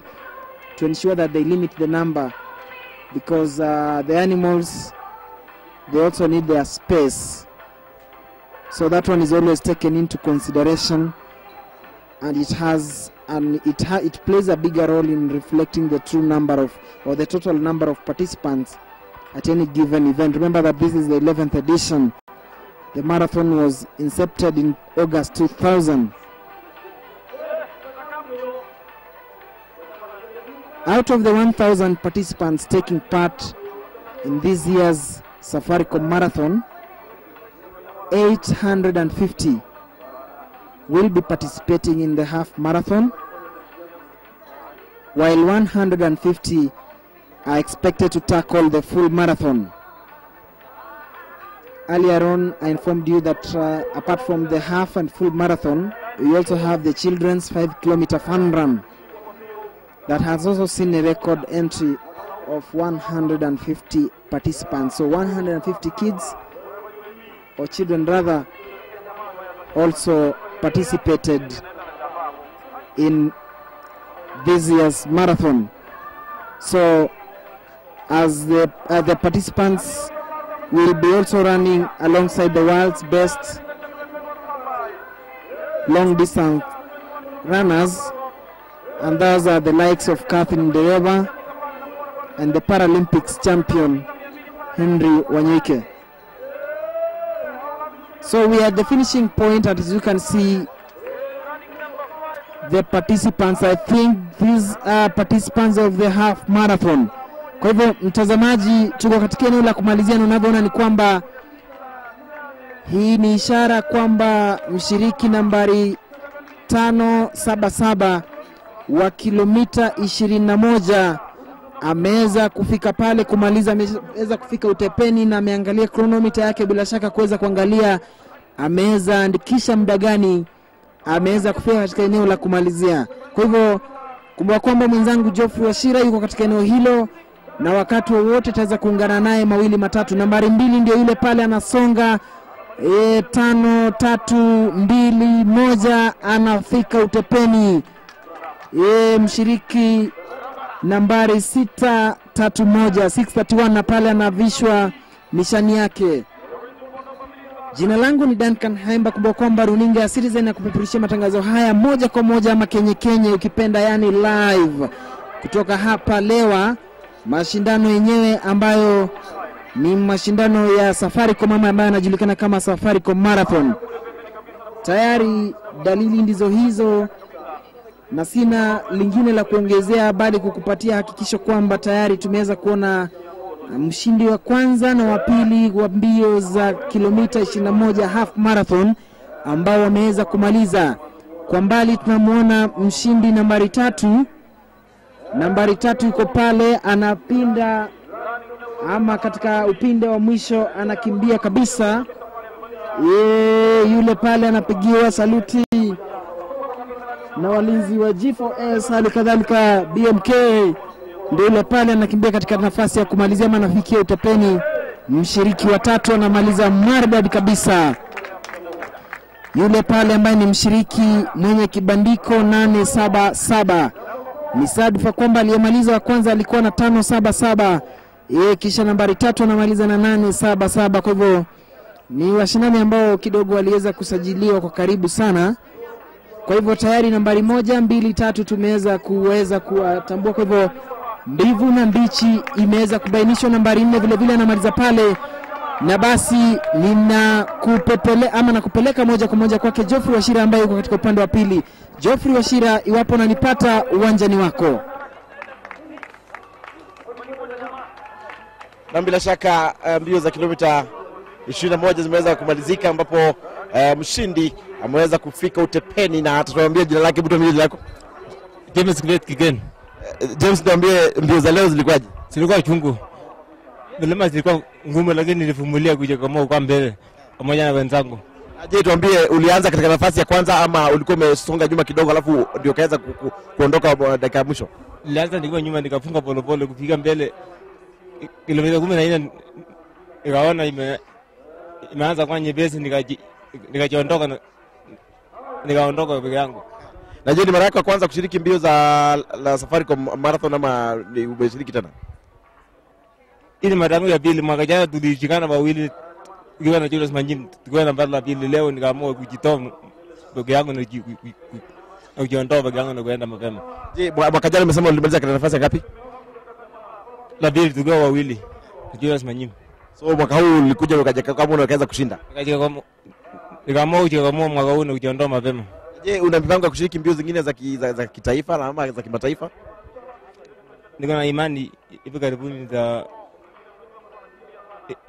to ensure that they limit the number, because the animals, they also need their space. So that one is always taken into consideration, and it plays a bigger role in reflecting the true number of, or the total number of participants at any given event. Remember that this is the 11th edition. The marathon was incepted in August 2000. Out of the 1,000 participants taking part in this year's Safaricom Marathon, 850 will be participating in the half marathon, while 150 are expected to tackle the full marathon. earlier on I informed you that apart from the half and full marathon, we also have the children's 5-kilometer fun run that has also seen a record entry of 150 participants. So 150 kids, or children rather, also participated in this year's marathon. So as the participants will be also running alongside the world's best long distance runners, and those are the likes of Catherine Dereva and the Paralympics champion Henry Wanyike. So we are at the finishing point, and as you can see the participants, I think these are participants of the half marathon. Kwa hivyo mtazamaji, tuko katika eneo la kumalizia, na unavyoona ni kwamba hii ni ishara kwamba mshiriki nambari 577 wa kilomita 21 ameweza kufika pale kumaliza, ameweza kufika utepeni, na ameangalia kronomita yake bila shaka kuweza kuangalia ameweza andikisha muda gani ameweza kufika katika eneo la kumalizia. Kwa hivyo kumbuka kwamba mwenzangu Geoffrey Washira yuko katika eneo hilo, na wakati wowote taweza kuungana naye mawili matatu. Nambari 2 ndio yule pale anasonga 5 3 2 1 anafika utepeni. Mshiriki nambari 631 na pale anavishwa nishani yake. Jina langu ni Duncan Haimba, kumbuka kwamba runinga ya Citizen ya kupeperusha matangazo haya moja kwa moja ama kenye ukipenda, yani live kutoka hapa Lewa. Mashindano yenyewe ambayo ni mashindano ya Safaricom ambayo yanajulikana kama Safaricom Marathon. Tayari dalili ndizo hizo, na sina lingine la kuongezea bali kukupatia hakikisho kwamba tayari tumeweza kuona mshindi wa kwanza na wa pili wa mbio za kilomita 21 half marathon ambao wameweza kumaliza. Kwa mbali tunamuona mshindi nambari 3. Nambari 3 yuko pale anapinda, ama katika upinde wa mwisho anakimbia kabisa. Yule pale anapigiwa saluti na walinzi wa G4S, hali kadhalika BMK. Ndio yule pale anakimbia katika nafasi ya kumalizia, ama anafikia utepeni. Mshiriki wa 3 anamaliza maridadi kabisa. Yule pale ambaye ni mshiriki mwenye kibandiko 877. Ni sadfa kwamba aliyemaliza wa kwanza alikuwa na 577. Kisha nambari 3 anamaliza na 877. Kwa hivyo ni washindani ambao kidogo waliweza kusajiliwa kwa karibu sana. Kwa hivyo tayari nambari 1, 2, 3 tumeweza kuwatambua. Kwa hivyo mbivu na mbichi imeweza kubainishwa. Nambari 4 vile vile anamaliza pale, na basi nakupeleka moja kwa moja kwake Geoffrey Washira ambaye yuko katika upande wa pili. Geoffrey Washira, iwapo unanipata, uwanjani wako. Na bila shaka mbio za kilomita 21 zimeweza kumalizika, ambapo mshindi ameweza kufika utepeni, na tutawaambia jina lake. Mtu jina lako? James Great Kigen. James, tuambie mbio za leo zilikuwaje? Zilikuwa chungu. Milima zilikuwa ngumu, lakini nilivumilia kuja kwa mbele pamoja na wenzangu. Je, tuambie ulianza katika nafasi ya kwanza ama ulikuwa umesonga nyuma kidogo alafu ndio kaanza kuondoka dakika ya mwisho? Nilianza nilikuwa nyuma, nikafunga polepole kufika mbele kilomita 14, nikaona imeanza kwa nyepesi, nikaondoka peke yangu. Na je, ni mara yako ya kwanza kushiriki mbio za la Safaricom Marathon ama umeshiriki tena? Ili mara yangu ya pili. Mwaka jana tulishikana wawili tukiwa na Julius Manjim, tukiwa nambari la pili. Leo nikaamua kujitoa peke yangu na kujiondoa peke yangu na kuenda mapema. Je, mwaka jana umesema ulimaliza katika nafasi ngapi? La pili, tukiwa wawili na Julius Manjim. So mwaka huu ulikuja ukaja kama unaweza kushinda? Nikaamua mwaka huu na kujiondoa mapema. Je, una mipango ya kushiriki mbio zingine za kitaifa na ama za kimataifa? Niko na imani hivi karibuni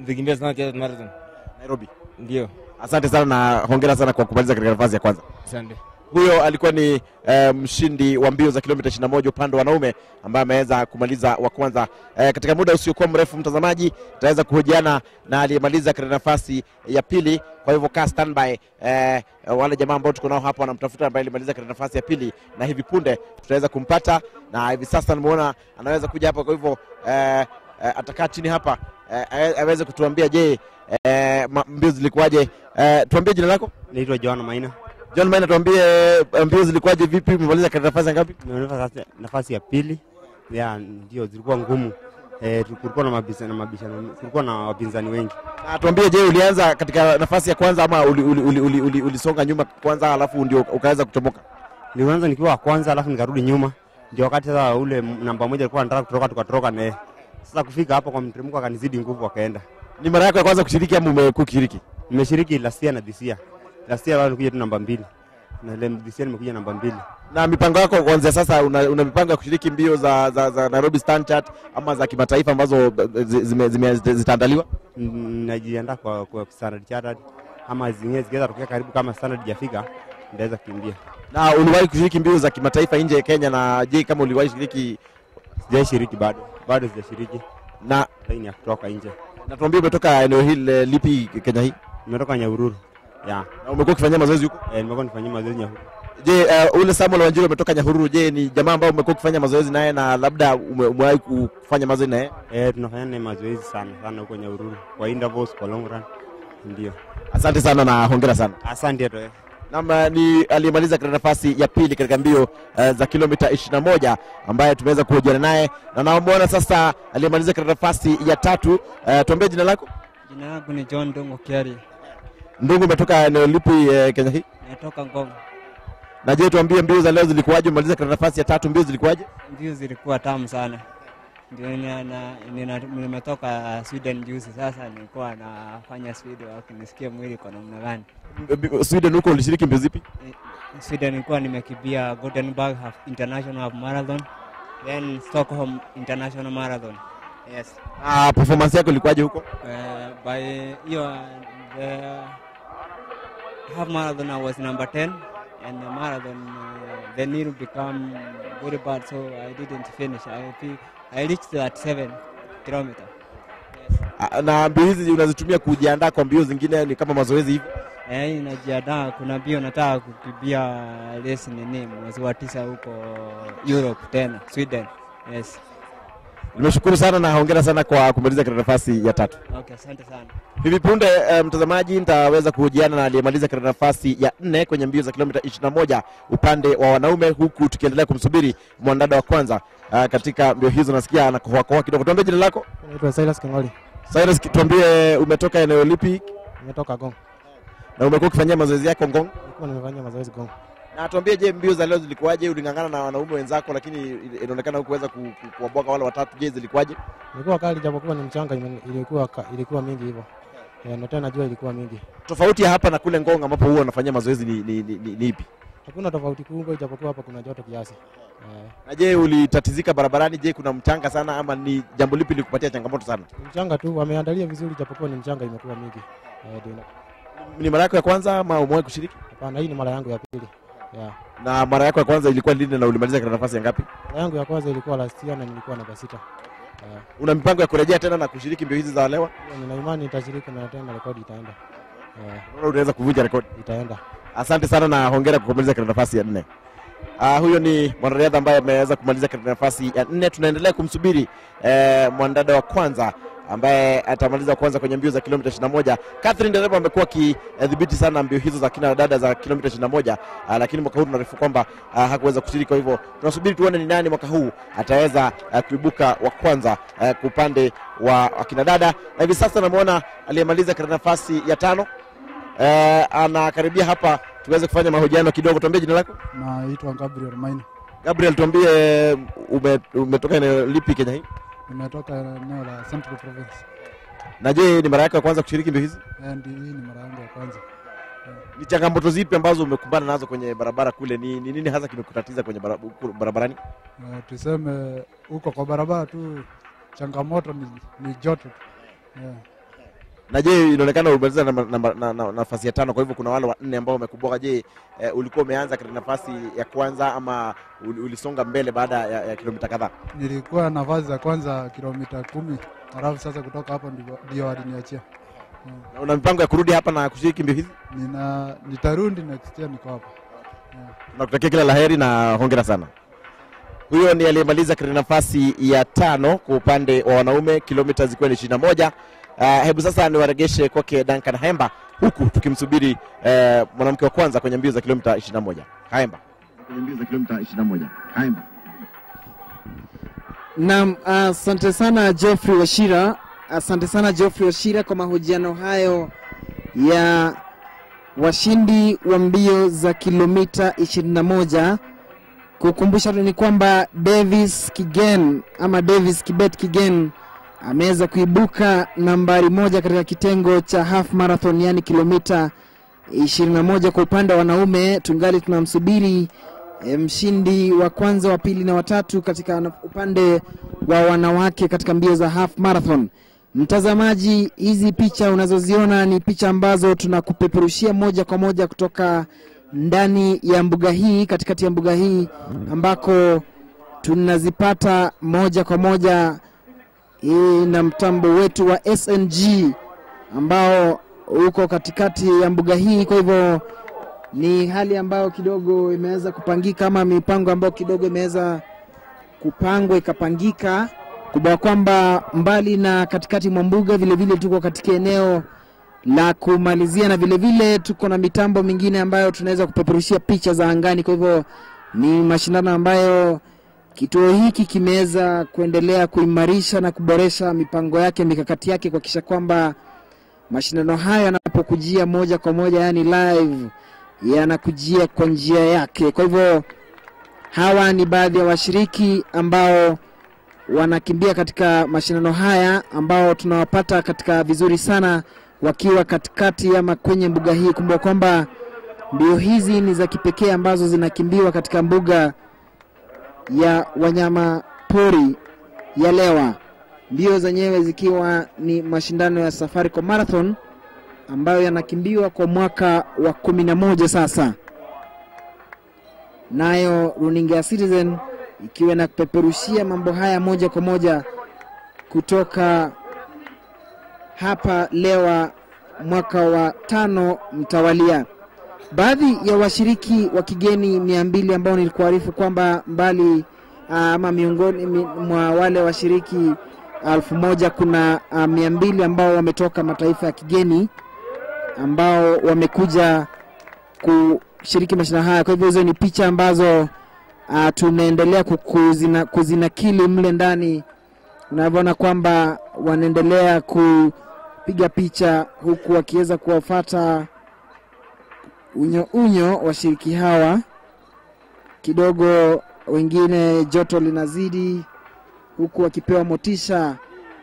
nitakimbia sana kwa marathon Nairobi. Ndio. Asante sana na hongera sana kwa kumaliza katika nafasi ya kwanza. Asante. Huyo alikuwa ni mshindi wa mbio za kilomita 21 upande wa wanaume ambaye ameweza kumaliza wa kwanza. Katika muda usiokuwa mrefu, mtazamaji, tutaweza kuhojiana na aliyemaliza katika nafasi ya pili. Kwa hivyo kaa standby, wale jamaa ambao tuko nao hapa wanamtafuta ambaye alimaliza katika nafasi ya pili, na hivi punde tutaweza kumpata, na hivi sasa nimeona anaweza kuja hapa. Kwa hivyo atakaa chini hapa aweze kutuambia je, mbio zilikuwaje. Tuambie jina lako. Naitwa John Maina. John Maina, tuambie mbio zilikuwaje, vipi, umemaliza katika nafasi ngapi? Nimemaliza nafasi ya pili. Ndio zilikuwa ngumu. Kulikuwa na mabishano, kulikuwa na wapinzani wengi. Na tuambie, je, ulianza katika nafasi ya kwanza ama ulisonga nyuma kwanza alafu ndio ukaweza kuchomoka? Nilianza nikiwa wa kwanza alafu nikarudi nyuma. Ndio wakati sasa ule namba moja alikuwa anataka kutoka, tukatoroka naye. Sasa kufika hapo kwa mteremko akanizidi nguvu akaenda. Ni mara yako ya kwanza kushiriki ama umekuwa ukishiriki? Nimeshiriki last year na this year. Last year nilikuja tu namba 2. Na this year nimekuja namba 2. Na mipango yako kuanzia sasa, una mipango ya kushiriki mbio za Nairobi Standard ama za kimataifa ambazo zitaandaliwa? Najiandaa kwa Standard Chartered ama zingine zingeza tokea karibu, kama Standard hajafika ndaweza kukimbia. Na uliwahi kushiriki mbio za kimataifa nje ya Kenya, na je, kama uliwahi shiriki? Sijashiriki bado sijashiriki. Na laini ya kutoka nje. Na tuambie, umetoka eneo hili lipi Kenya hii? Nimetoka Nyahururu. Na umekuwa ukifanyia mazoezi huko? Nimekuwa nifanyia mazoezi Nyahururu. Je, ule Samuel Wanjiru umetoka Nyahururu, je, ni jamaa ambao umekuwa ukifanya mazoezi naye na labda umewahi kufanya mazoezi naye? Tunafanya naye mazoezi sana huko Nyahururu. Kwa intervals, kwa long run. Ndio. Asante sana na hongera sana. Asante tu. Ni aliyemaliza katika nafasi ya pili katika mbio za kilomita 21 ambaye tumeweza kuhojiana naye, na naomba sasa aliyemaliza katika nafasi ya tatu. Tuambie jina lako. Jina langu ni John Ndungu Kiari. Ndungu, umetoka eneo lipi Kenya hii? Natoka Ngong. Na je, tuambie mbio za leo zilikuwaje? Umemaliza katika nafasi ya tatu, mbio zilikuwaje? Mbio zilikuwa tamu sana. Ndio nimetoka Sweden juzi, sasa nilikuwa nafanya Sweden wakinisikia mwili kwa namna gani. Sweden huko ulishiriki mbio zipi? Sweden nilikuwa nimekimbia Gothenburg International Marathon, then Stockholm International Marathon. Yes. Performance yako ilikuwaje huko? By the half marathon I was number 10, and the marathon the knee become very bad, so I didn't finish. I reached that 7 kilometer. Yes. Na mbio hizi unazitumia kujiandaa kwa mbio zingine, ni kama mazoezi hivi? Najiandaa, kuna mbio nataka kukimbia race mwezi wa 9 huko Europe tena Sweden. Yes. Nimeshukuru sana na hongera sana kwa kumaliza katika nafasi ya tatu. Okay, asante sana. Hivi punde mtazamaji, nitaweza kuhojiana na aliyemaliza katika nafasi ya 4 kwenye mbio za kilomita 21 upande wa wanaume, huku tukiendelea kumsubiri mwanadada wa kwanza katika mbio hizo. Nasikia anakohoa kidogo. Tuambie jina lako. Naitwa Silas Kingoli. Silas, tuambie umetoka eneo lipi? Nimetoka Gong. Na umekuwa ukifanyia mazoezi yako Gong? Nilikuwa nimefanyia mazoezi Gong. Na tuambie, je, mbio za leo zilikuwaje? Ulingangana na wanaume wenzako lakini inaonekana hukuweza kuwabwaga wale watatu. Je, zilikuwaje? Ilikuwa kali, japokuwa ni mchanga, ilikuwa mingi hivyo. Na tena najua ilikuwa mingi. Tofauti ya hapa na kule Ngong ambapo huwa unafanyia mazoezi ni ipi? Hakuna tofauti kubwa, japokuwa hapa kuna joto kiasi. Na je, ulitatizika barabarani? Je, kuna mchanga sana ama ni jambo lipi likupatia changamoto sana? Mchanga tu, wameandalia vizuri, japokuwa ni mchanga imekuwa mingi. Ni mara yako ya kwanza ama umewahi kushiriki? Hapana, hii ni mara yangu ya pili. Yeah. Na mara yako ya kwanza ilikuwa lini na ulimaliza katika nafasi ya ngapi? Mara yangu ya kwanza ilikuwa last year na nilikuwa namba 6. Una mipango ya kurejea tena na kushiriki mbio hizi za leo? Nina imani nitashiriki na tena rekodi itaenda. Unaona unaweza kuvunja rekodi? Itaenda. Asante sana na hongera kwa kumaliza katika nafasi ya 4. Huyo ni mwanariadha ambaye ameweza kumaliza katika nafasi ya 4. Tunaendelea kumsubiri mwanadada wa kwanza ambaye atamaliza kwanza kwenye mbio za kilomita 21. Catherine Dereba amekuwa akidhibiti sana mbio hizo za kina dada za kilomita 21, lakini mwaka huu tunaarifu kwamba hakuweza kushiriki. Kwa hivyo tunasubiri tuone ni nani mwaka huu ataweza kuibuka wa kwanza kwa upande wa kina dada. Na hivi sasa namuona aliyemaliza katika nafasi ya 5 anakaribia hapa tuweze kufanya mahojiano kidogo. Tuambie jina lako. Naitwa Gabriel Maina. Gabriel, tuambie umetoka eneo lipi Kenya hii? Nimetoka eneo la Central Province. Na je, ni mara yako ya kwanza kushiriki mbio hizi? Hii ni mara yangu ya kwanza. Ni changamoto zipi ambazo umekumbana nazo kwenye barabara kule? Ni nini hasa kimekutatiza kwenye barabarani? Tuseme huko kwa barabara tu changamoto ni joto. Na je, inaonekana umemaliza nafasi ya 5, kwa hivyo kuna wale wa 4 ambao wamekuboka. Je, ulikuwa umeanza katika nafasi ya kwanza ama ulisonga mbele baada ya kilomita kadhaa? Nilikuwa nafasi ya kwanza kilomita 10, halafu sasa kutoka hapo ndio waliniachia. Una mipango ya kurudi hapa na kushiriki mbio hizi? Nitarudi next year, niko hapa. Nakutakia kila laheri na hongera sana. Huyo ni aliyemaliza katika nafasi ya 5 kwa upande wa wanaume, kilomita zikiwa ni 21. Hebu sasa niwaregeshe kwake Duncan Haemba, huku tukimsubiri mwanamke wa kwanza kwenye mbio za kilomita 21. Haemba. Kwenye mbio za kilomita 21. Haemba. Naam, asante sana Geoffrey Wachira. Asante sana Geoffrey Wachira kwa mahojiano hayo ya washindi wa mbio za kilomita 21. Kukumbusha ni kwamba Davis Kibet Kigen ameweza kuibuka nambari 1 katika kitengo cha half marathon, yani kilomita 21 kwa upande wa wanaume. Tungali tunamsubiri mshindi wa kwanza, wa pili na wa tatu katika upande wa wanawake katika mbio za half marathon. Mtazamaji, hizi picha unazoziona ni picha ambazo tunakupeperushia moja kwa moja kutoka ndani ya mbuga hii, katikati ya mbuga hii ambako tunazipata moja kwa moja na mtambo wetu wa SNG ambao uko katikati ya mbuga hii. Kwa hivyo ni hali ambayo kidogo imeweza kupangika, ama mipango ambayo kidogo imeweza kupangwa ikapangika, kubwa kwamba mbali na katikati mwa mbuga vile vile tuko katika eneo la kumalizia, na vile vile tuko na mitambo mingine ambayo tunaweza kupeperushia picha za angani. Kwa hivyo ni mashindano ambayo kituo hiki kimeweza kuendelea kuimarisha na kuboresha mipango yake, mikakati yake, kuhakikisha kwamba mashindano haya yanapokujia moja kwa moja, yani live, yanakujia kwa njia yake. Kwa hivyo hawa ni baadhi ya washiriki ambao wanakimbia katika mashindano haya, ambao tunawapata katika vizuri sana wakiwa katikati ama kwenye mbuga hii. Kumbuka kwamba mbio hizi ni za kipekee ambazo zinakimbiwa katika mbuga ya wanyama pori ya Lewa. Mbio zenyewe zikiwa ni mashindano ya Safaricom Marathon ambayo yanakimbiwa kwa mwaka wa 11 sasa. Nayo runinga ya Citizen ikiwa na kupeperushia mambo haya moja kwa moja kutoka hapa Lewa mwaka wa 5 mtawalia. Baadhi ya washiriki wa kigeni 200 ambao nilikuarifu kwamba mbali ama miongoni mwa wale washiriki 1000 kuna 200 ambao wametoka mataifa ya kigeni ambao wamekuja kushiriki mashindano haya. Kwa hivyo hizo ni picha ambazo tunaendelea kuzinakili mle ndani. Unavyoona kwamba wanaendelea kupiga picha huku wakiweza kuwafuata unyo washiriki hawa. Kidogo wengine joto linazidi huku wakipewa motisha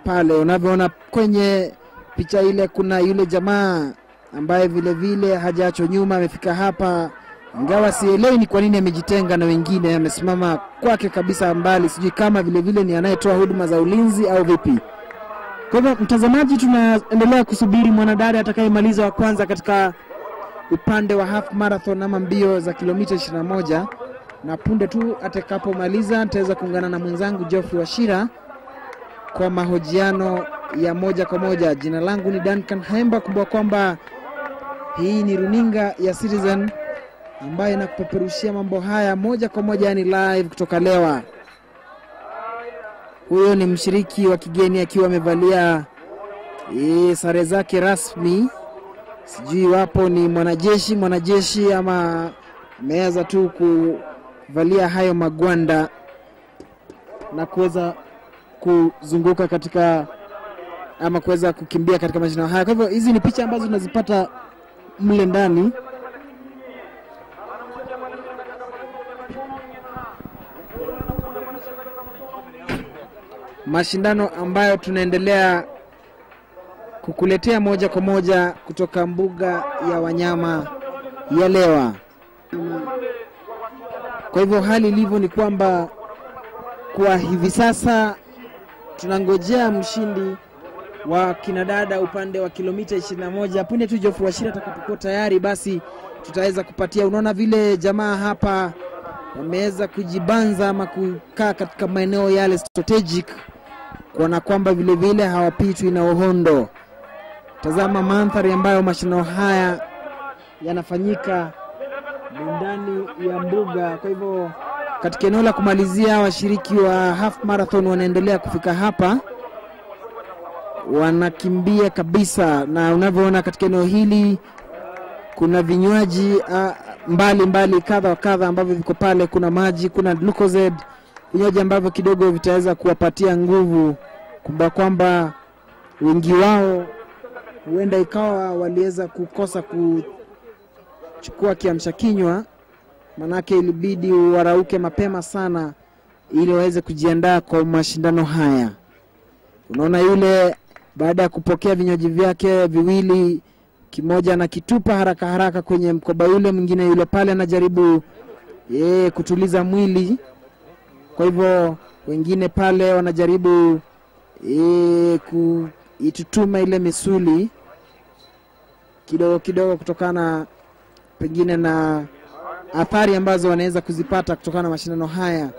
pale. Unavyoona kwenye picha ile kuna yule jamaa ambaye vile vile hajaachwa nyuma, amefika hapa, ingawa sielewi ni kwa nini amejitenga na wengine, amesimama kwake kabisa mbali, sijui kama vile vile ni anayetoa huduma za ulinzi au vipi. Kwa hivyo mtazamaji, tunaendelea kusubiri mwanadada atakayemaliza wa kwanza katika upande wa half marathon ama mbio za kilomita 21, na punde tu atakapomaliza nitaweza kuungana na mwenzangu Geoffrey Wachira kwa mahojiano ya moja kwa moja. Jina langu ni Duncan Haemba. Kumbuka kwamba hii ni runinga ya Citizen ambayo inakupeperushia mambo haya moja kwa moja, yani live kutoka Lewa. Huyo ni mshiriki wa kigeni akiwa amevalia sare zake rasmi. Sijui wapo ni mwanajeshi ama ameweza tu kuvalia hayo magwanda na kuweza kuzunguka katika ama kuweza kukimbia katika mashindano haya. Kwa hivyo hizi ni picha ambazo tunazipata mle ndani. Mashindano ambayo tunaendelea kukuletea moja kwa moja kutoka mbuga ya wanyama ya Lewa. Kwa hivyo hali ilivyo ni kwamba kwa hivi sasa tunangojea mshindi wa kinadada upande wa kilomita 21. Punde tu Geoffrey Washira atakapokuwa tayari, basi tutaweza kupatia. Unaona vile jamaa hapa wameweza kujibanza ama kukaa katika maeneo yale strategic, kuona kwamba vile vile hawapitwi na uhondo. Tazama mandhari ambayo mashindano haya yanafanyika ndani ya mbuga. Kwa hivyo katika eneo la kumalizia, washiriki wa half marathon wanaendelea kufika hapa, wanakimbia kabisa, na unavyoona katika eneo hili kuna vinywaji mbali kadha wa kadha ambavyo viko pale. Kuna maji, kuna glucose, vinywaji ambavyo kidogo vitaweza kuwapatia nguvu, kumba kwamba wengi wao huenda ikawa waliweza kukosa kuchukua kiamsha kinywa, manake ilibidi warauke mapema sana ili waweze kujiandaa kwa mashindano haya. Unaona yule baada ya kupokea vinywaji vyake viwili, kimoja na kitupa haraka kwenye mkoba, yule mwingine yule pale anajaribu kutuliza mwili. Kwa hivyo wengine pale wanajaribu kuitutuma ile misuli kidogo kutokana pengine na athari ambazo wanaweza kuzipata kutokana na mashindano haya.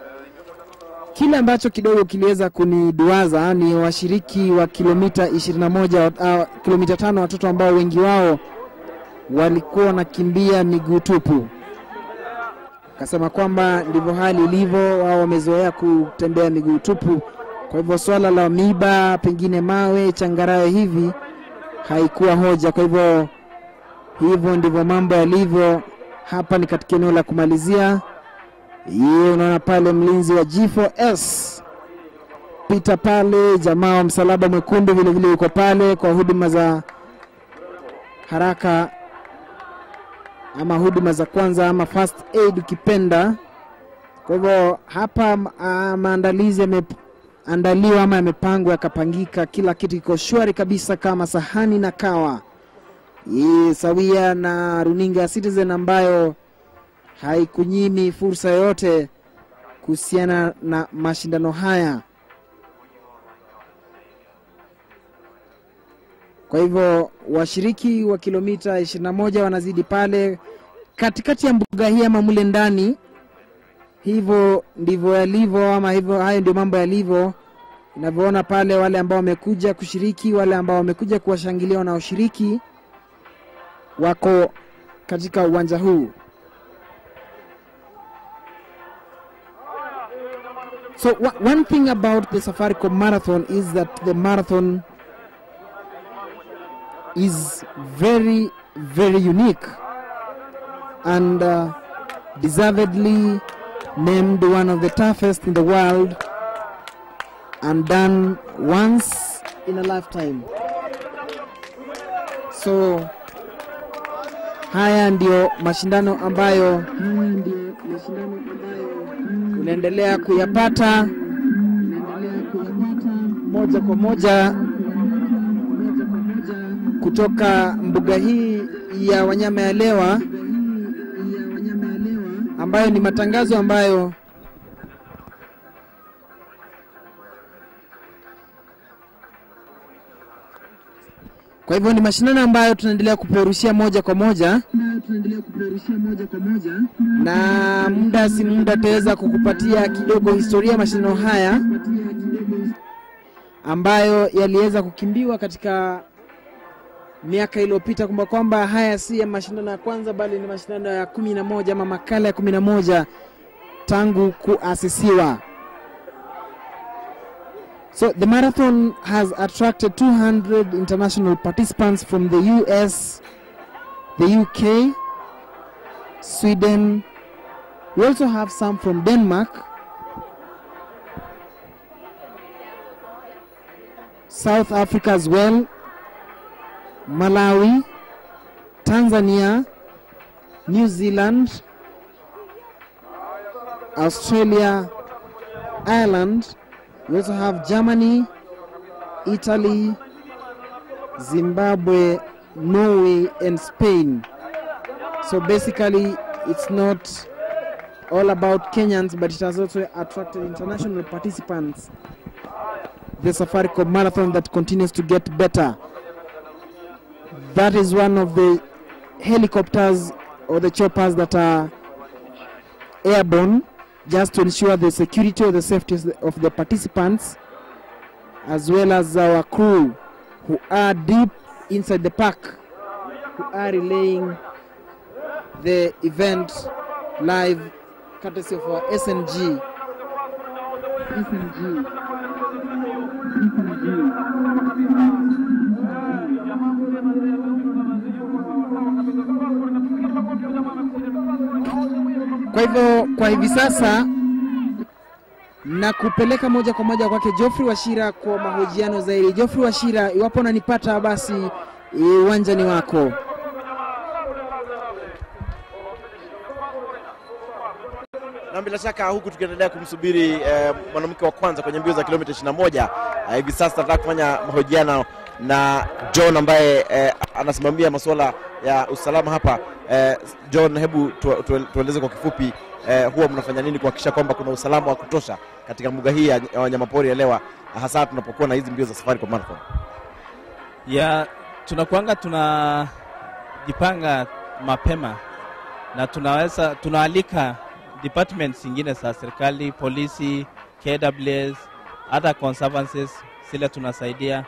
Kile ambacho kidogo kiliweza kuniduaza ni washiriki wa kilomita 21, kilomita 5, watoto ambao wengi wao walikuwa wanakimbia miguu tupu. Akasema kwamba ndivyo hali ilivyo, wao wamezoea kutembea miguu tupu. Kwa hivyo swala la miba, pengine mawe, changarawe hivi haikuwa hoja. Kwa hivyo ndivyo mambo yalivyo. Hapa ni katika eneo la kumalizia. Unaona pale mlinzi wa G4S pita pale, jamaa wa msalaba mwekundu vile vile yuko pale kwa huduma za haraka ama huduma za kwanza ama first aid ukipenda. Kwa hivyo hapa maandalizi yameandaliwa ama yamepangwa yakapangika, kila kitu kiko shwari kabisa kama sahani na kawa. Sawia na runinga ya Citizen ambayo haikunyimi fursa yote kuhusiana na mashindano haya. Kwa hivyo washiriki wa kilomita 21 wanazidi pale katikati ya mbuga hii ama mule ndani. Hivyo ndivyo yalivyo, ama hivyo hayo ndio mambo yalivyo. Unavyoona pale wale ambao wamekuja kushiriki, wale ambao wamekuja kuwashangilia wanaoshiriki wako katika uwanja huu. So one thing about the Safaricom Marathon is that the marathon is very, very unique and deservedly named one of the toughest in the world and done once in a lifetime. So haya ndio mashindano ambayo unaendelea kuyapata moja kwa moja kutoka mbuga hii ya wanyama ya Lewa, ambayo ni matangazo ambayo kwa hivyo ni mashindano ambayo tunaendelea kupeperushia moja kwa moja, na muda si muda tutaweza kukupatia kidogo historia ya mashindano haya ambayo yaliweza kukimbiwa katika miaka iliyopita, kwamba haya si ya mashindano ya kwanza bali ni mashindano ya 11 ama makala ya 11 tangu kuasisiwa. So the marathon has attracted 200 international participants from the US, the UK, Sweden. We also have some from Denmark, South Africa as well, Malawi, Tanzania, New Zealand, Australia, Ireland. We also have Germany, Italy, Zimbabwe, Norway, and Spain. So basically, it's not all about Kenyans, but it has also attracted international participants the Safaricom Marathon that continues to get better. That is one of the helicopters or the choppers that are airborne, just to ensure the security or the safety of the participants, as well as our crew who are deep inside the park, who are relaying the event live courtesy of our SNG. Kwa hivyo kwa hivi sasa na kupeleka moja kwa moja kwake Geoffrey Wachira kwa mahojiano zaidi. Geoffrey Wachira, iwapo unanipata basi uwanja ni wako. Na bila shaka huku tukiendelea kumsubiri mwanamke wa kwanza kwenye mbio za kilomita 21, hivi sasa tunataka kufanya mahojiano na John ambaye anasimamia masuala ya usalama hapa. John, hebu tueleze kwa kifupi huwa mnafanya nini kuhakikisha kwamba kuna usalama wa kutosha katika mbuga hii ya wanyamapori ya Lewa, hasa tunapokuwa na hizi mbio za Safaricom Marathon? Tunajipanga mapema na tunaalika departments zingine za serikali, polisi, KWS, other conservancies, sile tunasaidia,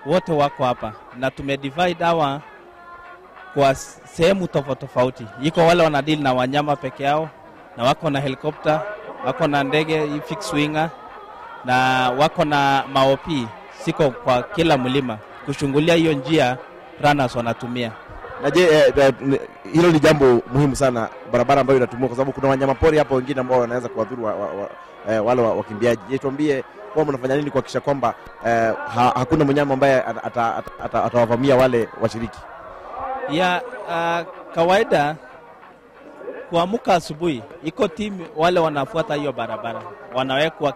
wote wako hapa na tumedivide hawa kwa sehemu tofauti. Iko wale wanadili na wanyama peke yao, na wako na helikopta, wako na ndege fixed winger, na wako na maopi siko kwa kila mlima kushungulia hiyo njia runners wanatumia. Na je, hilo ni jambo muhimu sana, barabara ambayo inatumia, kwa sababu kuna wanyamapori hapo wengine ambao wanaweza kuwadhuru wale wakimbiaji. Je, tuambie kwa mnafanya nini kuhakikisha kwamba hakuna mnyama ambaye atawavamia wale washiriki? Kawaida kuamka asubuhi iko timu wale wanafuata hiyo barabara, wanawekwa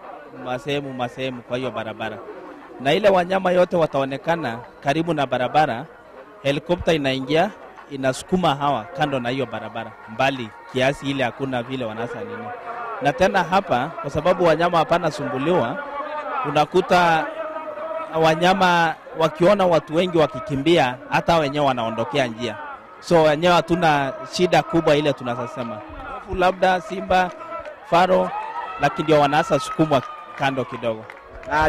masehemu kwa hiyo barabara, na ile wanyama yote wataonekana karibu na barabara. Helikopta inaingia inasukuma hawa kando na hiyo barabara mbali kiasi ile hakuna vile wanasa nini. Na tena hapa kwa sababu wanyama hapana sumbuliwa, unakuta wanyama wakiona watu wengi wakikimbia hata wenyewe wanaondokea njia. So wenyewe hatuna shida kubwa ile tunasema. Labda simba, faro, lakini ndio wanasa sukumwa kando kidogo.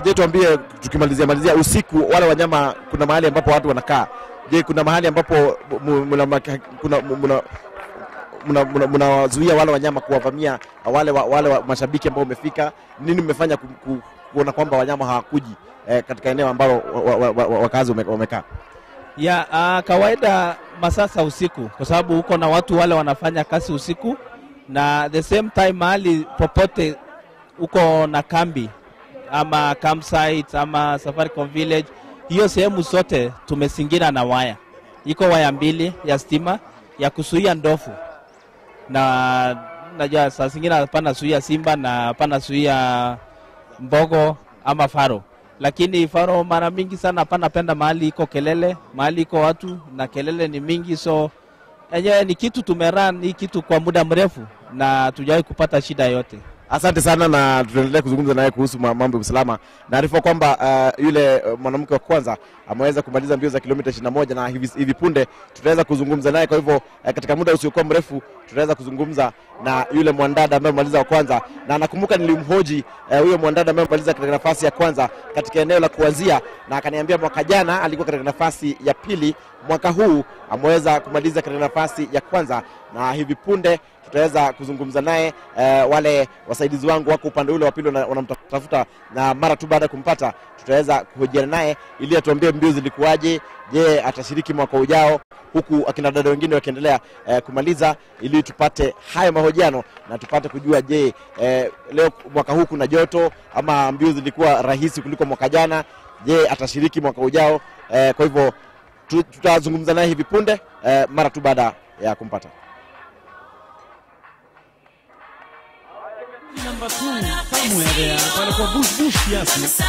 Je, tuambie tukimalizia usiku wale wanyama, kuna mahali ambapo watu wanakaa. Je, kuna mahali ambapo mnawazuia wale wanyama kuwavamia wale mashabiki ambao umefika? Nini mmefanya kuona kwamba wanyama hawakuji katika eneo ambalo wakazi wamekaa? Kawaida masasa usiku, kwa sababu huko na watu wale wanafanya kazi usiku, na the same time mahali popote uko na kambi ama campsite ama Safaricom Village, hiyo sehemu zote tumesingira na waya. Iko waya mbili ya stima ya kusuia ndofu, na najua saa zingine hapana suia simba na hapana suia mbogo ama faro, lakini faro mara mingi sana hapana penda mahali iko kelele, mahali iko watu na kelele ni mingi. So enyewe ni kitu tumerun hii kitu kwa muda mrefu na tujawahi kupata shida yote. Asante sana, na tutaendelea kuzungumza naye kuhusu mambo ya usalama. Naarifa kwamba yule mwanamke wa kwanza ameweza kumaliza mbio za kilomita 21 na hivi punde tutaweza kuzungumza naye. Kwa hivyo katika muda usiokuwa mrefu tutaweza kuzungumza na yule mwandada ambaye amemaliza wa kwanza, na nakumbuka nilimhoji huyo mwandada ambaye amemaliza katika nafasi ya kwanza katika eneo la kuanzia, na akaniambia mwaka jana alikuwa katika nafasi ya pili, mwaka huu ameweza kumaliza katika nafasi ya kwanza, na hivi punde tutaweza kuzungumza naye. Wale wasaidizi wangu wako upande ule wa pili wanamtafuta, na mara tu baada kumpata tutaweza kuhojiana naye ili atuambie mbio zilikuwaje. Je, atashiriki mwaka ujao, huku akina dada wengine wakiendelea kumaliza, ili tupate haya mahojiano na tupate kujua je, leo mwaka huu kuna joto ama mbio zilikuwa rahisi kuliko mwaka jana. Je, atashiriki mwaka ujao? Kwa hivyo tutazungumza naye hivi punde mara tu baada ya kumpata. Number 2 somewhere there, pale kwa bush kiasi.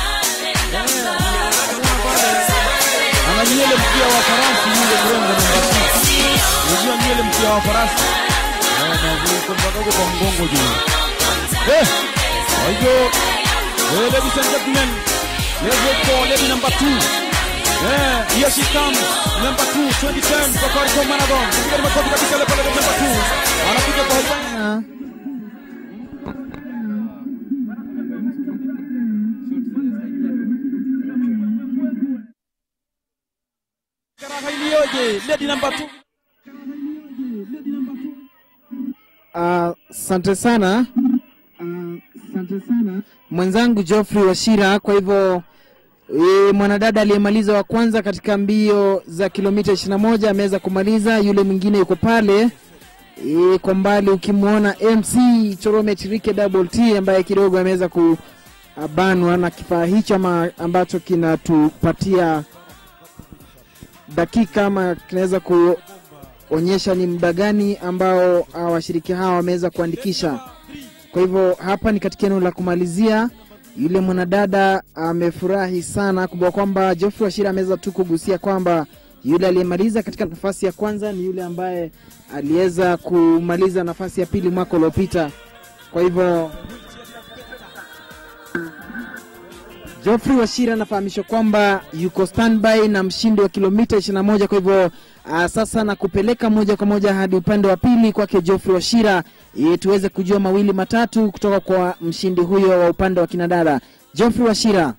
Ana nywele mkia wa farasi yule mrongo namba 6. Unajua nywele mkia wa farasi? Na vile kwa kwa mgongo juu. Hiyo. Ladies and gentlemen, Let's wait for lady number 2. Yeah, here she comes. Number 2, 2010 Safaricom Marathon. Piga makofi kabisa pale number 2. Anapiga kwa hapa. Karaha iliyoje, lady number 2. Asante sana. Mwenzangu Geoffrey Washira. Kwa hivyo mwanadada aliyemaliza wa kwanza katika mbio za kilomita 21 ameweza kumaliza. Yule mwingine yuko pale kwa mbali ukimwona MC Choromet Rike Double T ambaye kidogo ameweza kubanwa na kifaa hicho ambacho kinatupatia dakika ama kinaweza kuonyesha ni muda gani ambao washiriki hawa wameweza kuandikisha. Kwa hivyo hapa ni katika eneo la kumalizia. Yule mwanadada amefurahi sana kubwa kwamba Geoffrey Washira ameweza tu kugusia kwamba yule aliyemaliza katika nafasi ya kwanza ni yule ambaye aliweza kumaliza nafasi ya pili mwaka uliopita. Kwa hivyo Geoffrey Washira anafahamishwa kwamba yuko standby na mshindi wa kilomita 21. Kwa hivyo sasa na kupeleka moja kwa moja hadi upande wa pili kwake Geoffrey Washira tuweze kujua mawili matatu kutoka kwa mshindi huyo wa upande wa kinadada. Geoffrey Washira.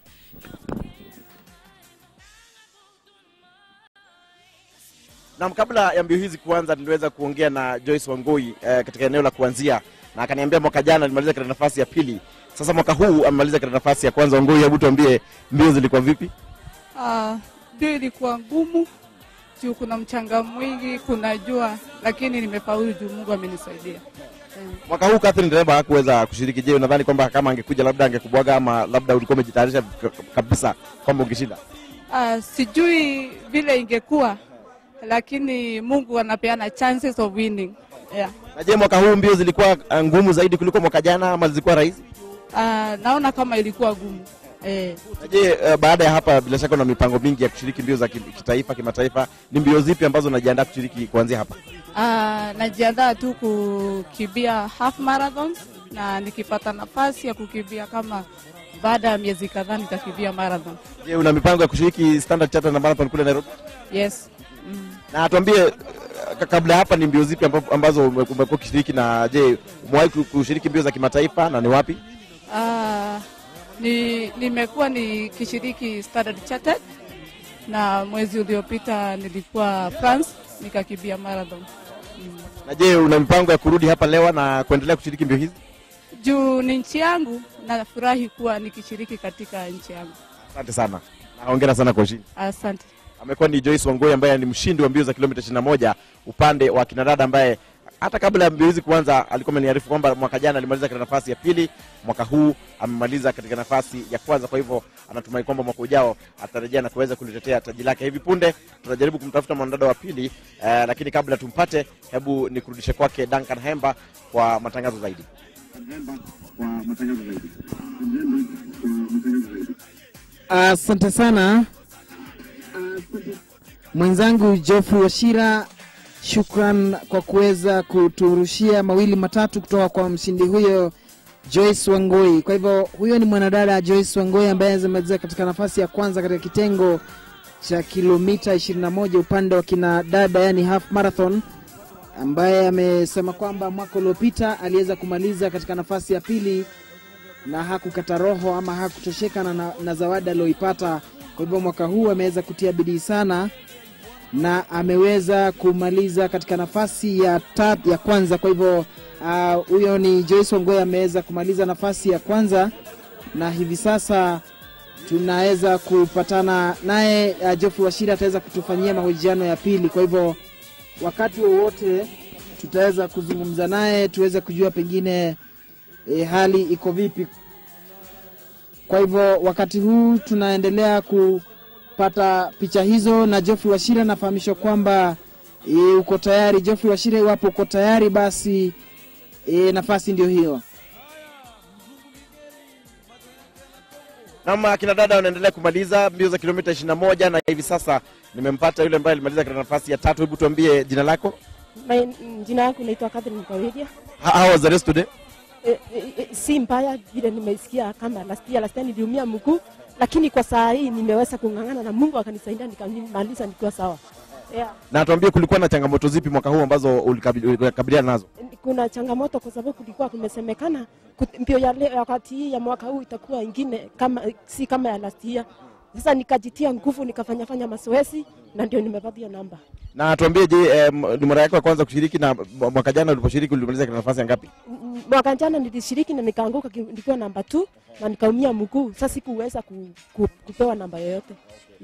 Na kabla ya mbio hizi kuanza niliweza kuongea na Joyce Wangoi katika eneo la kuanzia na akaniambia mwaka jana alimaliza katika nafasi ya pili. Sasa mwaka huu amemaliza katika nafasi ya kwanza. Wangoi, hebu tuambie mbio zilikuwa vipi? Mbio ilikuwa ngumu. Juu kuna mchanga mwingi, kuna jua, lakini nimefaulu juu Mungu amenisaidia. Mwaka huu Catherine Dereba hakuweza kushiriki. Je, unadhani kwamba kama angekuja labda angekubwaga ama labda ulikuwa umejitayarisha kabisa kwamba ungeshinda? Sijui vile ingekuwa, lakini Mungu anapeana chances of winning. Yeah. Na je, mwaka huu mbio zilikuwa ngumu zaidi kuliko mwaka jana ama zilikuwa rahisi? Naona kama ilikuwa ngumu. Je, baada ya hapa bila shaka una mipango mingi ya kushiriki mbio za kitaifa, kimataifa. Ni mbio zipi ambazo unajiandaa kushiriki kuanzia hapa? Najiandaa tu kukimbia half marathon na nikipata nafasi ya kukimbia kama baada ya miezi kadhaa nitakimbia marathon. Je, una mipango ya kushiriki standard charter na marathon kule Nairobi? Yes. Na tuambie kabla hapa ni mbio zipi ambazo umekuwa ukishiriki, na je umewahi kushiriki mbio za kimataifa na ni wapi? Nimekuwa nikishiriki standard chartered na mwezi uliopita nilikuwa France nikakimbia marathon. Na je una mipango ya kurudi hapa leo na kuendelea kushiriki mbio hizi? Juu ni nchi yangu na furahi kuwa nikishiriki katika nchi yangu. Asante sana. Na hongera sana kwa ushindi. Asante. Amekuwa ni Joyce Wangoi ambaye ni mshindi wa mbio za kilomita 21 upande wa kinadada, ambaye hata kabla ya mbio hizi kuanza alikuwa ameniarifu kwamba mwaka jana alimaliza katika nafasi ya pili, mwaka huu amemaliza katika nafasi ya kwanza. Kwa hivyo anatumai kwamba mwaka ujao atarejea na kuweza kulitetea taji lake. Hivi punde tutajaribu kumtafuta mwanadada wa pili, lakini kabla tumpate, hebu nikurudishe kwake Duncan Hemba kwa matangazo zaidi. Asante sana mwenzangu Geoffrey Washira. Shukran kwa kuweza kuturushia mawili matatu kutoka kwa mshindi huyo Joyce Wangoi. Kwa hivyo huyo ni mwanadada Joyce Wangoi ambaye amemaliza katika nafasi ya kwanza katika kitengo cha kilomita 21 upande wa kina dada, yani half marathon, ambaye amesema kwamba mwaka uliopita aliweza kumaliza katika nafasi ya pili na hakukata roho ama hakutosheka na zawadi aliyoipata. Kwa hivyo mwaka huu ameweza kutia bidii sana na ameweza kumaliza katika nafasi ya kwanza. Kwa hivyo huyo ni Joyce Wangoi ameweza kumaliza nafasi ya kwanza, na hivi sasa tunaweza kupatana naye. Geoffrey Washira ataweza kutufanyia mahojiano ya pili. Kwa hivyo wakati wowote tutaweza kuzungumza naye tuweze kujua pengine hali iko vipi. Kwa hivyo wakati huu tunaendelea kupata picha hizo na Geoffrey Washira. Nafahamishwa kwamba uko tayari Geoffrey Washira. Iwapo uko tayari basi nafasi ndio hiyo. Na kina dada wanaendelea kumaliza mbio za kilomita 21 na hivi sasa nimempata yule ambaye alimaliza katika nafasi ya 3. Hebu tuambie jina lako. Jina langu naitwa Catherine Kawedia. How was the race today? Si mbaya vile nimesikia kama last year niliumia mguu, lakini kwa saa hii nimeweza kung'ang'ana na Mungu akanisaidia nikamaliza nikiwa sawa. Yeah. Na tuambie kulikuwa na changamoto zipi mwaka huu ambazo ulikabiliana nazo? Kuna changamoto kwa sababu kulikuwa kumesemekana mbio ya wakati hii ya mwaka huu itakuwa ingine si kama ya last year. Sasa nikajitia nguvu nikafanya mazoezi na ndio nimepata namba. Na tuambie je, ni mara yako ya kwanza kushiriki, na mwaka jana uliposhiriki ulimaliza kwa nafasi ngapi? Mwaka jana nilishiriki na nikaanguka nikiwa namba 2 na nikaumia mguu. Sasa sikuweza kupewa namba yoyote.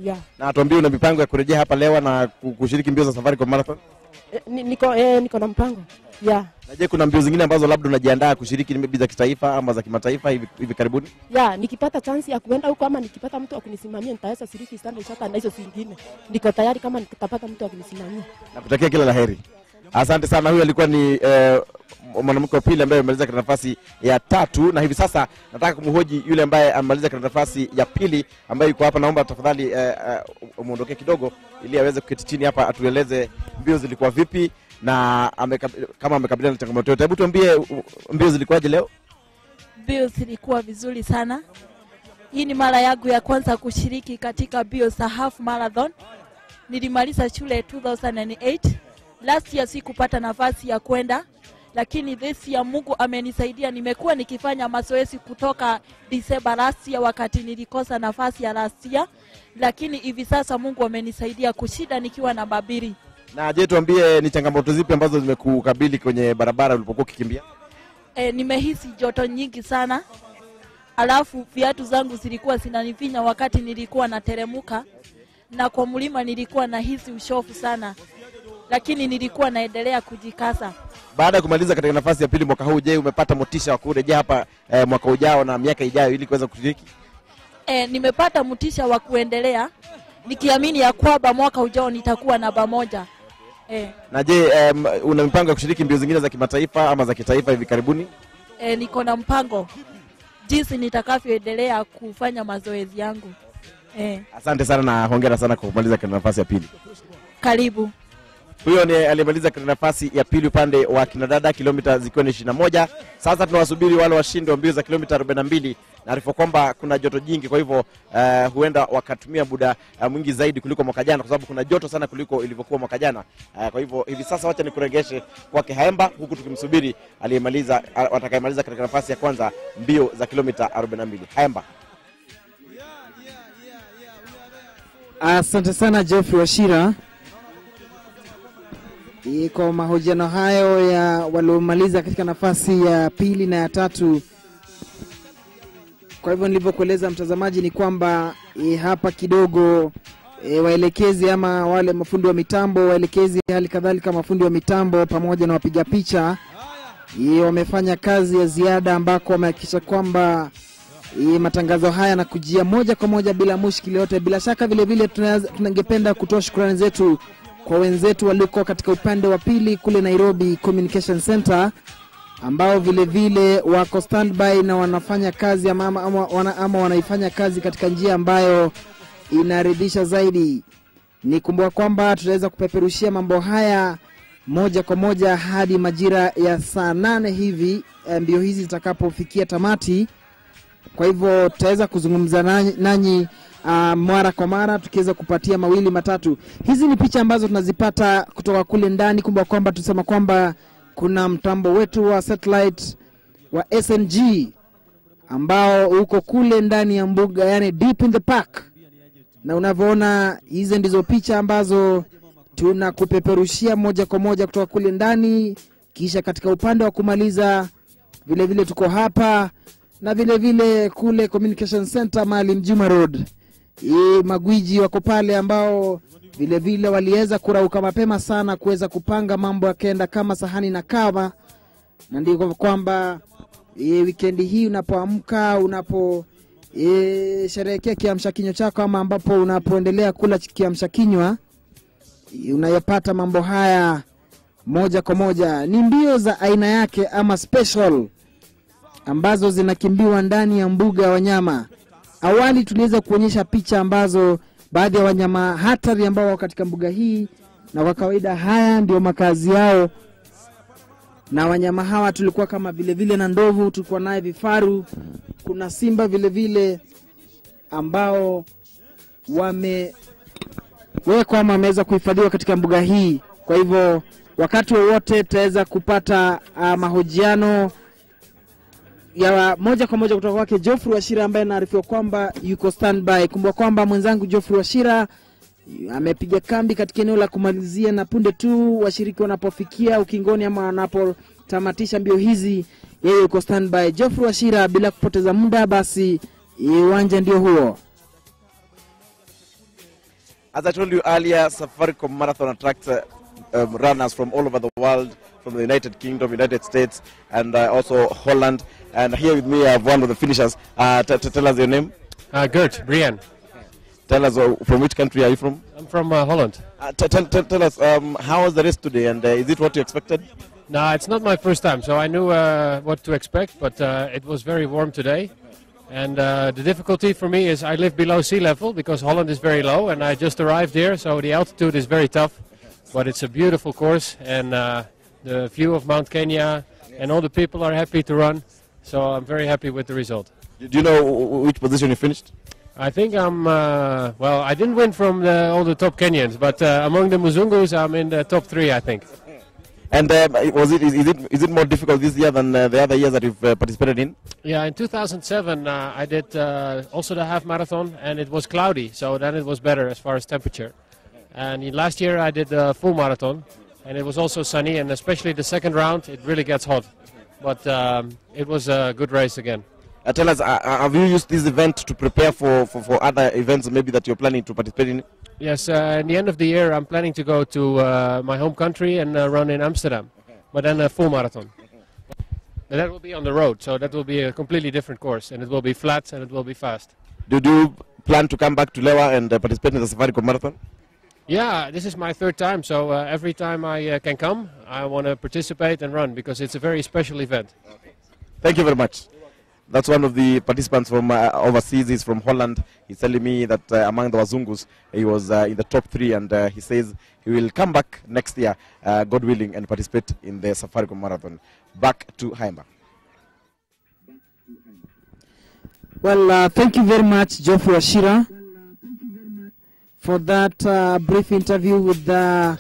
Yeah. Na tuambie una mipango ya kurejea hapa leo na kushiriki mbio za Safaricom Marathon? Niko na mpango. Yeah. Na je, kuna mbio zingine ambazo labda unajiandaa kushiriki, ni za kitaifa ama za kimataifa hivi karibuni? Yeah, nikipata chance ya kuenda huko ama nikipata mtu akunisimamia nitaweza shiriki standard shaka na hizo zingine. Niko tayari kama nikitapata mtu akunisimamia. Nakutakia kila laheri. Asante sana. Huyu alikuwa ni mwanamke wa pili ambaye amemaliza katika nafasi ya 3, na hivi sasa nataka kumhoji yule ambaye amemaliza katika nafasi ya 2 ambaye yuko hapa. Naomba tafadhali umuondoke kidogo ili aweze kuketi chini hapa atueleze mbio zilikuwa vipi na kama amekabiliana na changamoto yote. Hebu tuambie mbio zilikuwaje leo? Mbio zilikuwa vizuri sana. Hii ni mara yangu ya kwanza kushiriki katika mbio za half marathon. Nilimaliza shule 2008. Last year sikupata nafasi ya kwenda, lakini this year Mungu amenisaidia. Nimekuwa nikifanya mazoezi kutoka December last year wakati nilikosa nafasi ya last year, lakini hivi sasa Mungu amenisaidia kushinda nikiwa namba 2. Na je, tuambie ni changamoto zipi ambazo zimekukabili kwenye barabara ulipokuwa ukikimbia? Nimehisi joto nyingi sana. Alafu viatu zangu zilikuwa zinanifinya wakati nilikuwa nateremuka, na kwa mlima nilikuwa nahisi ushofu sana, lakini nilikuwa naendelea kujikaza. Baada ya kumaliza katika nafasi ya 2 mwaka huu, je, umepata motisha wa kurejea hapa mwaka ujao na miaka ijayo ili kuweza kushiriki? Nimepata motisha wa kuendelea nikiamini ya kwamba mwaka ujao nitakuwa namba 1. Na je, una mpango ya kushiriki mbio zingine za kimataifa ama za kitaifa hivi karibuni? Niko na mpango jinsi nitakavyoendelea kufanya mazoezi yangu. Asante sana na hongera sana kwa kumaliza katika nafasi ya 2. Karibu. Huyo ni alimaliza katika nafasi ya 2 upande wa kinadada, kilomita zikiwa ni 21. Sasa tunawasubiri wale washindi wa mbio za kilomita 42. Naarifu kwamba kuna joto jingi, kwa hivyo huenda wakatumia muda mwingi zaidi kuliko mwaka jana, kwa sababu kuna joto sana kuliko ilivyokuwa mwaka jana. Kwa hivyo hivi sasa wacha nikuregeshe kwake Haemba, huku tukimsubiri atakayemaliza katika nafasi ya kwanza mbio za kilomita 42. Haemba. Asante sana Geoffrey Washira kwa mahojiano hayo ya waliomaliza katika nafasi ya 2 na ya 3. Kwa hivyo nilivyokueleza mtazamaji ni kwamba hapa kidogo waelekezi ama wale mafundi wa mitambo, waelekezi hali kadhalika mafundi wa mitambo pamoja na wapiga picha wamefanya kazi ya ziada ambako wamehakikisha kwamba matangazo haya yanakujia moja kwa moja bila mushkili yote. Bila shaka vile vile tunangependa kutoa shukrani zetu kwa wenzetu waliko katika upande wa 2 kule Nairobi Communication Center, ambao vile vile wako standby na wanafanya kazi ama wanaifanya kazi katika njia ambayo inaridhisha zaidi. Nikumbuka kwamba tutaweza kupeperushia mambo haya moja kwa moja hadi majira ya saa 8 hivi mbio hizi zitakapofikia tamati. Kwa hivyo tutaweza kuzungumza nanyi mara kwa mara tukiweza kupatia mawili matatu. Hizi ni picha ambazo tunazipata kutoka kule ndani. Kumbuka kwamba tusema kwamba kuna mtambo wetu wa satellite wa SNG ambao uko kule ndani ya mbuga, yani deep in the park. Na unavyoona hizi ndizo picha ambazo tunakupeperushia moja kwa moja kutoka kule ndani. Kisha katika upande wa kumaliza vile vile tuko hapa, na vile vile kule Communication Center Maalim Juma Road. Magwiji wako pale ambao vile vile waliweza kurauka mapema sana kuweza kupanga mambo yakaenda kama sahani na kava. Na ndivyo kwamba weekendi hii unapoamka, sherehekea kiamsha kinywa chako ama ambapo unapoendelea kula kiamsha kinywa, unayapata mambo haya moja kwa moja. Ni mbio za aina yake ama special ambazo zinakimbiwa ndani ya mbuga ya wanyama. Awali tuliweza kuonyesha picha ambazo baadhi ya wanyama hatari ambao wako katika mbuga hii, na kwa kawaida haya ndio makazi yao. Na wanyama hawa tulikuwa kama vile vile na ndovu, tulikuwa naye vifaru, kuna simba vile vile ambao wamewekwa ama wameweza kuhifadhiwa katika mbuga hii. Kwa hivyo wakati wowote tutaweza kupata mahojiano ya moja kwa moja kutoka kwake Geoffrey Wachira ambaye anaarifiwa kwamba yuko standby. Kumbuka kwamba mwenzangu Geoffrey Wachira amepiga kambi katika eneo la kumalizia, na punde tu washiriki wanapofikia ukingoni ama wanapotamatisha mbio hizi, yeye yuko standby. Geoffrey Wachira, bila kupoteza muda, basi uwanja ndio huo. As I told you earlier, Safaricom Marathon attracts runners from all over the world, from the United Kingdom, United States, and also Holland. And here with me I have one of the finishers. Tell us your name. Gert, Brian. Tell us from which country are you from? I'm from Holland. Tell us, how was the race today, and is it what you expected? No, it's not my first time, so I knew what to expect, but it was very warm today. And the difficulty for me is I live below sea level because Holland is very low, and I just arrived here, so the altitude is very tough. But it's a beautiful course, and the view of Mount Kenya, and all the people are happy to run, so I'm very happy with the result. Do you know which position you finished? I think I'm, well, I didn't win from all the top Kenyans, but among the Muzungus, I'm in the top 3, I think. And is it more difficult this year than the other years that you've participated in? Yeah, in 2007 I did also the half marathon, and it was cloudy, so then it was better as far as temperature. And last year I did the full marathon, and it was also sunny, and especially the second round, it really gets hot. But it was a good race again. Tell us, have you used this event to prepare for other events maybe that you're planning to participate in? Yes, in the end of the year I'm planning to go to my home country and run in Amsterdam, but then a full marathon. And that will be on the road, so that will be a completely different course, and it will be flat and it will be fast. Do you plan to come back to Lewa and participate in the Safaricom Marathon? Yeah, this is my third time, so every time I can come, I want to participate and run because it's a very special event. Thank you very much. That's one of the participants from overseas. He's from Holland. He's telling me that among the Wazungus, he was in the top 3, and he says he will come back next year, God willing, and participate in the Safaricom Marathon. Back to Haimba. Well, thank you very much, Geoffrey Wachira, for that brief interview with a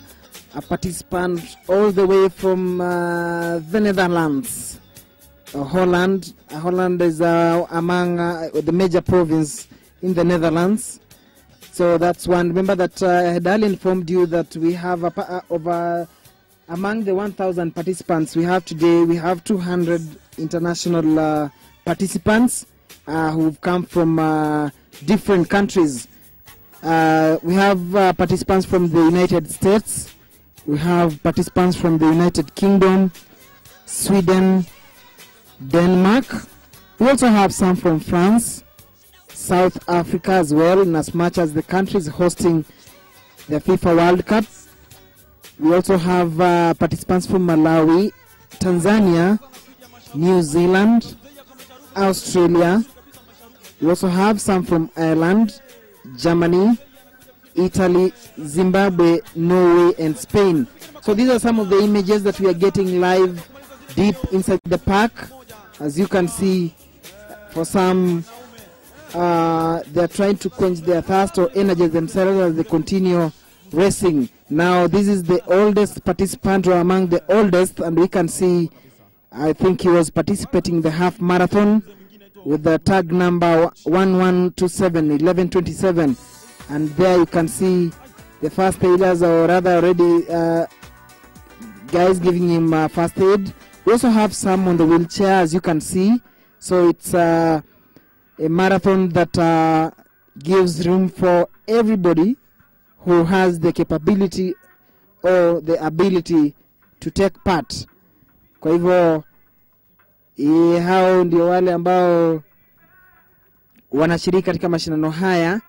participant all the way from the Netherlands. Holland is among the major province in the Netherlands. So that's one. Remember that I had earlier informed you that we have over among the 1,000 participants we have today, we have 200 international participants who've come from different countries. We have participants from the United States, we have participants from the United Kingdom, Sweden, Denmark. We also have some from France, South Africa as well, in as much as the country is hosting the FIFA World Cup. We also have participants from Malawi, Tanzania, New Zealand, Australia. We also have some from Ireland, Germany, Italy, Zimbabwe, Norway, and Spain. So these are some of the images that we are getting live deep inside the park. As you can see, for some, they're trying to quench their thirst or energize themselves as they continue racing. Now, this is the oldest participant, or among the oldest, and we can see, I think he was participating in the half marathon with the tag number 1127, 1127. And there you can see the first aiders, or rather already guys giving him first aid. We also have some on the wheelchair, as you can see. So it's a marathon that gives room for everybody who has the capability or the ability to take part. Kwa hivyo hao ndio wale ambao wanashiriki katika mashindano haya,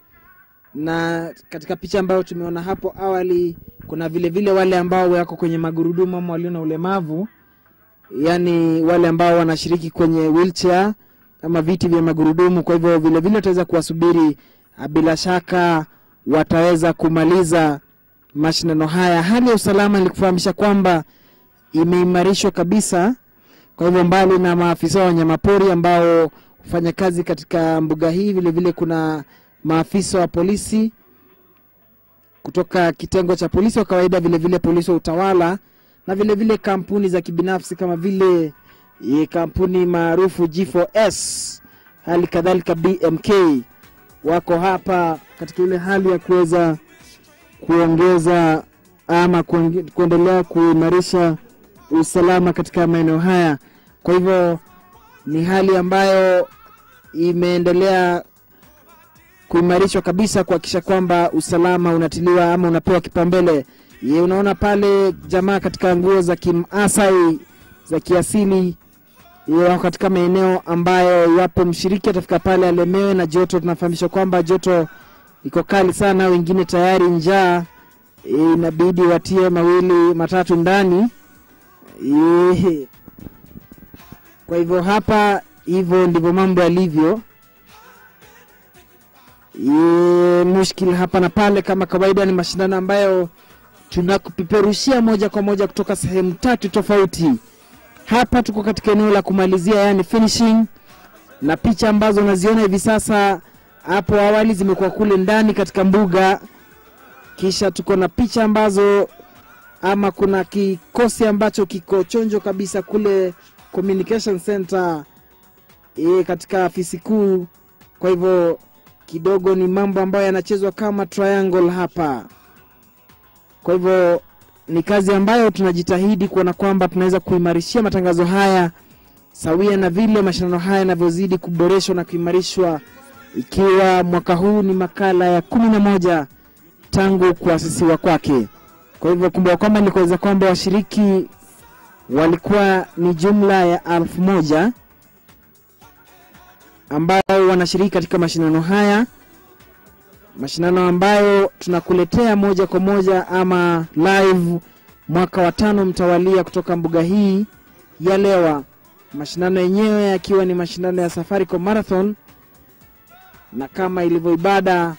na katika picha ambayo tumeona hapo awali kuna vile wale ambao wako kwenye magurudumu ama walio na ulemavu, yani wale ambao wanashiriki kwenye wheelchair ama viti vya magurudumu. Kwa hivyo vile tutaweza kuwasubiri, bila shaka wataweza kumaliza mashindano haya. Hali ya usalama ilikufahamisha kwamba imeimarishwa kabisa. Kwa hivyo mbali na maafisa wa wanyamapori ambao fanya kazi katika mbuga hii. Vile vile kuna maafisa wa polisi kutoka kitengo cha polisi wa kawaida, vile vile polisi wa utawala, na vile vile kampuni za kibinafsi kama vile kampuni maarufu G4S, hali kadhalika BMK wako hapa katika ile hali ya kuweza kuongeza ama kuendelea kuimarisha usalama katika maeneo haya. Kwa hivyo ni hali ambayo imeendelea kuimarishwa kabisa kuhakikisha kwamba usalama unatiliwa ama unapewa kipaumbele. Unaona pale jamaa katika nguo za Kimasai za kiasili katika maeneo ambayo yapo mshiriki atafika pale alemewe na joto. Tunafahamishwa kwamba joto iko kali sana, wengine tayari njaa, inabidi watie mawili matatu ndani. Kwa hivyo hapa hivyo ndivyo mambo yalivyo. Mushkil hapa na pale kama kawaida. Ni mashindano ambayo tunakupeperushia moja kwa moja kutoka sehemu 3 tofauti. Hapa tuko katika eneo la kumalizia, yani finishing, na picha ambazo unaziona hivi sasa hapo awali zimekuwa kule ndani katika mbuga. Kisha tuko na picha ambazo ama kuna kikosi ambacho kiko chonjo kabisa kule communication center katika afisi kuu. Kwa hivyo kidogo ni mambo ambayo yanachezwa kama triangle hapa. Kwa hivyo ni kazi ambayo tunajitahidi kuona kwamba tunaweza kuimarishia matangazo haya sawia na vile mashindano haya yanavyozidi kuboreshwa na kuimarishwa, ikiwa mwaka huu ni makala ya 11 tangu kuasisiwa kwake. Kwa hivyo kumbuka kwamba nilikueleza kwamba washiriki walikuwa ni jumla ya 1000 ambao wanashiriki katika mashindano haya, mashindano ambayo tunakuletea moja kwa moja ama live mwaka wa 5 mtawalia kutoka mbuga hii ya Lewa. Mashindano yenyewe yakiwa ni mashindano ya Safaricom Marathon, na kama ilivyo ibada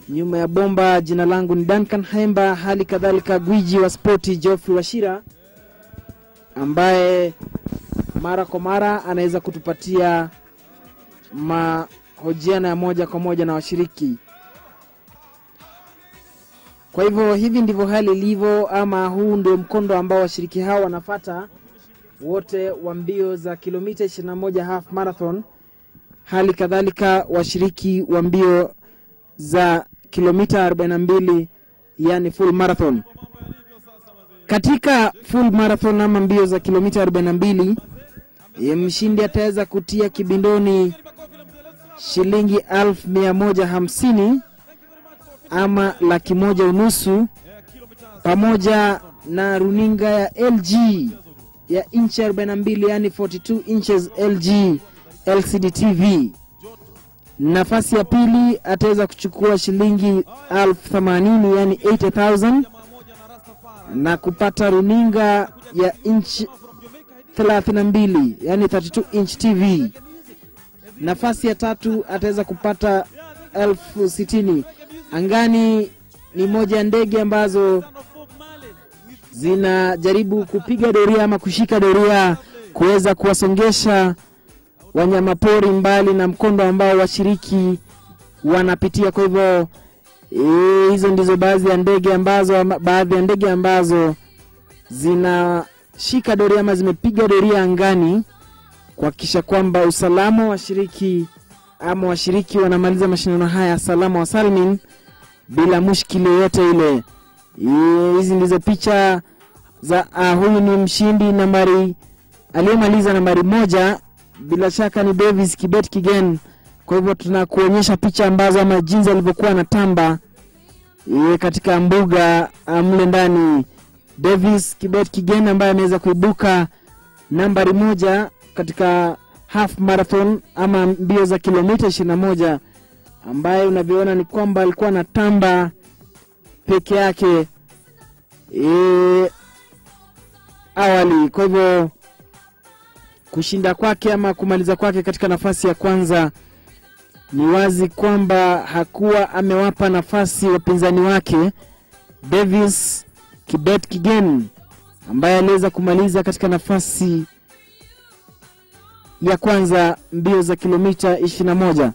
nyuma ya bomba, jina langu ni Duncan Haimba, hali kadhalika gwiji wa sporti Geoffrey Washira, ambaye mara kwa mara anaweza kutupatia mahojiano ya moja kwa moja na washiriki. Kwa hivyo hivi ndivyo hali ilivyo, ama huu ndio mkondo ambao washiriki hao wanafuata wote wa mbio za kilomita 21 half marathon, hali kadhalika washiriki wa mbio za kilomita 42 yani full marathon. Katika full marathon ama mbio za kilomita 42, mshindi ataweza kutia kibindoni shilingi 1150 ama 1,500 pamoja na runinga ya LG ya inchi 42 yani 42 inches LG LCD TV. Nafasi ya pili ataweza kuchukua shilingi 80,000 yani 80,000 na kupata runinga ya inchi 32 yani 32 inch TV. Nafasi ya tatu ataweza kupata 60,000. Angani ni moja ndege ambazo zinajaribu kupiga doria ama kushika doria kuweza kuwasongesha wanyamapori mbali na mkondo ambao washiriki wanapitia. Kwa hivyo hizo ndizo baadhi ya ndege ambazo zinashika doria ama zimepiga doria angani kuhakikisha kwamba usalama wa washiriki ama washiriki wanamaliza mashindano haya salama wa salmin bila mushkili yote ile. Hizi ndizo picha za huyu ni mshindi nambari aliyemaliza nambari 1, bila shaka ni Davis Kibet Kigen. Kwa hivyo tunakuonyesha picha ambazo ama jinsi alivyokuwa anatamba katika mbuga mle ndani. Davis Kibet Kigen ambaye ameweza kuibuka nambari 1 katika half marathon ama mbio za kilomita 21, ambaye unavyoona ni kwamba alikuwa anatamba peke yake awali. Kwa hivyo kushinda kwake ama kumaliza kwake katika nafasi ya kwanza ni wazi kwamba hakuwa amewapa nafasi wapinzani wake. Davis Kibet Kigen ambaye aliweza kumaliza katika nafasi ya kwanza mbio za kilomita 21.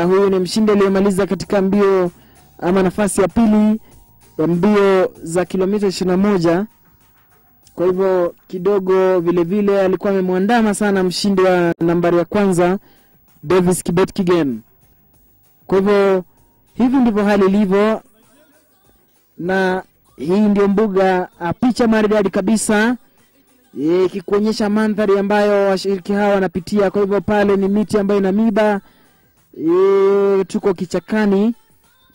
Huyu ni mshindi aliyemaliza katika mbio ama nafasi ya pili ya mbio za kilomita 21. Kwa hivyo kidogo vile vile alikuwa amemwandama sana mshindi wa nambari ya kwanza Davis Kibet Kigen. Kwa hivyo hivi ndivyo hali ilivyo, na hii ndio mbuga. Picha maridadi kabisa ikikuonyesha mandhari ambayo washiriki hawa wanapitia. Kwa hivyo pale ni miti ambayo ina miba, tuko kichakani,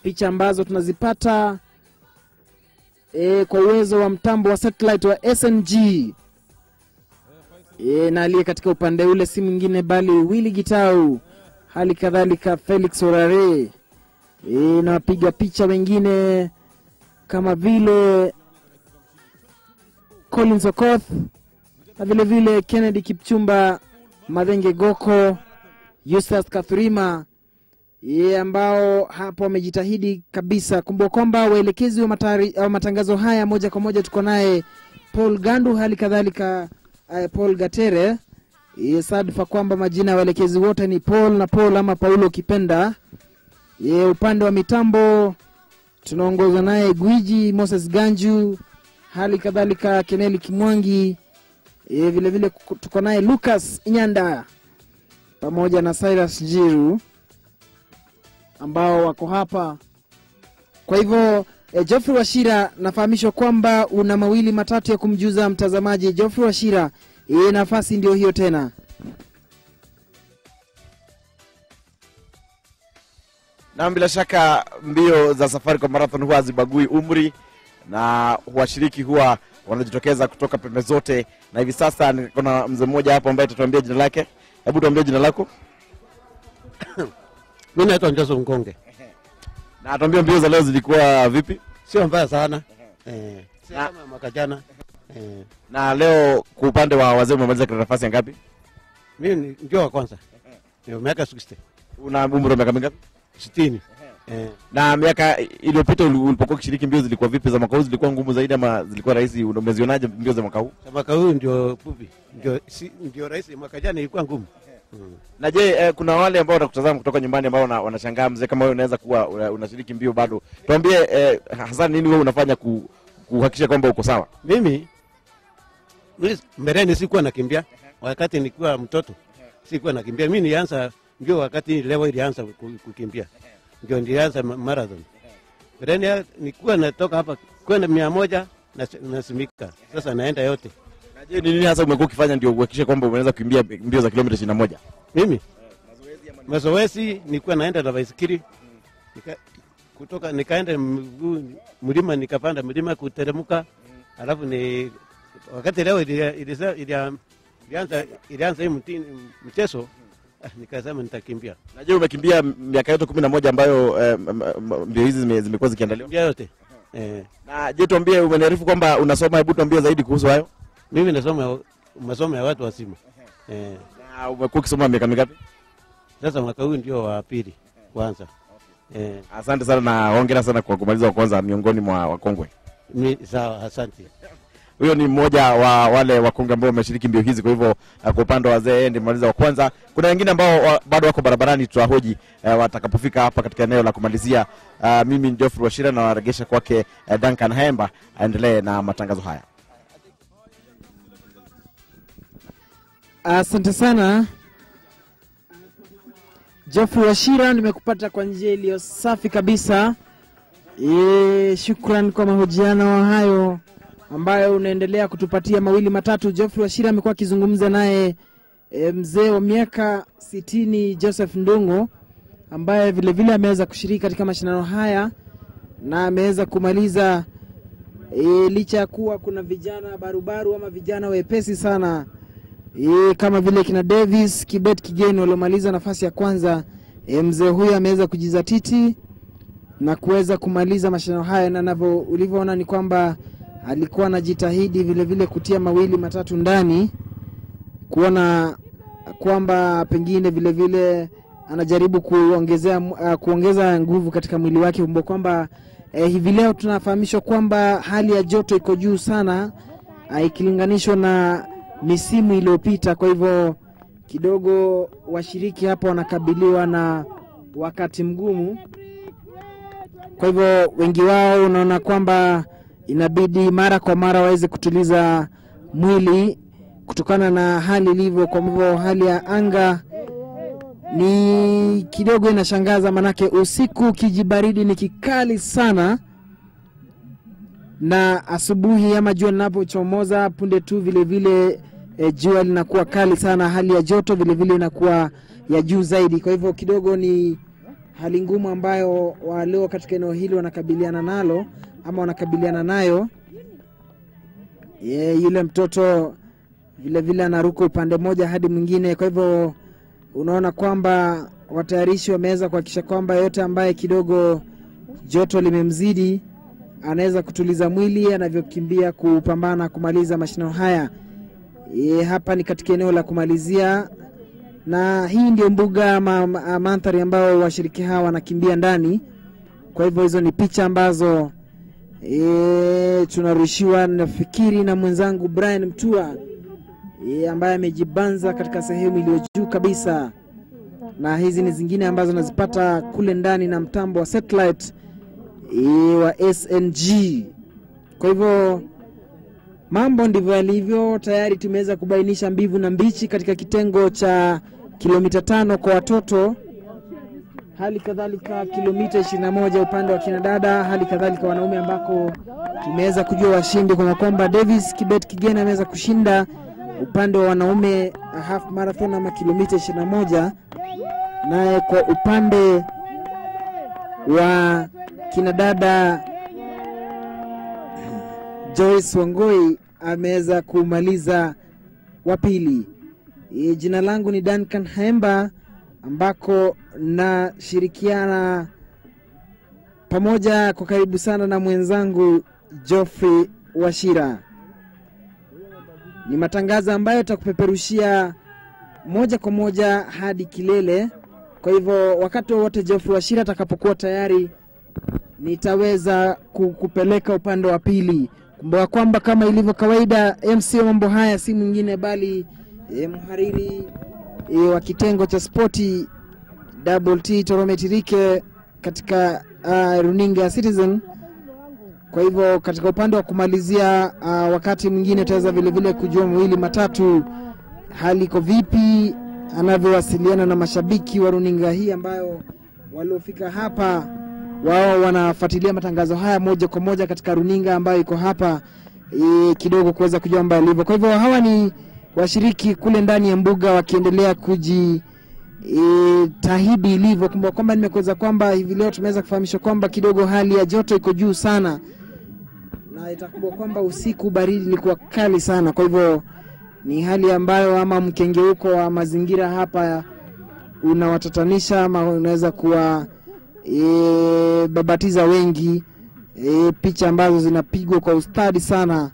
picha ambazo tunazipata kwa uwezo wa mtambo wa satellite wa SNG. Na aliye katika upande ule si mwingine bali Willy Gitau, hali kadhalika Felix Orare, na wapiga picha wengine kama vile Collins Okoth, na vile vile Kennedy Kipchumba, Madenge Goko, Eustace Kathurima, ambao hapo wamejitahidi kabisa. Kumbuka kwamba waelekezi wa matangazo haya moja kwa moja tuko naye Paul Gandu, hali kadhalika Paul Gatere. Sadfa kwamba majina ya waelekezi wote ni Paul na Paul ama Paulo Kipenda. Upande wa mitambo tunaongozwa naye Gwiji Moses Ganju, hali kadhalika Keneli Kimwangi. Vile vile tuko naye Lucas Inyanda pamoja na Cyrus Jiru ambao wako hapa. Kwa hivyo Geoffrey Washira, nafahamishwa kwamba una mawili matatu ya kumjuza mtazamaji. Geoffrey Washira, nafasi ndio hiyo tena. Na bila shaka mbio za Safaricom Marathon huwa hazibagui umri, na washiriki huwa wanajitokeza kutoka pembe zote. Na hivi sasa kuna mzee mmoja hapo ambaye atatuambia jina lake. Hebu tuambie jina lako. Mimi naitwa Njoso Mkonge. Na tuambie mbio za leo zilikuwa vipi? Sio mbaya sana. Si kama mwaka jana. Na leo kwa upande wa wazee umemaliza kwa nafasi ngapi? Mimi ndio wa kwanza. Ndio miaka 60. Una umri wa miaka mingapi? 60. Na miaka iliyopita ulipokuwa ukishiriki mbio zilikuwa vipi? Za mwaka huu zilikuwa ngumu zaidi ama zilikuwa rahisi? Umezionaje mbio za mwaka huu? Za mwaka huu ndio fupi. Ndio rahisi, mwaka jana ilikuwa ngumu. Na je, kuna wale ambao wanakutazama kutoka nyumbani ambao wanashangaa mzee kama wewe unaweza kuwa unashiriki mbio bado. Tuambie hasa nini wewe unafanya kuhakikisha kwamba uko sawa? Mimi mbeleni sikuwa nakimbia. Wakati nilikuwa mtoto sikuwa nakimbia. Mimi nilianza mbio wakati leo ilianza kukimbia. Ndio nilianza marathon. Mbeleni nilikuwa natoka hapa kwenda 100 na simika. Sasa naenda yote. Na je, nini hasa umekuwa ukifanya ndio uhakikishe kwamba unaweza kukimbia mbio za kilomita 21? Mimi mazoezi nilikuwa naenda na baisikeli. Kutoka nikaenda mlima, nikapanda mlima kuteremka. Alafu ni wakati leo ilianza hii mchezo, nikasema nitakimbia. Na je, umekimbia miaka yote 11 ambayo mbio hizi zimekuwa zikiandaliwa? Mbio yote. Na je, tuambie, umeniarifu kwamba unasoma, hebu tuambie zaidi kuhusu hayo. Mimi nasoma masomo ya watu wazima. Na umekuwa ukisoma miaka mingapi? Sasa mwaka huu ndio wa pili kwanza. Asante sana na hongera sana kwa kumaliza wa kwanza miongoni mwa wakongwe. Sawa, asante. Huyo ni mmoja wa wale wakongwe ambao wameshiriki mbio hizi. Kwa hivyo kwa upande wa wazee ndio maliza wa kwanza. Kuna wengine ambao bado wako barabarani, tutahoji watakapofika hapa katika eneo la kumalizia. Mimi ni Geoffrey Washira na waregesha kwake Duncan Hemba aendelee na matangazo haya. Asante sana Geoffrey Washira, nimekupata kwa njia iliyo safi kabisa. Shukrani kwa mahojiano hayo ambayo unaendelea kutupatia mawili matatu. Geoffrey Washira amekuwa akizungumza naye mzee wa miaka 60 Joseph Ndungu, ambaye vile vile ameweza kushiriki katika mashindano haya na ameweza kumaliza licha ya kuwa kuna vijana barubaru ama vijana wepesi sana kama vile kina Davis Kibet Kigen waliomaliza nafasi ya kwanza. Mzee huyu ameweza kujizatiti na kuweza kumaliza mashindano haya, na navyo ulivyoona ni kwamba alikuwa anajitahidi vile vile kutia mawili matatu ndani, kuona kwamba pengine vile vile anajaribu kuongeza nguvu katika mwili wake. Kumbuka kwamba hivi leo tunafahamishwa kwamba hali ya joto iko juu sana ikilinganishwa na misimu iliyopita. Kwa hivyo kidogo washiriki hapa wanakabiliwa na wakati mgumu. Kwa hivyo wengi wao unaona kwamba inabidi mara kwa mara waweze kutuliza mwili kutokana na hali ilivyo. Kwa hivyo hali ya anga ni kidogo inashangaza, manake usiku kijibaridi ni kikali sana, na asubuhi ama jua linapochomoza punde tu vile vile jua linakuwa kali sana. Hali ya joto vile vile inakuwa ya juu zaidi. Kwa hivyo kidogo ni hali ngumu ambayo walio katika eneo hili wanakabiliana nalo ama wanakabiliana nayo. Yule mtoto vile vile anaruka upande moja hadi mwingine. Kwa hivyo unaona kwamba watayarishi wameweza kuhakikisha kwamba yote ambaye kidogo joto limemzidi anaweza kutuliza mwili anavyokimbia kupambana kumaliza mashindano haya. Hapa ni katika eneo la kumalizia, na hii ndio mbuga mandhari ambao washiriki hawa wanakimbia ndani. Kwa hivyo hizo ni picha ambazo tunarushiwa nafikiri na mwenzangu Brian Mtua ambaye amejibanza katika sehemu iliyo juu kabisa, na hizi ni zingine ambazo nazipata kule ndani na mtambo wa satellite wa SNG. Kwa hivyo mambo ndivyo yalivyo. Tayari tumeweza kubainisha mbivu na mbichi katika kitengo cha kilomita 5 kwa watoto, hali kadhalika kilomita 21 upande wa kinadada, hali kadhalika wanaume, ambako tumeweza kujua washindi kwa kwamba Davis Kibet Kigena ameweza kushinda upande wa wanaume half marathon ama kilomita 21, naye kwa upande wa kinadada Joyce Wangoi ameweza kumaliza wa pili. Jina langu ni Duncan Haemba, ambako na shirikiana pamoja kwa karibu sana na mwenzangu Geoffrey Washira. Ni matangazo ambayo tutakupeperushia moja kwa moja hadi kilele. Kwa hivyo wakati wote Geoffrey Washira atakapokuwa tayari nitaweza kupeleka upande wa pili. Kumbuka kwamba kama ilivyo kawaida MC mambo haya si mwingine bali mhariri wa kitengo cha sporti Double T Torometirike katika runinga ya Citizen. Kwa hivyo katika upande wa kumalizia wakati mwingine tutaweza vile vile kujua mwili matatu hali iko vipi, anavyowasiliana na mashabiki wa runinga hii ambayo waliofika hapa. Wao wanafuatilia matangazo haya moja kwa moja katika runinga ambayo iko hapa kidogo kuweza kujua mbali hivyo. Kwa hivyo hawa ni washiriki kule ndani ya mbuga wakiendelea tahidi ilivyo. Kumbuka kwamba nimekueleza kwamba hivi leo tumeweza kufahamishwa kwamba kidogo hali ya joto iko juu sana, na itakumbuka kwamba usiku baridi ilikuwa kali sana. Kwa hivyo ni hali ambayo ama mkengeuko wa mazingira hapa unawatatanisha ama unaweza kuwa babatiza wengi. Picha ambazo zinapigwa kwa ustadi sana,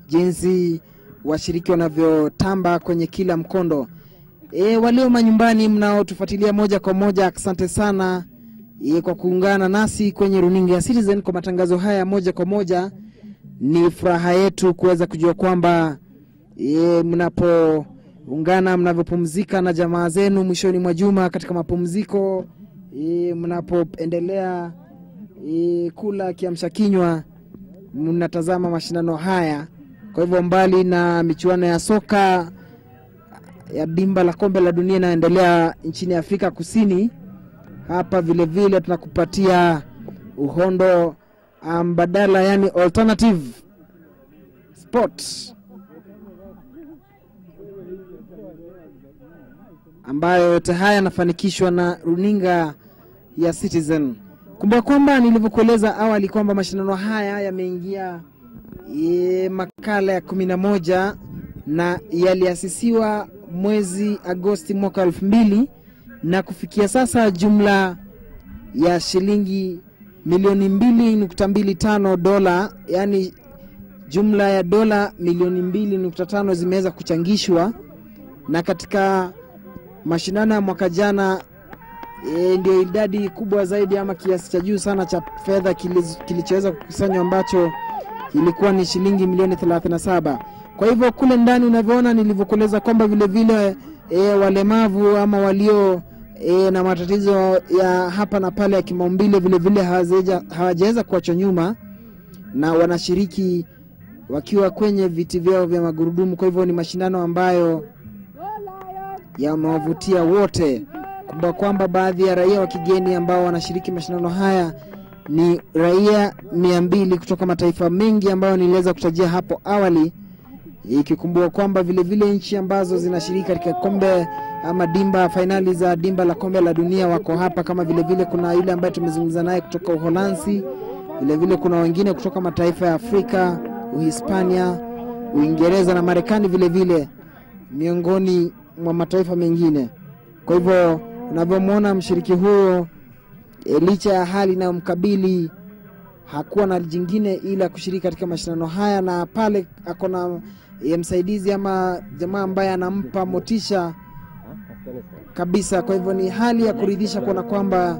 jinsi washiriki wanavyotamba kwenye kila mkondo. Walio manyumbani mnaotufuatilia moja kwa moja, asante sana kwa kuungana nasi kwenye runinga ya Citizen kwa matangazo haya moja kwa moja. Ni furaha yetu kuweza kujua kwamba mnapoungana, mnavyopumzika na jamaa zenu mwishoni mwa juma katika mapumziko, mnapoendelea kula kiamsha kinywa, mnatazama mashindano haya. Kwa hivyo mbali na michuano ya soka ya dimba la kombe la dunia inaendelea nchini Afrika Kusini, hapa vile vile tunakupatia uhondo mbadala, yani alternative sports, ambayo yote haya yanafanikishwa na runinga ya Citizen. Kumbuka kwamba nilivyokueleza awali kwamba mashindano haya yameingia makala ya 11 na yaliasisiwa mwezi Agosti mwaka 2000, na kufikia sasa jumla ya shilingi milioni 2.25 dola, yani jumla ya dola milioni 2.5 zimeweza kuchangishwa. Na katika mashindano ya mwaka jana ndio idadi kubwa zaidi ama kiasi cha juu sana cha fedha kilichoweza kukusanywa, ambacho ilikuwa ni shilingi milioni 37. Kwa hivyo kule ndani unavyoona nilivyokueleza kwamba vile vile walemavu ama walio na matatizo ya hapa na pale ya kimaumbile vile vile hawajaweza kuachwa nyuma na wanashiriki wakiwa kwenye viti vyao vya magurudumu. Kwa hivyo ni mashindano ambayo yamewavutia wote. Kumbuka kwamba baadhi ya raia wa kigeni ambao wanashiriki mashindano haya ni raia 200 kutoka mataifa mengi ambayo niliweza kutajia hapo awali, ikikumbuka kwamba vile vile nchi ambazo zinashiriki katika kombe ama dimba finali za dimba la kombe la dunia wako hapa, kama vile vile kuna yule ambaye tumezungumza naye kutoka Uholanzi, vile vile kuna wengine kutoka mataifa ya Afrika, Uhispania, Uingereza na Marekani vile vile miongoni mwa mataifa mengine. Kwa hivyo unavyomwona mshiriki huyo licha ya hali na mkabili hakuwa na jingine ila kushiriki katika mashindano haya, na pale akona msaidizi ama jamaa ambaye anampa motisha kabisa. Kwa hivyo ni hali ya kuridhisha kuona kwamba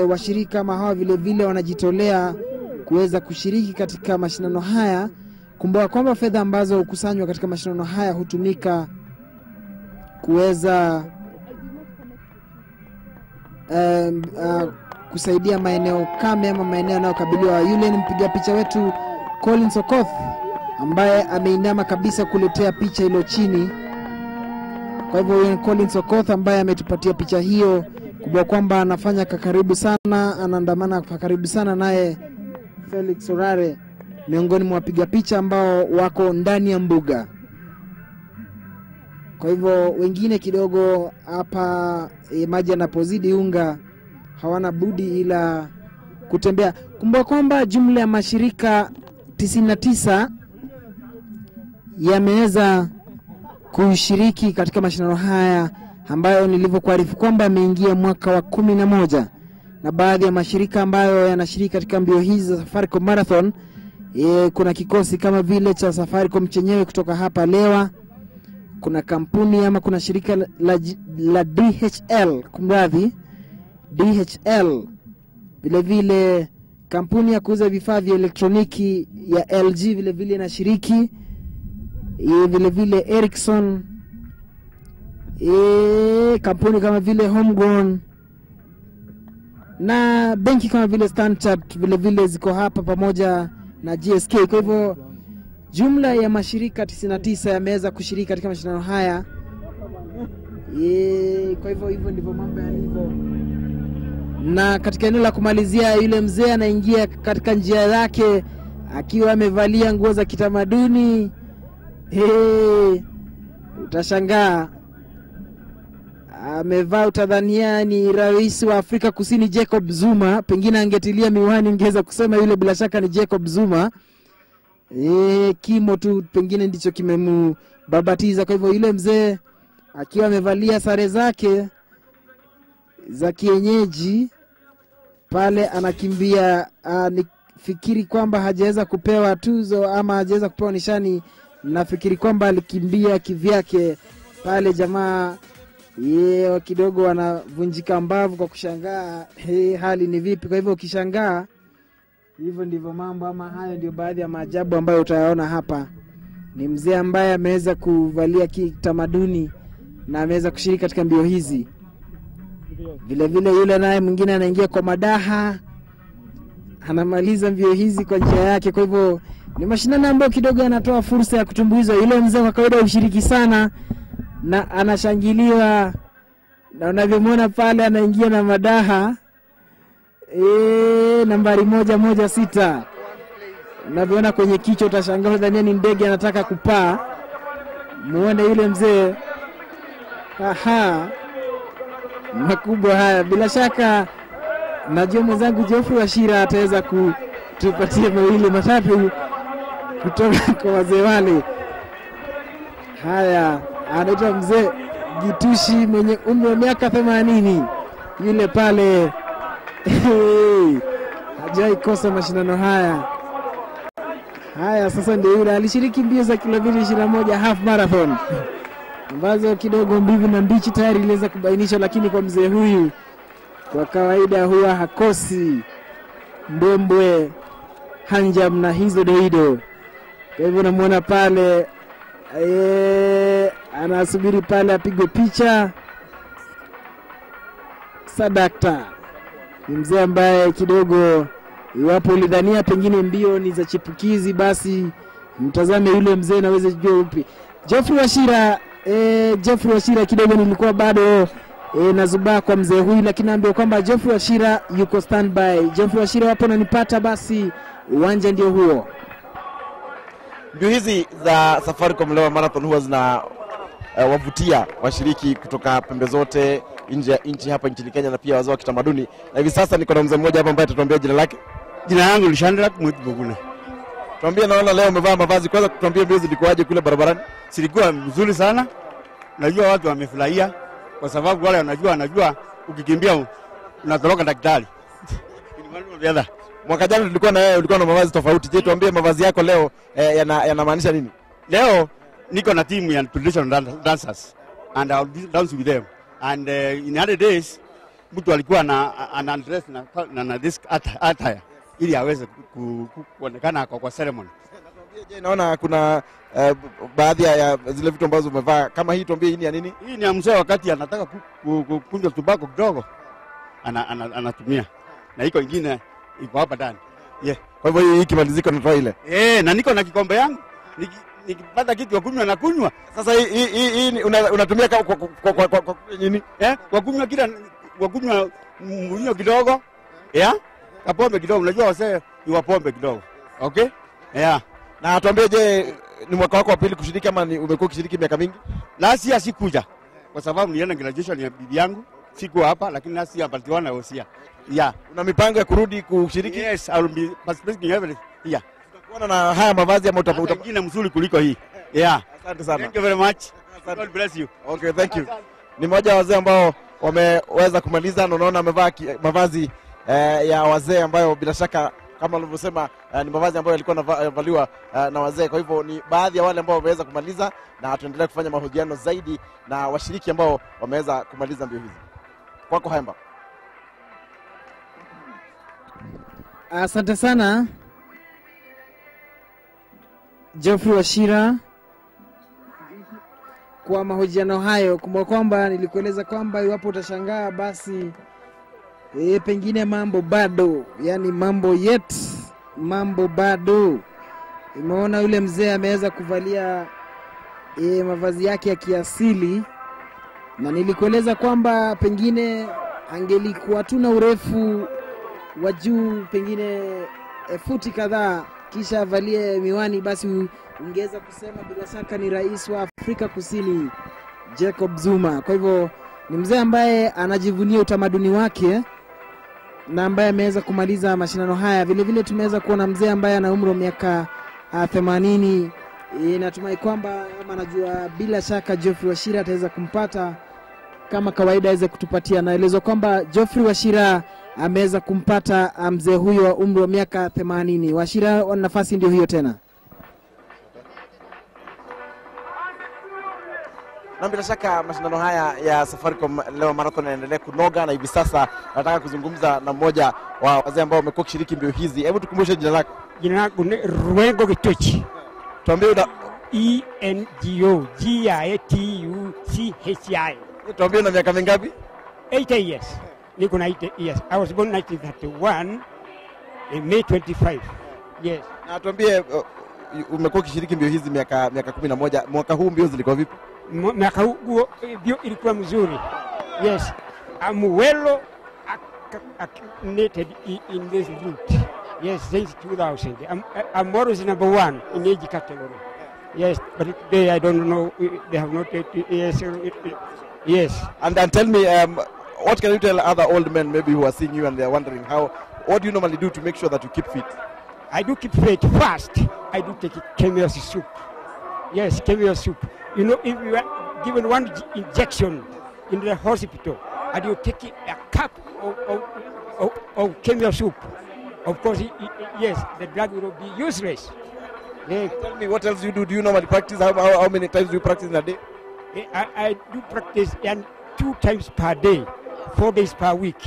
washirika kama hawa vile vile wanajitolea kuweza kushiriki katika mashindano haya. Kumbuka kwamba fedha ambazo hukusanywa katika mashindano haya hutumika kuweza kusaidia maeneo kame ama maeneo yanayokabiliwa. Yule ni mpiga picha wetu Colin Sokoth ambaye ameinama kabisa kuletea picha hilo chini. Kwa hivyo huyo ni Colin Sokoth ambaye ametupatia picha hiyo, kubwa kwamba anafanya karibu sana, anaandamana karibu sana naye Felix Orare, miongoni mwa wapiga picha ambao wako ndani ya mbuga. Kwa hivyo wengine kidogo hapa maji yanapozidi unga hawana budi ila kutembea. Kumbuka kwamba jumla ya mashirika 99 yameweza kushiriki katika mashindano haya ambayo nilivyokuarifu kwamba yameingia mwaka wa 11, na baadhi ya mashirika ambayo yanashiriki katika mbio hizi za Safaricom Marathon kuna kikosi kama vile cha Safaricom chenyewe kutoka hapa Lewa, kuna kampuni ama kuna shirika la DHL, DHL, vile vile kampuni ya kuuza vifaa vya elektroniki ya LG vile vile inashiriki, vile vile Ericsson, kampuni kama vile Homegrown na benki kama vile Standard vile vile ziko hapa pamoja na GSK. Kwa hivyo jumla ya mashirika 99 yameweza kushiriki katika mashindano haya. Kwa hivyo ndivyo mambo yalivyo. Na katika eneo la kumalizia, yule mzee anaingia katika njia yake akiwa amevalia nguo za kitamaduni. Utashangaa amevaa, utadhania ni rais wa Afrika Kusini Jacob Zuma. Pengine angetilia miwani ungeweza kusema yule bila shaka ni Jacob Zuma. Kimo tu pengine ndicho kimembabatiza. Kwa hivyo yule mzee akiwa amevalia sare zake za kienyeji pale anakimbia, nifikiri kwamba hajaweza kupewa tuzo ama hajaweza kupewa nishani. Nafikiri kwamba alikimbia kivyake pale, jamaa kidogo wanavunjika mbavu kwa kushangaa hali ni vipi. Kwa hivyo ukishangaa hivyo ndivyo mambo, ama hayo ndio baadhi ya maajabu ambayo utayaona hapa. Ni mzee ambaye ameweza kuvalia kitamaduni na ameweza kushiriki katika mbio hizi. Vile vile yule naye mwingine anaingia kwa madaha, anamaliza mbio hizi kwa njia yake. Kwa hivyo ni mashindano ambayo kidogo yanatoa fursa ya kutumbuiza. Yule mzee kwa kawaida ushiriki sana na anashangiliwa, na unavyomwona pale anaingia na madaha nambari 116. Unavyoona kwenye kichwa utashangaa dhania ni ndege anataka kupaa. Muone yule mzee. Makubwa haya. Bila shaka najua mwenzangu Geoffrey Washira ataweza kutupatia mawili matatu kutoka kwa wazee wale. Haya, anaitwa mzee Gitushi mwenye umri wa miaka 80. Yule pale hajai kosa mashindano haya. Sasa ndio yule alishiriki mbio za kilomita 21 half marathon ambazo kidogo mbivu na mbichi tayari iliweza kubainishwa, lakini kwa mzee huyu kwa kawaida huwa hakosi mbwembwe, hanjam na hizo doido. Kwa hivyo namuona pale Anasubiri pale apigwe picha. Sadakta ni mzee ambaye kidogo, iwapo ulidhania pengine mbio ni za chipukizi, basi mtazame yule mzee na uweze kujua upi. Geoffrey Wachira, Geoffrey Wachira kidogo nilikuwa bado nazubaa kwa mzee huyu, lakini naambiwa kwamba Geoffrey Wachira yuko standby. Geoffrey Wachira, wapo unanipata? Basi uwanja ndio huo. Mbio hizi za Safaricom Lewa Marathon huwa zina wavutia washiriki kutoka pembe zote nje ya nchi hapa nchini Kenya na pia wazee wa kitamaduni. Na hivi sasa niko na mzee mmoja hapa ambaye atatuambia jina lake. Jina langu ni Shandrak Mwitbuguna. Tuambie, naona leo umevaa mavazi, kwanza tuambie mbio zilikuwaje kule barabarani? Silikuwa mzuri sana. Najua watu wamefurahia kwa sababu wale wanajua ukikimbia unatoroka daktari. Mwaka jana tulikuwa na wewe, ulikuwa na mavazi tofauti. Je, tuambie mavazi yako leo yanamaanisha nini? Leo niko na timu ya traditional dancers and I'll dance with them. And in other days mtu alikuwa ana dress na this attire ili aweze kuonekana kwa ceremony. Je, naona kuna baadhi ya zile vitu ambazo umevaa kama hii, tuambie hii ni ya nini? Hii ni ya mzee wakati anataka kunywa tobacco kidogo anatumia. Na iko ingine iko hapa ndani. Yeah. Kwa hivyo hii kimaliziko natoa ile. Na niko na kikombe yangu. Nikipata kitu ya kunywa na kunywa. Sasa hii unatumia kwa nini? Kwa kunywa kwa kunywa mvinyo kidogo. Kapombe kidogo. Unajua wasee ni wapombe kidogo. Okay? Na tuambie, je, ni mwaka wako wa pili kushiriki ama umekuwa ukishiriki miaka mingi? Last year sikuja kwa sababu nilienda graduation ya bibi yangu. Sikuwa hapa, lakini last year partiwana Osia. Una mipango ya kurudi kushiriki? Yes, I will be participating every year. Utakuwa na haya mavazi ama utakuwa nyingine mzuri kuliko hii. Asante sana. Thank you very much. God bless you. Okay, thank you. Ni mmoja wa wazee ambao wameweza kumaliza, na unaona amevaa mavazi ya wazee ambayo bila shaka kama ulivyosema ni mavazi ambayo yalikuwa yanavaliwa na wazee. Kwa hivyo ni baadhi ya wale ambao wameweza kumaliza, na tuendelea kufanya mahojiano zaidi na washiriki ambao wameweza kumaliza mbio hizi. Kwako Haimba. Asante sana Geoffrey Wachira kwa mahojiano hayo. Kumbuka kwamba nilikueleza kwamba iwapo utashangaa basi pengine mambo bado, yani mambo bado. Umeona yule mzee ameweza kuvalia mavazi yake ya kiasili, na nilikueleza kwamba pengine angelikuwa tuna urefu wa juu pengine futi kadhaa kisha avalie miwani, basi ungeweza kusema bila shaka ni rais wa Afrika Kusini Jacob Zuma. Kwa hivyo ni mzee ambaye anajivunia utamaduni wake na ambaye ameweza kumaliza mashindano haya. Vile vile tumeweza kuona mzee ambaye ana umri wa miaka 80. Natumai kwamba ama najua bila shaka Geoffrey Wachira ataweza kumpata kama kawaida aweze kutupatia. Naelezwa kwamba Geoffrey Wachira ameweza kumpata mzee huyo wa umri wa miaka 80. Wachira, nafasi ndio hiyo tena. Na bila shaka mashindano haya ya Safaricom Lewa Marathon yanaendelea kunoga, na hivi sasa nataka kuzungumza na mmoja wa wazee ambao wamekuwa kushiriki mbio hizi. Hebu tukumbushe jina lako. Jina langu ni Ruengo Gitochi. Tuambie ENGO GIATUCHI. Tuambie na miaka mingapi? 8 years. Niko na 8 years. I was born 1931 in May 25. Yes. Na tuambie umekuwa ukishiriki mbio hizi miaka 11. Mwaka huu mbio zilikuwa vipi? Mwaka huu mbio ilikuwa mzuri. Yes. I'm well acclimated in this route. Yes, since 2000. I'm always number 1 in age category. Yes, but today I don't know. They have not. Yes. And tell me, what can you tell other old men maybe who are seeing you and they are wondering what do you normally do to make sure that you keep fit? I do keep fit. First, I do take camel soup. Yes, camel soup. You know, if you are given one injection in the hospital, and you take a cup of camel soup, of course, yes, the drug will be useless. Yeah. Tell me, what else you do? Do you normally practice? How many times do you practice in a day? I do practice 2 times per day, 4 days per week.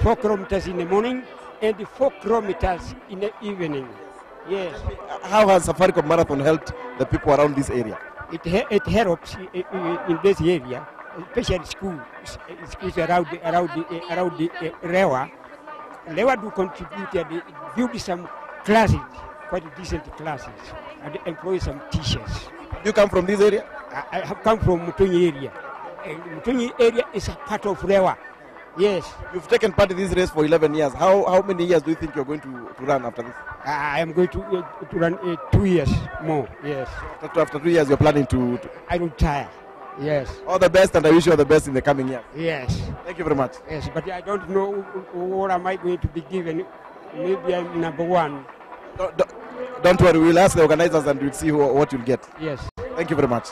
4 kilometers in the morning and 4 kilometers in the evening. Yes. How has Safaricom Marathon helped the people around this area? it helps in this area, especially schools around the Rewa. Rewa do contribute, they build some classes, quite decent classes, and employ some teachers. You come from this area? I have come from Mutunyi area. Mutunyi area is a part of Rewa. Yes. You've taken part in this race for 11 years. How many years do you think you're going to run after this? I am going to run 2 years more, yes. After 2 years, you're planning to... I don't tire, yes. All the best, and I wish you all the best in the coming years. Yes. Thank you very much. Yes, but I don't know what am I going to be given. Maybe I'm number one. Don't worry, we'll ask the organizers and we'll see what you'll get. Yes. Thank you very much.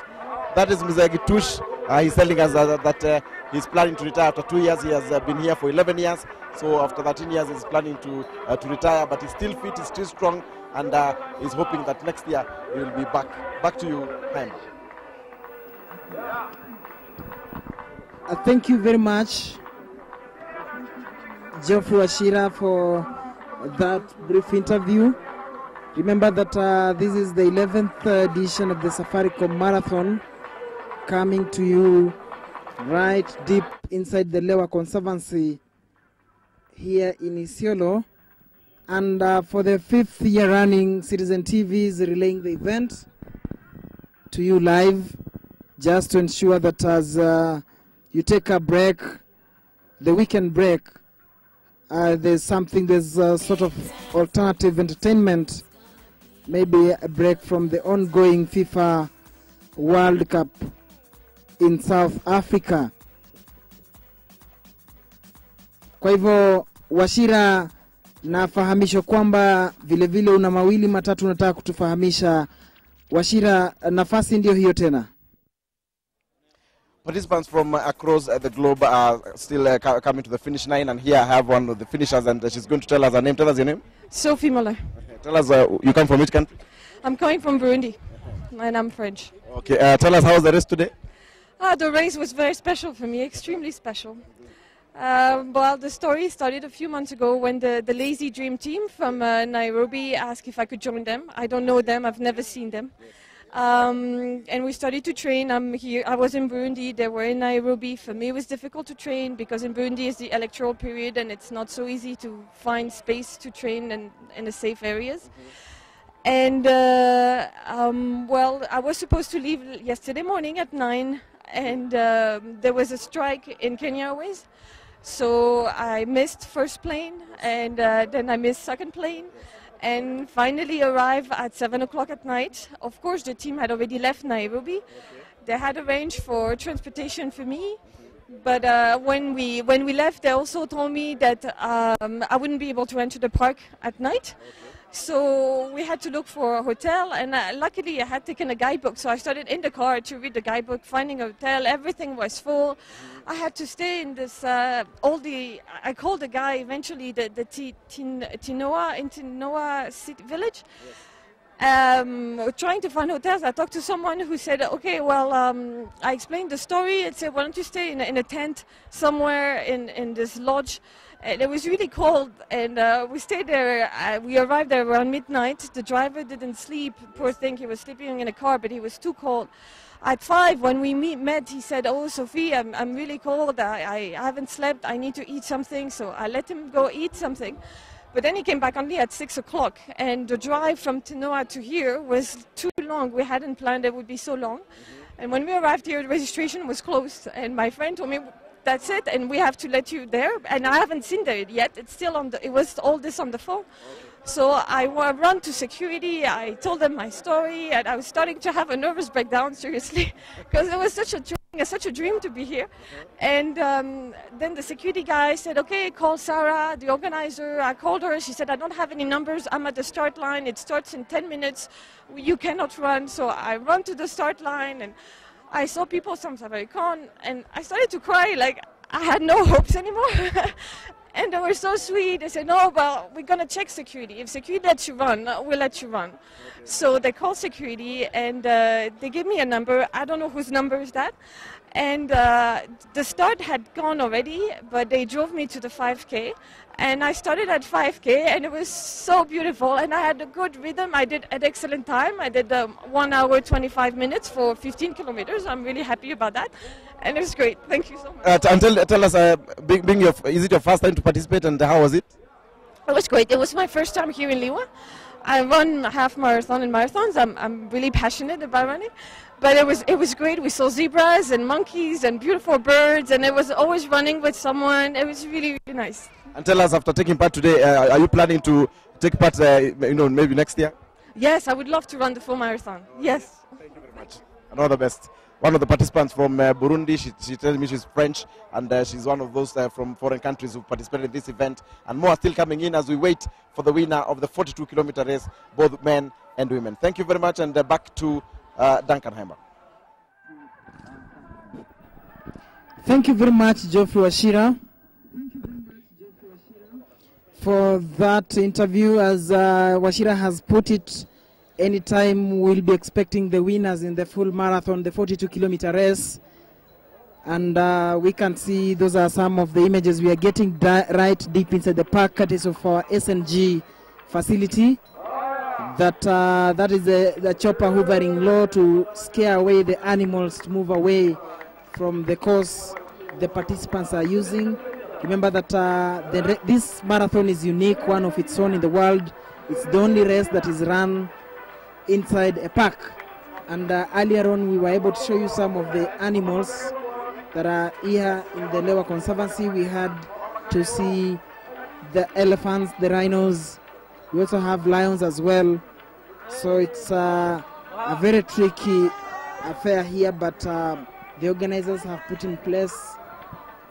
That is Mr. Gitush. He's telling us that he's planning to retire after 2 years. He has been here for 11 years. So after 13 years, he's planning to retire. But he's still fit, he's still strong, and he's hoping that next year he will be back. Back to you, Chaim. Thank you very much, Geoffrey Wachira, for that brief interview. Remember that this is the 11th edition of the Safaricom Marathon, coming to you right deep inside the Lewa Conservancy here in Isiolo. And for the 5th year running, Citizen TV is relaying the event to you live, just to ensure that as you take a break, the weekend break, there's sort of alternative entertainment, maybe a break from the ongoing FIFA World Cup in South Africa. Kwa hivyo Wachira, nafahamishwa kwamba vile una mawili matatu unataka kutufahamisha. Wachira, nafasi ndio hiyo tena. Participants from across the globe are still coming to the finish line, and here I have one of the finishers, and she's going to tell us her name. Tell us your name. Sophie Muller. Okay. Tell us, you come from which country? I'm coming from Burundi, and I'm French. Okay, tell us, how was the race today? The race was very special for me, extremely special. Well, the story started a few months ago when the Lazy Dream team from Nairobi asked if I could join them. I don't know them, I've never seen them. And we started to train. I was in Burundi, they were in Nairobi. For me it was difficult to train because in Burundi is the electoral period and it's not so easy to find space to train in the safe areas. And well, I was supposed to leave yesterday morning at 9, and there was a strike in Kenya Airways. So I missed first plane, and then I missed second plane, and finally arrived at 7 o'clock at night. Of course, the team had already left Nairobi. They had arranged for transportation for me, but when we left, they also told me that I wouldn't be able to enter the park at night. So we had to look for a hotel, and luckily I had taken a guidebook, so I started in the car to read the guidebook, finding a hotel. Everything was full. I had to stay in this I called the guy eventually the Tinoa city village. Trying to find hotels. I talked to someone who said, okay, well, I explained the story and said, why don't you stay in a tent somewhere in this lodge. And it was really cold, and we stayed there. We arrived there around midnight. The driver didn't sleep. Poor thing, he was sleeping in a car, but he was too cold. At 5, when we met, he said, oh, Sophie, I'm really cold. I haven't slept. I need to eat something. So I let him go eat something. But then he came back only at 6 o'clock, and the drive from Tinoa to here was too long. We hadn't planned it would be so long. And when we arrived here, the registration was closed, and my friend told me, that's it, and we have to let you there. And I haven't seen it yet. It's still it was all this on the phone. So I ran to security. I told them my story, and I was starting to have a nervous breakdown, seriously, because it was such a dream to be here. And then the security guy said, okay, call Sarah, the organizer. I called her. She said, I don't have any numbers. I'm at the start line. It starts in 10 minutes. You cannot run. So I run to the start line, and I saw people from Safaricom, and I started to cry like I had no hopes anymore. And they were so sweet. They said, no, well, we're going to check security. If security lets you run, we'll let you run. So they called security, and they gave me a number. I don't know whose number is that. And the start had gone already, but they drove me to the 5K. And I started at 5K, and it was so beautiful. And I had a good rhythm. I did an excellent time. I did 1 hour, 25 minutes for 15 kilometers. I'm really happy about that. And it was great. Thank you so much. Tell us, is it your first time to participate, and how was it? It was great. It was my first time here in Liwa. I run half marathon and marathons. I'm really passionate about running. But it was great. We saw zebras and monkeys and beautiful birds, and it was always running with someone. It was really, really nice. And tell us, after taking part today, are you planning to take part, maybe next year? Yes, I would love to run the full marathon. Yes. Thank you very much. And all the best. One of the participants from Burundi, she tells me she's French, and she's one of those from foreign countries who participated in this event. And more are still coming in as we wait for the winner of the 42-kilometer race, both men and women. Thank you very much, and back to Duncan Hember. Thank you very much, Geoffrey Washira, for that interview. As Washira has put it, anytime we'll be expecting the winners in the full marathon, the 42-kilometer race. And we can see those are some of the images we are getting right deep inside the park, courtesy of our SNG facility. That is the chopper hovering low to scare away the animals to move away from the course the participants are using. Remember that this marathon is unique, one of its own in the world. It's the only race that is run inside a park. And earlier on we were able to show you some of the animals that are here in the Lewa Conservancy. We had to see the elephants, the rhinos. We also have lions as well. So it's a very tricky affair here, but the organizers have put in place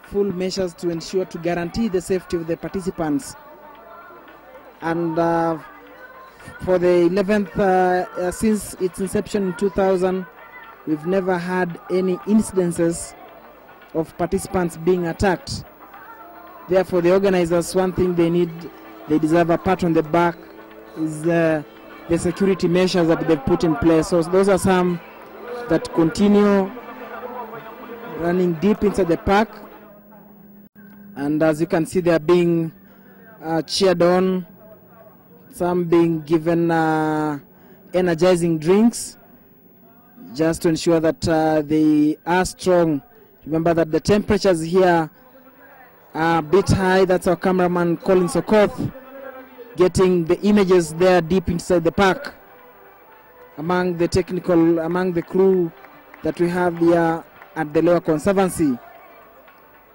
full measures to ensure, to guarantee the safety of the participants. And for the 11th, since its inception in 2000, we've never had any incidences of participants being attacked. Therefore, the organizers, one thing they deserve a pat on the back, is the security measures that they've put in place. So those are some that continue running deep inside the park. And as you can see, they are being cheered on, some being given energizing drinks, just to ensure that they are strong. Remember that the temperatures here are a bit high. That's our cameraman Colin Sokoth getting the images there deep inside the park among the crew that we have here at the Lewa Conservancy.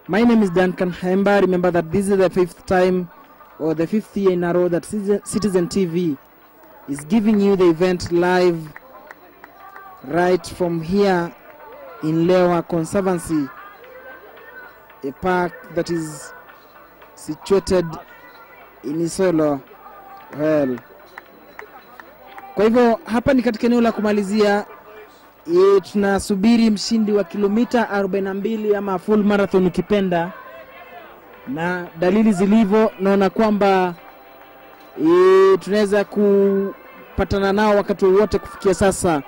My name is Duncan Hemba. Remember that this is the 5th time, or the 5th year in a row, that Citizen TV is giving you the event live right from here in Lewa Conservancy, a park that is situated in Isolo. Well, kwa hivyo hapa ni katika eneo la kumalizia. Tunasubiri mshindi wa kilomita 42 ama full marathon ukipenda, na dalili zilivyo naona kwamba tunaweza kupatana nao wakati wote kufikia sasa.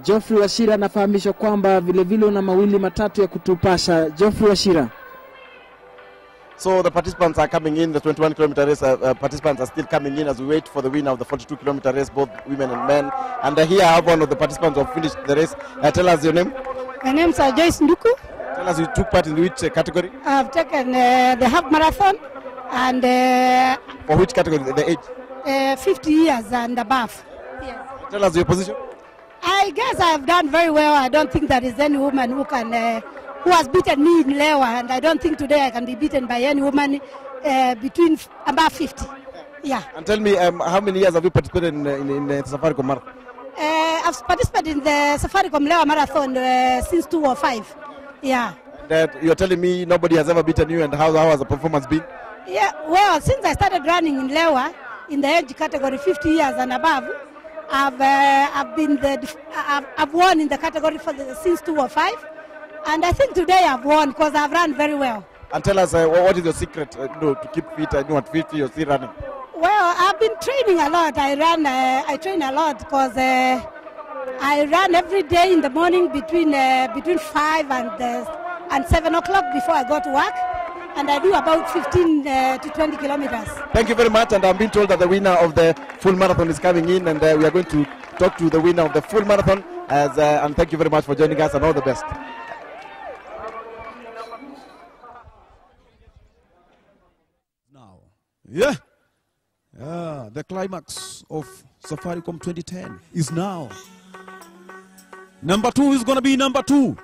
Geoffrey Washira anafahamishwa kwamba vile una mawili matatu ya kutupasha. Geoffrey Washira. So the participants are coming in, the 21-kilometer race participants are still coming in as we wait for the winner of the 42-kilometer race, both women and men. And here I have one of the participants who have finished the race. Tell us your name. My name is Joyce Nduku. Tell us, you took part in which category? I've taken the half marathon and... for which category, the age? 50 years and above. Yes. Tell us your position. I guess I've done very well. I don't think there is any woman who can... who has beaten me in Lewa, and I don't think today I can be beaten by any woman between above 50. Yeah. And tell me, how many years have you participated in the Safaricom Marathon? I've participated in the Safaricom Lewa Marathon since 2005. Yeah. That you're telling me nobody has ever beaten you, and how has the performance been? Yeah, well, since I started running in Lewa, in the age category 50 years and above, I've won in the category since 2005. And I think today I've won because I've run very well. And tell us, what is your secret to keep fit? I know at 50 you're still running. Well, I've been training a lot. I train a lot because I run every day in the morning between 5 and 7 o'clock before I go to work. And I do about 15 to 20 kilometers. Thank you very much. And I'm being told that the winner of the full marathon is coming in, and we are going to talk to the winner of the full marathon. And thank you very much for joining us, and all the best. Now, yeah, the climax of Safaricom 2010 is now. Number 2 is going to be number 2.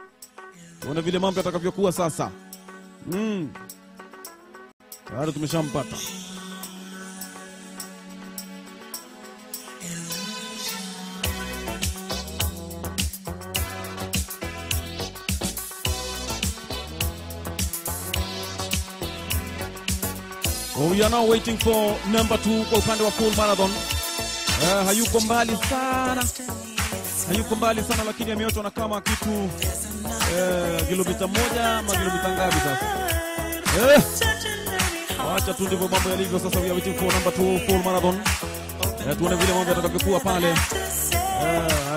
Tuone vile mambo yatakavyokuwa sasa. Tayari tumeshampata. Oh, we are now waiting for number 2 kwa upande wa full marathon. Hayuko mbali sana, lakini ameotwa na kama kitu kilomita 1 ama kilomita ngapi sasa? Wacha tu ndivyo mambo yalivyo sasa. We are waiting for number 2 full marathon. Tuone vile mambo yatakavyokuwa pale.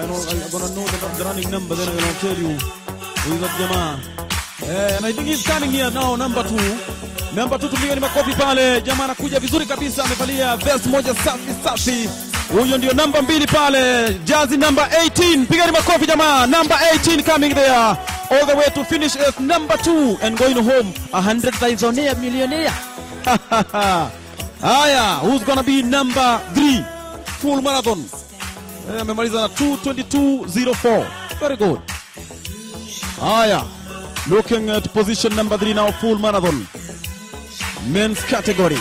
I'm gonna know the running number, then I'm gonna tell you who is that jamaa. And I think he's coming here now, number 2. Number 2, tupige ni makofi pale. Jamaa anakuja vizuri kabisa, amevalia vest moja safi. Huyo ndio number 2 pale. Jersey number 18. Piga ni makofi jamaa. Number 18 coming there. All the way to finish as number 2 and going home 100,000 millionaire. Haya, who's gonna be number 3 full marathon? Amemaliza na 2:22:04. Very good. Haya, looking at position number 3 now, full marathon men's category.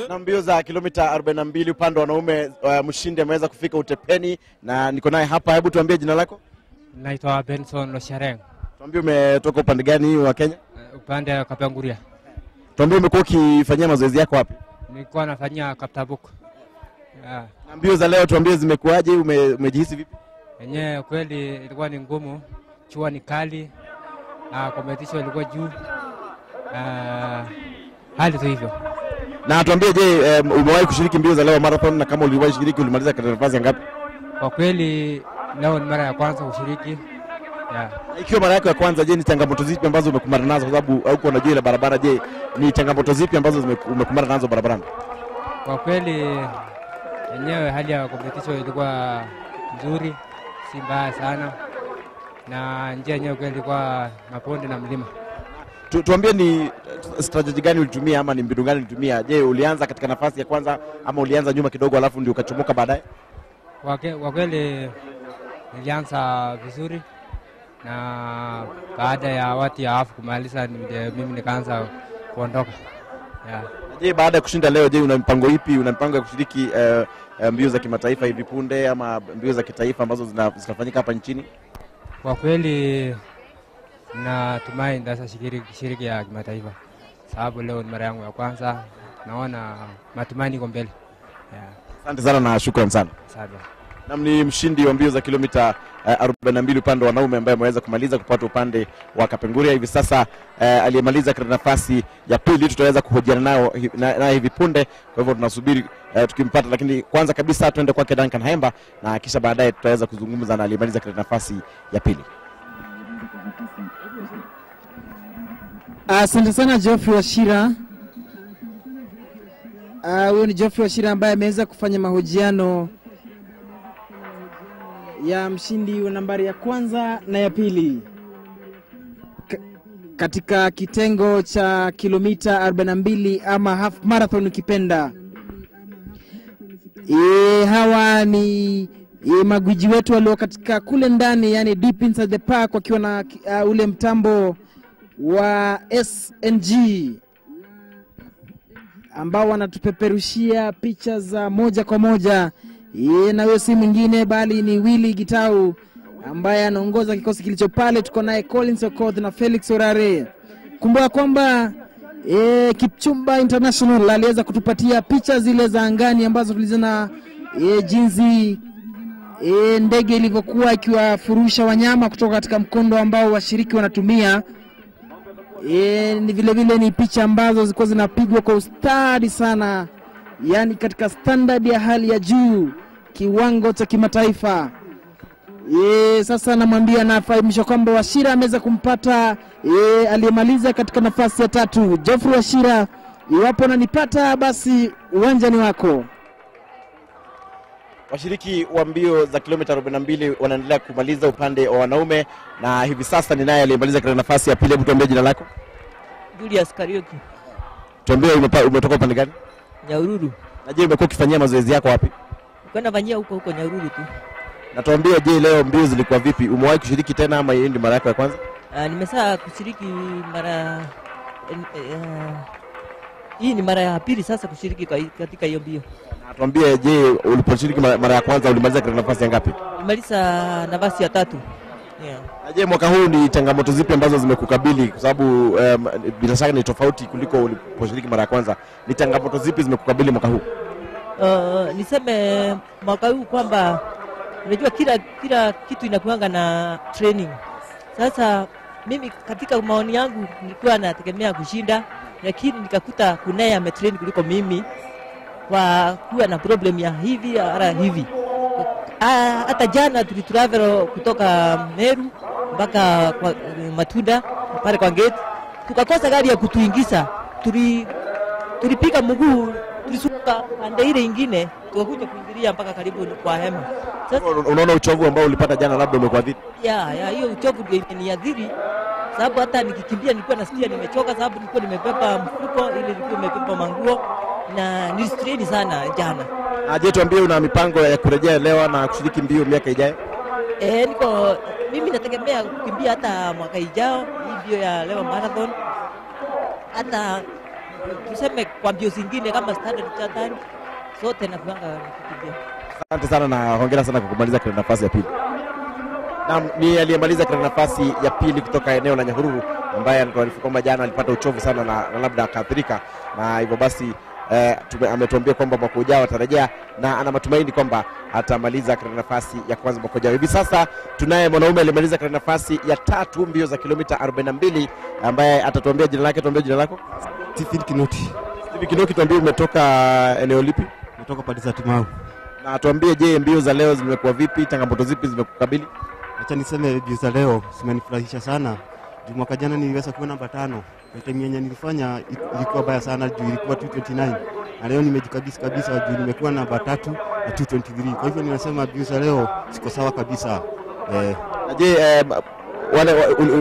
Na mbio za kilomita 42 upande wa wanaume, mshindi ameweza kufika Utepeni na niko naye hapa. Hebu tuambie jina lako. Naitwa Benson Loshareng. Tuambie umetoka upande gani wa Kenya? Upande wa Kapenguria. Tuambie umekuwa ukifanyia mazoezi yako wapi? Nilikuwa nafanyia Kaptabuk. Na mbio za leo tuambie zimekuaje, umejihisi vipi? Yenyewe kweli ilikuwa ni ngumu, chua ni kali, competition ilikuwa juu. Hali tu hivyo. Na tuambie, je, umewahi kushiriki mbio za leo marathon, na kama uliwahi kushiriki ulimaliza katika nafasi ngapi? Kwa kweli leo ni mara ya kwanza kushiriki. Ikiwa mara yako ya kwanza, je, ni changamoto zipi ambazo umekumbana nazo, kwa sababu hauko unajua ile barabara? Je, ni changamoto zipi ambazo umekumbana nazo barabarani? Kwa kweli yenyewe hali ya competition ilikuwa nzuri, si mbaya sana, na njia yenyewe kweli ilikuwa maponde na mlima. Tuambie ni strategy gani ulitumia ama ni mbinu gani ulitumia? Je, ulianza katika nafasi ya kwanza ama ulianza nyuma kidogo alafu ndio ukachomoka baadaye? Kwa kweli nilianza vizuri, na baada ya watu ya afu kumaliza mimi nikaanza kuondoka. Je, baada ya kushinda leo, je, una mpango ipi? Una mpango ya kushiriki mbio za kimataifa hivi punde ama mbio za kitaifa ambazo zinafanyika hapa nchini? Kwa kweli natumai ndasa shiriki ya kimataifa, sababu leo ni mara yangu ya kwanza, naona matumaini iko mbele. Asante sana na shukrani sana. Asante. Ni mshindi wa mbio za kilomita 42 upande wa wanaume ambaye ameweza kumaliza kupata upande wa Kapenguria. Hivi sasa aliyemaliza katika nafasi ya pili tutaweza kuhojiana naye hivi punde, kwa hivyo tunasubiri tukimpata, lakini kwanza kabisa tuende kwake Duncan Haemba na kisha baadaye tutaweza kuzungumza na aliyemaliza katika nafasi ya pili. Asante sana Geoffrey Washira. Huyo ni Geoffrey Washira ambaye ameweza kufanya mahojiano ya mshindi wa nambari ya kwanza na ya pili katika kitengo cha kilomita 42 ama half marathon ukipenda. Hawa ni magwiji wetu walio katika kule ndani, yani deep inside the park, wakiwa na ule mtambo wa SNG ambao wanatupeperushia picha za moja kwa moja. Na huyo si mwingine bali ni Willy Gitau ambaye anaongoza kikosi kilicho pale. Tuko naye Collins Okoth na Felix Orare. Kumbuka kwamba Kipchumba International aliweza kutupatia picha zile za angani ambazo tuliziona jinsi ndege ilivyokuwa ikiwafurusha wanyama kutoka katika mkondo ambao washiriki wanatumia. Ni vile vile ni picha ambazo zilikuwa zinapigwa kwa ustadi sana, yani katika standard ya hali ya juu, kiwango cha kimataifa. Sasa namwambia nafahamishwa kwamba Wachira ameweza kumpata aliyemaliza katika nafasi ya 3. Geoffrey Wachira, iwapo unanipata basi uwanja ni wako. Washiriki wa mbio za kilomita 42 wanaendelea kumaliza upande wa wanaume, na hivi sasa ni naye aliyemaliza katika nafasi ya 2. Hebu tuambie jina lako. Julius Kariuki. Tuambie umetoka upande gani? Nyahururu. Na je, umekuwa ukifanyia mazoezi yako wapi? Kwenda fanyia huko Nyahururu tu. Na tuambie, je, leo mbio zilikuwa vipi? Umewahi kushiriki tena ama hii ndio mara yako ya kwanza? Nimesha kushiriki mara hii ni mara ya pili sasa kushiriki katika hiyo mbio. Na tuambie, je, uliposhiriki mara ya kwanza ulimaliza katika nafasi ya ngapi? Nilimaliza nafasi ya 3. Na je, mwaka huu ni changamoto zipi ambazo zimekukabili, kwa sababu bila shaka ni tofauti kuliko uliposhiriki mara ya kwanza? Ni changamoto zipi zimekukabili mwaka huu? Niseme mwaka huu kwamba unajua kila kitu inakuanga na training. Sasa mimi katika maoni yangu nilikuwa nategemea kushinda, lakini nikakuta kunaye ametrain kuliko mimi, kwa kuwa na problem ya hivi ara hivi. Hata jana tulitravel kutoka Meru mpaka kwa Matunda pale kwa gate, tukakosa gari ya kutuingiza. Tulipiga mguu, tulisuka pande ile nyingine, tukakuja kuingilia mpaka karibu kwa hema. Sasa unaona uchovu ambao ulipata jana labda umekuadhiri? Hiyo uchovu ndio imeniadhiri, sababu hata nikikimbia nilikuwa nasikia nimechoka, sababu nilikuwa nimebeba mfuko ile, nilikuwa nimebeba manguo na nilistrain sana jana. Je, tuambie, una mipango ya kurejea leo na kushiriki mbio miaka ijayo? Mimi nategemea kukimbia hata mwaka ijao hii mbio ya leo marathon, hata tuseme kwa mbio zingine kama standard chartered sote na kuanga kukimbia. Asante sana na hongera sana kwa kumaliza katika nafasi ya 2. Naam, ni aliyemaliza katika nafasi ya 2 kutoka eneo la Nyahururu, ambaye anatuarifu kwamba jana alipata uchovu sana na labda akaathirika, na hivyo basi ametuambia kwamba mwaka ujao atarejea na ana matumaini kwamba atamaliza katika nafasi ya kwanza mwaka ujao. Hivi sasa tunaye mwanaume aliyemaliza katika nafasi ya 3 mbio za kilomita 42 ambaye atatuambia jina lake. Tuambie jina lako. Stephen Kinoti. Stephen Kinoti, tuambie umetoka eneo lipi? Umetoka pande za Timau. Na tuambie, je, mbio za leo zimekuwa vipi? Changamoto zipi zimekukabili? Acha niseme mbio za leo zimenifurahisha sana. Mwaka jana niliweza kuwa namba 5. Time yenye nilifanya ilikuwa baya sana, juu ilikuwa 229. Na leo nimejikabisa kabisa juu nimekuwa namba 3 na 223. Kwa hivyo ninasema mbio za leo siko sawa kabisa. Je,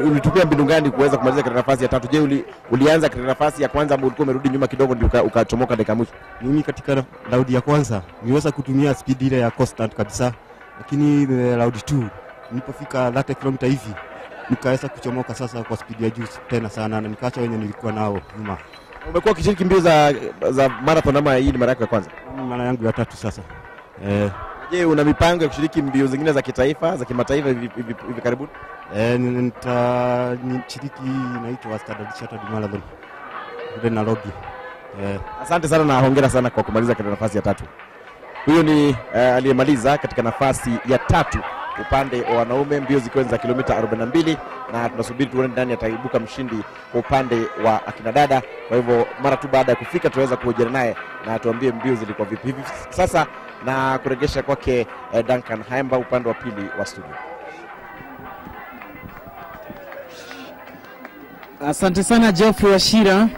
ulitupia mbinu gani kuweza kumaliza katika nafasi ya 3? Je, ulianza katika nafasi ya kwanza ama ulikuwa umerudi nyuma kidogo ndio ukachomoka dakika mwisho? Mimi katika round ya kwanza niliweza kutumia speed ile ya constant kabisa, lakini round 2 nilipofika 30 km hivi nikaweza kuchomoka sasa kwa speed ya juu tena sana, na nikaacha wenye nilikuwa nao nyuma. Umekuwa ukishiriki mbio za marathon ama hii ni mara yako ya kwanza? Mara yangu ya 3 sasa. Je, una mipango ya kushiriki mbio zingine za kitaifa, za kimataifa hivi karibuni? Nitashiriki inaitwa Standard Chartered Marathon kule Nairobi. Asante sana na hongera sana kwa kumaliza katika nafasi ya 3. Huyo ni aliyemaliza katika nafasi ya 3 upande wa wanaume, mbio zikiwa za kilomita 42, na tunasubiri tuone ndani ataibuka mshindi kwa upande wa akina dada. Kwa hivyo mara tu baada ya kufika tutaweza kuhojiana naye na tuambie mbio zilikuwa vipi. Hivi sasa na kuregesha kwake Duncan Haemba upande wa pili wa studio. Asante sana Geoffrey Wachira.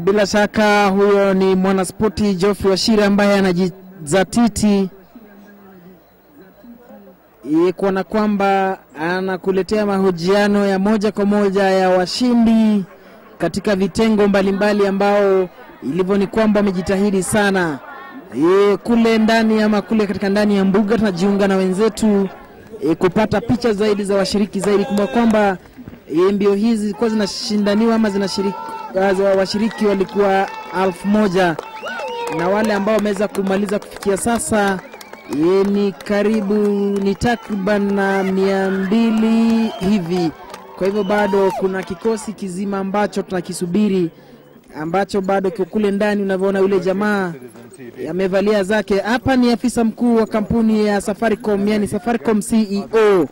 Bila shaka huyo ni mwanaspoti Geoffrey Wachira ambaye anajizatiti kuona kwamba anakuletea mahojiano ya moja kwa moja ya washindi katika vitengo mbalimbali ambao ilivyo ni kwamba wamejitahidi sana. Kule ndani ama kule katika ndani ya mbuga tunajiunga na wenzetu kupata picha zaidi za washiriki zaidi. Kumbuka kwamba mbio hizi zilikuwa zinashindaniwa ama washiriki walikuwa 1000 na wale ambao wameweza kumaliza kufikia sasa ni takriban 200 hivi. Kwa hivyo bado kuna kikosi kizima ambacho tunakisubiri, ambacho bado kule ndani. Unavyoona yule jamaa amevalia zake. Hapa ni afisa mkuu wa kampuni ya Safaricom, yani Safaricom CEO.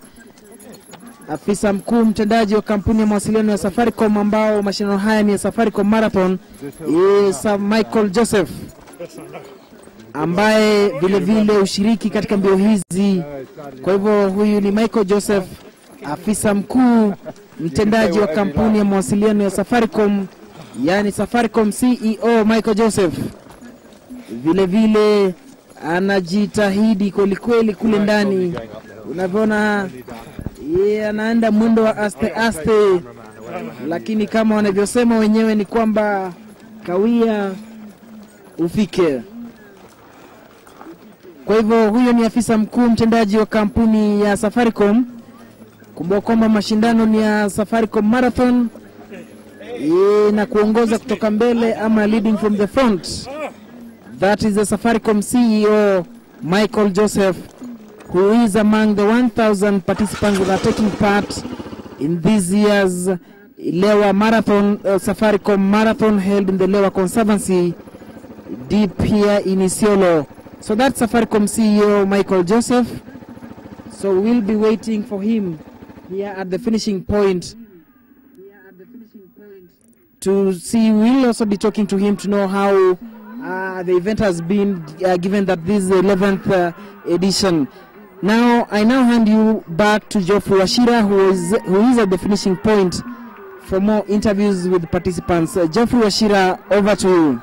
Afisa mkuu mtendaji wa kampuni ya mawasiliano ya Safaricom, ambao mashindano haya ni ya Safaricom Marathon, is Michael Joseph, ambaye vile vile ushiriki katika mbio hizi. Kwa hivyo huyu ni Michael Joseph, afisa mkuu mtendaji wa kampuni ya mawasiliano ya Safaricom, yani Safaricom CEO Michael Joseph. Vile vile anajitahidi kweli kule ndani. Unavyoona yeye anaenda mwendo wa aste, lakini kama wanavyosema wenyewe ni kwamba kawia ufike. Kwa hivyo huyo ni afisa mkuu mtendaji wa kampuni ya Safaricom. Kumbuka kwamba mashindano ni ya Safaricom Marathon, na kuongoza kutoka mbele ama leading from the front. That is the Safaricom CEO Michael Joseph, who is among the 1,000 participants that are taking part in this year's Lewa Marathon, Safaricom Marathon, held in the Lewa Conservancy deep here in Isiolo. So that's Safaricom CEO Michael Joseph. So we'll be waiting for him here at the finishing point to see. We'll also be talking to him to know how the event has been, given that this is the 11th edition. Now, I hand you back to Geoffrey Washira, who is at the finishing point for more interviews with participants. Geoffrey Washira, over to you.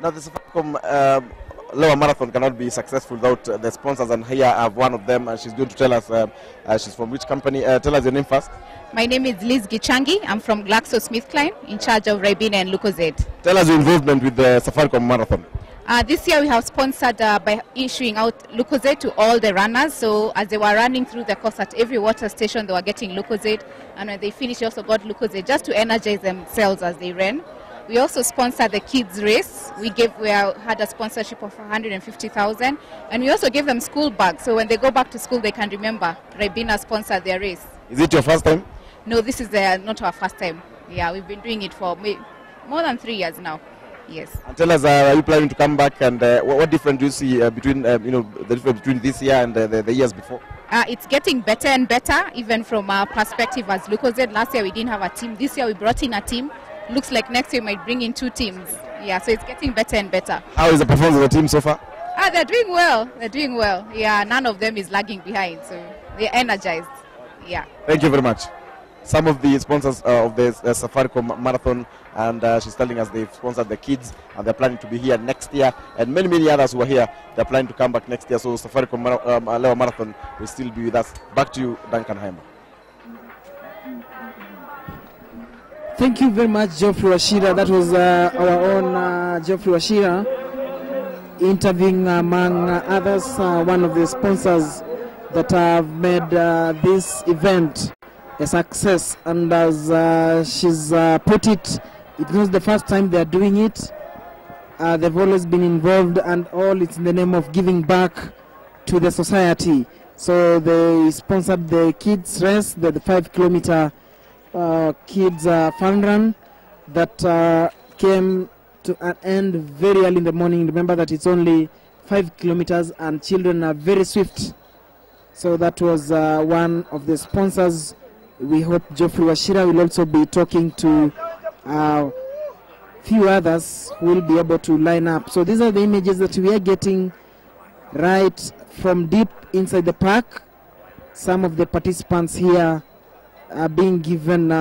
Now, the Safaricom Lewa Marathon cannot be successful without the sponsors, and here I have one of them, and she's going to tell us she's from which company. Tell us your name first. My name is Liz Gichangi. I'm from GlaxoSmithKline, in charge of Ribena and Lucozade. Tell us your involvement with the Safaricom Marathon. This year we have sponsored by issuing out Lucozade to all the runners. So as they were running through the course, at every water station they were getting Lucozade, and when they finished they also got Lucozade just to energize themselves as they ran. We also sponsored the kids race. We had a sponsorship of 150,000, and we also gave them school bags. So when they go back to school, they can remember Ribena sponsored their race. Is it your first time? No, this is not our first time. Yeah, we've been doing it for more than 3 years now. Yes. And tell us, are you planning to come back? And what difference do you see between the difference between this year and the years before? It's getting better and better, even from our perspective as Lucozade. Last year we didn't have a team. This year we brought in a team. Looks like next year we might bring in 2 teams. Yeah, so it's getting better and better. How is the performance of the team so far? They're doing well. They're doing well. Yeah, none of them is lagging behind, so they're energized. Yeah. Thank you very much. Some of the sponsors of the Safaricom Marathon, and she's telling us they've sponsored the kids, and they're planning to be here next year, and many others who are here, they're planning to come back next year. So Safaricom Lewa Marathon will still be with us. Back to you, Duncan Heimer. Thank you very much, Geoffrey Washira. That was our own Geoffrey Washira interviewing, among others, one of the sponsors that have made this event a success. And as she's put it, it's not the first time they're doing it. They've always been involved, and all it's in the name of giving back to the society. So they sponsored the kids race, the 5-kilometer kids fun run that came to an end very early in the morning. Remember that it's only 5 kilometers and children are very swift. So that was one of the sponsors. We hope Geoffrey Washira will also be talking to a few others who will be able to line up. So these are the images that we are getting right from deep inside the park. Some of the participants here are being given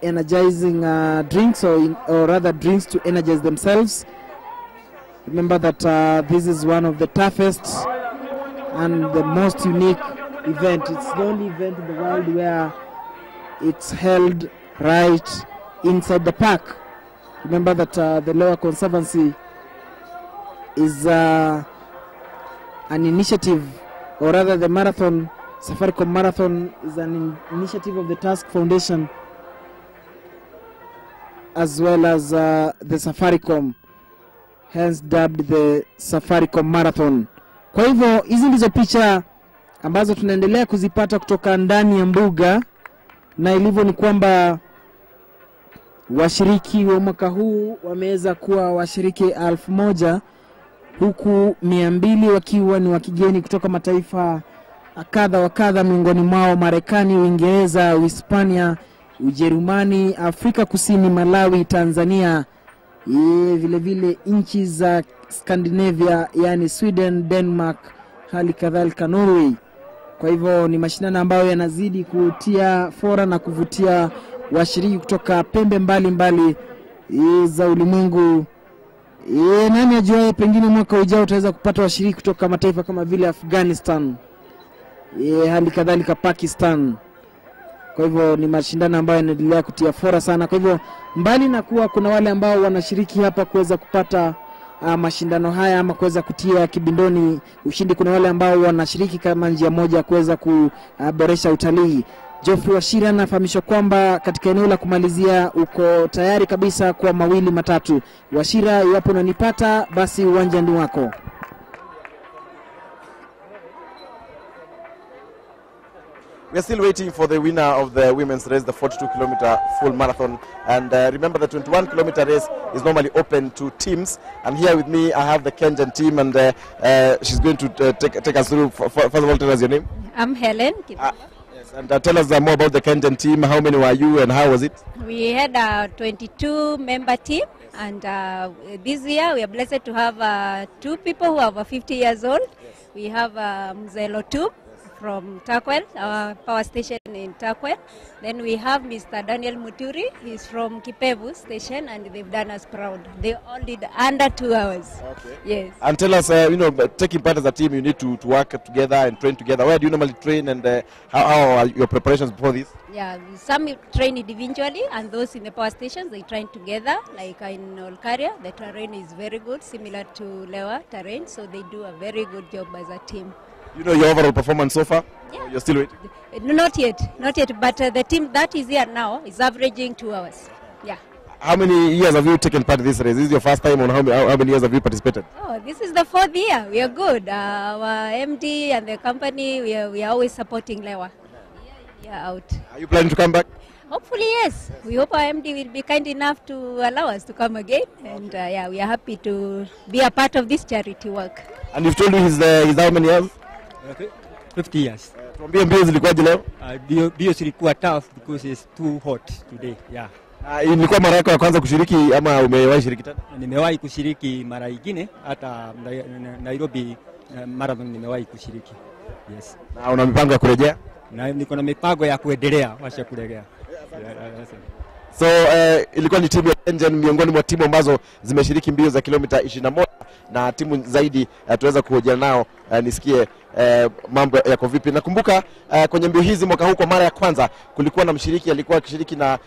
energizing drinks, or rather drinks to energize themselves. Remember that this is one of the toughest and the most unique event. It's the only event in the world where it's held right inside the park. Remember that the Lower Conservancy is an initiative, or rather the marathon Safaricom Marathon is an initiative of the Task Foundation as well as the Safaricom, hence dubbed the Safaricom Marathon. Kwa hivyo hizi ndizo picha ambazo tunaendelea kuzipata kutoka ndani ya mbuga, na ilivyo ni kwamba washiriki wa mwaka huu wameweza kuwa washiriki 1000, huku 200 wakiwa ni wa kigeni kutoka mataifa kadha wa kadha, miongoni mwao Marekani, Uingereza, Uhispania, Ujerumani, Afrika Kusini, Malawi, Tanzania, vile vile nchi za Scandinavia, yani Sweden, Denmark, hali kadhalika Norway. Kwa hivyo ni mashindano ambayo yanazidi kutia fora na kuvutia washiriki kutoka pembe mbalimbali za ulimwengu. Nani ajuaye, pengine mwaka ujao utaweza kupata washiriki kutoka mataifa kama vile Afghanistan, hali kadhalika Pakistan. Kwa hivyo ni mashindano ambayo yanaendelea kutia fora sana. Kwa hivyo mbali na kuwa kuna wale ambao wanashiriki hapa kuweza kupata mashindano haya ama kuweza kutia kibindoni ushindi, kuna wale ambao wanashiriki kama njia moja kuweza kuboresha utalii. Geoffrey Wachira anafahamishwa kwamba katika eneo la kumalizia uko tayari kabisa kwa 2 matatu. Wachira, iwapo unanipata basi uwanja ni wako. We are still waiting for the winner of the women's race, the 42-kilometer full marathon. And remember, the 21-kilometer race is normally open to teams. And here with me, I have the Kenyan team, and she's going to take us through. First of all, tell us your name. I'm Helen. Yes, and tell us more about the Kenyan team. How many were you, and how was it? We had a 22-member team, and this year we are blessed to have 2 people who are over 50 years old. Yes. We have Mzee Lotum from Takwel, our power station in Takwel. Then we have Mr. Daniel Muturi. He's from Kipevu station, and they've done us proud. They all did under 2 hours. Okay. Yes. And tell us, taking part as a team, you need to work together and train together. Where do you normally train, and how are your preparations before this? Yeah, some train individually, and those in the power stations, they train together. Like in Olkaria, the terrain is very good, similar to Lewa terrain, so they do a very good job as a team. You know your overall performance so far? Yeah. You're still waiting? Not yet, but the team that is here now is averaging 2 hours. Yeah. How many years have you taken part in this race? Is this your first time, or how many years have you participated? Oh, this is the 4th year. We are good. Our MD and the company, we are always supporting Lewa. Yeah, out. Are you planning to come back? Hopefully, yes. We hope our MD will be kind enough to allow us to come again. And we are happy to be a part of this charity work. And you've told me he's how many years? 50 years. Tuambie mbio zilikuwaje leo? Mbio zilikuwa tough because it's too hot today. Yeah. Ilikuwa mara yako ya kwanza kushiriki ama umewahi shiriki tena? Nimewahi kushiriki mara nyingine, hata Nairobi Marathon nimewahi kushiriki. Yes. Na una mipango ya kurejea? Na niko na mipango ya kuendelea, washa kurejea. So ilikuwa ni timu ya Kenyan miongoni mwa timu ambazo zimeshiriki mbio za kilomita 21 na timu zaidi tuweza kuhojiana nao nisikie mambo yako vipi. Nakumbuka kwenye mbio hizi mwaka huu kwa mara ya kwanza kulikuwa na mshiriki alikuwa akishiriki na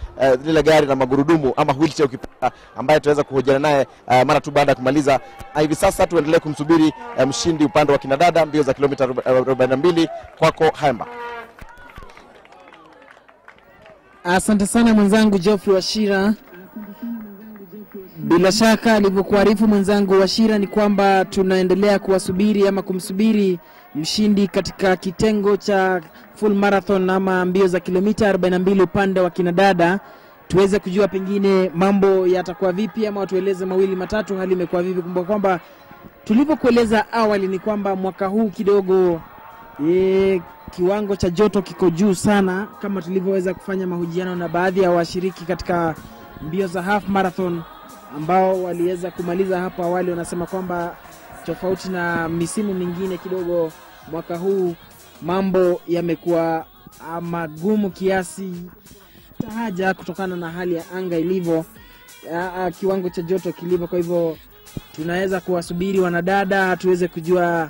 lile gari na magurudumu ama wheelchair ukipata, ambaye tuweza kuhojiana naye mara tu baada ya kumaliza. Hivi sasa tuendelee kumsubiri mshindi upande wa kinadada mbio za kilomita 42. Kwako Haemba. Asante sana mwenzangu Geoffrey Wachira. Bila shaka alivyokuarifu mwenzangu Wachira ni kwamba tunaendelea kuwasubiri ama kumsubiri mshindi katika kitengo cha full marathon ama mbio za kilomita 42 upande wa kinadada, tuweze kujua pengine mambo yatakuwa vipi ama tueleze 2 matatu hali imekuwa vipi. Kumbuka kwamba tulivyokueleza awali ni kwamba mwaka huu kidogo kiwango cha joto kiko juu sana, kama tulivyoweza kufanya mahojiano na baadhi ya washiriki katika mbio za half marathon ambao waliweza kumaliza hapo awali. Wanasema kwamba tofauti na misimu mingine kidogo mwaka huu mambo yamekuwa magumu kiasi haja kutokana na hali ya anga ilivyo, kiwango cha joto kilivyo. Kwa hivyo tunaweza kuwasubiri wanadada tuweze kujua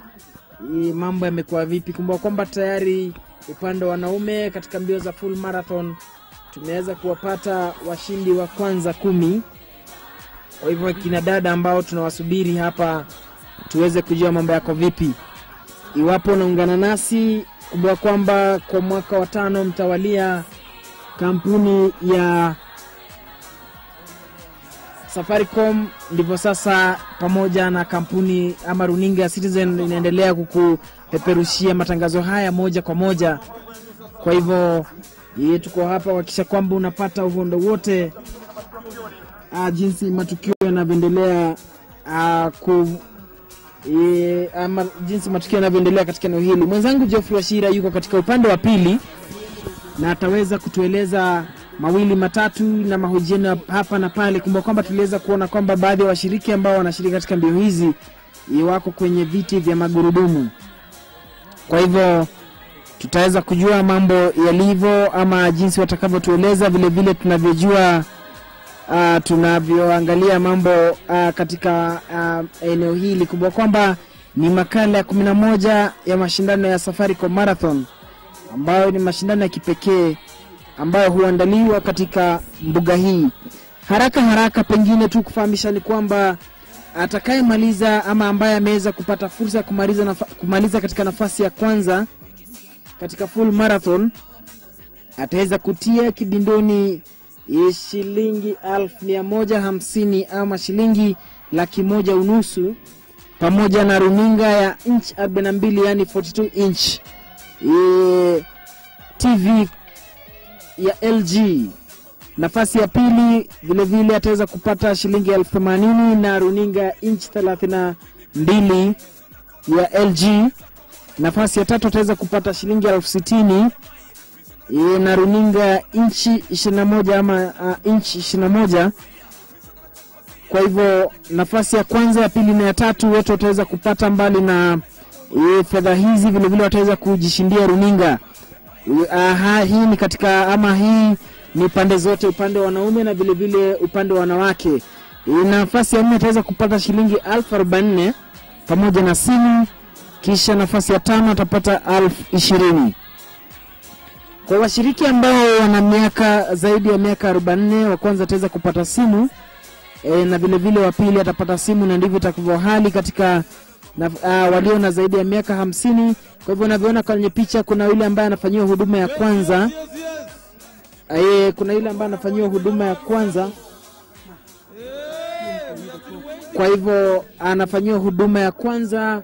mambo yamekuwa vipi. Kumbuka kwamba tayari upande wa wanaume katika mbio za full marathon tumeweza kuwapata washindi wa kwanza 10. Kwa hivyo kina dada ambao tunawasubiri hapa tuweze kujua mambo yako vipi. Iwapo unaungana nasi Kumbuka kwamba kwa mwaka wa 5 mtawalia kampuni ya Safaricom ndivyo sasa pamoja na kampuni ama runinga ya Citizen inaendelea kukupeperushia matangazo haya moja kwa moja. Kwa hivyo tuko hapa kuhakikisha kwamba unapata uhondo wote jinsi matukio yanavyoendelea jinsi matukio yanavyoendelea katika eneo hili. Mwenzangu Geoffrey Washira yuko katika upande wa pili na ataweza kutueleza mawili matatu na mahojiano hapa na pale. Kumbuka kwamba tuliweza kuona kwamba baadhi ya washiriki ambao wanashiriki katika mbio hizi wako kwenye viti vya magurudumu. Kwa hivyo tutaweza kujua mambo yalivyo ama jinsi watakavyotueleza, vile vile tunavyojua tunavyoangalia mambo katika eneo hili. Kumbuka kwamba ni makala ya 11 ya mashindano ya Safaricom Marathon ambayo ni mashindano ya kipekee ambayo huandaliwa katika mbuga hii. Haraka pengine tu kufahamisha ni kwamba atakayemaliza ama ambaye ameweza kupata fursa ya kumaliza katika nafasi ya kwanza katika full marathon ataweza kutia kibindoni shilingi 1,150 ama shilingi 1,100 pamoja na runinga ya inch 42 yani 42 inch TV ya LG. Nafasi ya pili vile vile ataweza kupata shilingi 80,000 na runinga inch 32 ya LG. Nafasi ya tatu ataweza kupata shilingi 60,000 na runinga inchi 21 ama inchi 21. Kwa hivyo nafasi ya kwanza, ya pili na ya tatu wote wataweza kupata, mbali na fedha hizi vile vile wataweza kujishindia runinga. Hii ni katika ama hii ni pande zote, upande wa wanaume na vile vile upande wa wanawake. Nafasi ya 4 ataweza kupata shilingi 40,000 pamoja na simu, kisha nafasi ya 5 atapata 20,000. Kwa washiriki ambao wana miaka zaidi ya miaka 44, wa kwanza ataweza kupata simu na vile vile wa pili atapata simu, na ndivyo itakavyo hali katika walio na zaidi ya miaka 50. Kwa hivyo unavyoona kwenye picha kuna yule ambaye anafanyiwa huduma ya kwanza. Kuna yule ambaye anafanyiwa huduma ya kwanza. Kwa hivyo anafanyiwa huduma ya kwanza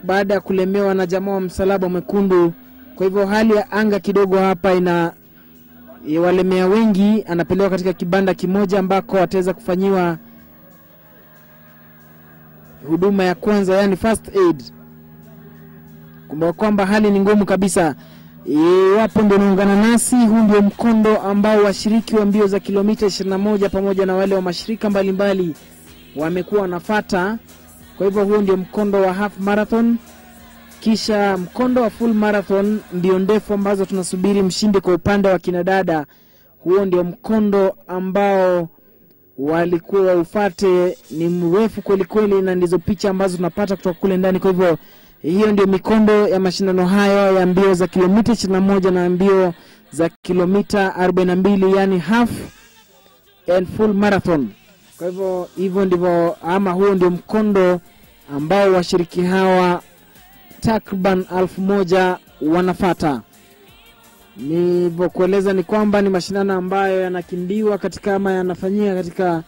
baada ya kulemewa na jamaa wa msalaba mwekundu. Kwa hivyo hali ya anga kidogo hapa ina walemea wengi, anapelewa katika kibanda kimoja ambako ataweza kufanyiwa huduma ya kwanza yani first aid. Kumbuka kwamba hali ni ngumu kabisa. Wapo ndio naungana nasi, huu ndio mkondo ambao washiriki wa mbio za kilomita 21 pamoja na wale wa mashirika mbalimbali wamekuwa wanafuata. Kwa hivyo huo ndio mkondo wa half marathon, kisha mkondo wa full marathon ndio ndefu ambazo tunasubiri mshindi kwa upande wa kinadada. Huo ndio mkondo ambao walikuwa ufate, ni mrefu kweli kweli, na ndizo picha ambazo tunapata kutoka kule ndani. Kwa hivyo hiyo ndio mikondo ya mashindano hayo ya mbio za kilomita 21 na mbio za kilomita 42 yani half and full marathon. Kwa hivyo hivyo ndivyo ama huo ndio mkondo ambao washiriki hawa takriban 1,000 wanafata. Nilivyokueleza ni kwamba ni mashindano ambayo yanakimbiwa katika ama yanafanyika katika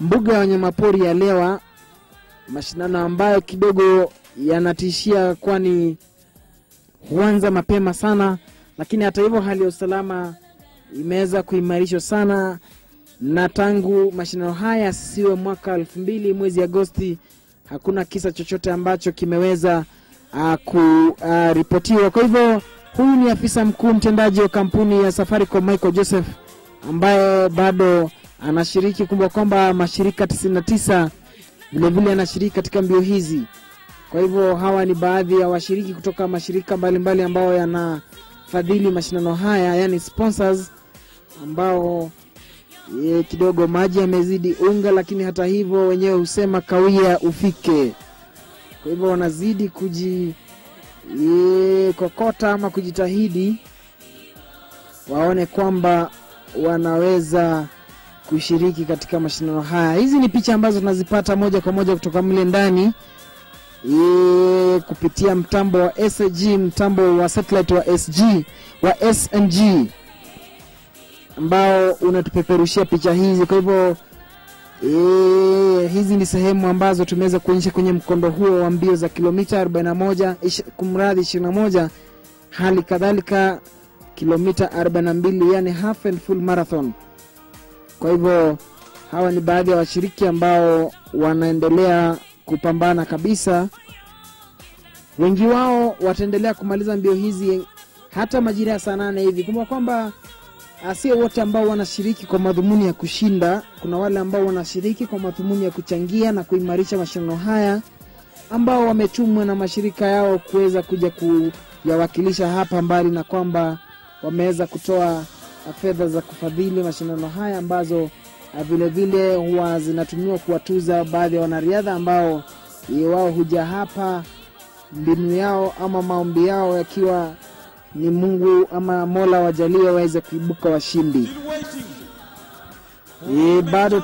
mbuga ya wanyamapori ya Lewa, mashindano ambayo kidogo yanatishia kwani huanza mapema sana, lakini hata hivyo hali ya usalama imeweza kuimarishwa sana, na tangu mashindano haya siwe mwaka 2000 mwezi Agosti hakuna kisa chochote ambacho kimeweza kuripotiwa. Kwa hivyo huyu ni afisa mkuu mtendaji wa kampuni ya Safaricom Michael Joseph ambaye bado anashiriki. Kumbuka kwamba mashirika 99 vile vile anashiriki katika mbio hizi. Kwa hivyo hawa ni baadhi ya washiriki kutoka mashirika mbalimbali ambao yanafadhili mashindano haya, yani sponsors, ambao kidogo maji yamezidi unga, lakini hata hivyo wenyewe husema kawia ufike. Kwa hivyo wanazidi kokota ama kujitahidi waone kwamba wanaweza kushiriki katika mashindano haya. Hizi ni picha ambazo tunazipata moja kwa moja kutoka mle ndani kupitia mtambo wa SG, mtambo wa satellite wa SNG ambao unatupeperushia picha hizi. Kwa hivyo hizi ni sehemu ambazo tumeweza kuonyesha kwenye mkondo huo wa mbio za kilomita 21, hali kadhalika kilomita 42, yani half and full marathon. Kwa hivyo hawa ni baadhi ya washiriki ambao wanaendelea kupambana kabisa. Wengi wao wataendelea kumaliza mbio hizi hata majira ya saa 8 hivi. Kumbuka kwamba sio wote ambao wanashiriki kwa madhumuni ya kushinda. Kuna wale ambao wanashiriki kwa madhumuni ya kuchangia na kuimarisha mashindano haya, ambao wametumwa na mashirika yao kuweza kuja kuyawakilisha hapa, mbali na kwamba wameweza kutoa fedha za kufadhili mashindano haya ambazo vile vile huwa zinatumiwa kuwatuza baadhi ya wanariadha ambao wao huja hapa, mbinu yao ama maombi yao yakiwa ni Mungu ama Mola wajalie waweze kuibuka washindi. Bado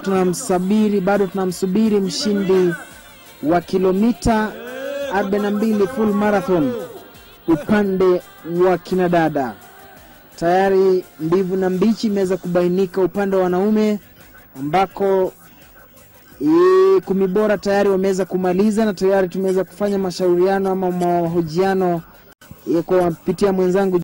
tunamsubiri mshindi wa kilomita 42 full marathon upande wa kinadada. Tayari mbivu na mbichi imeweza kubainika upande wa wanaume, ambako 10 bora tayari wameweza kumaliza, na tayari tumeweza kufanya mashauriano ama mahojiano kwa kupitia mwenzangu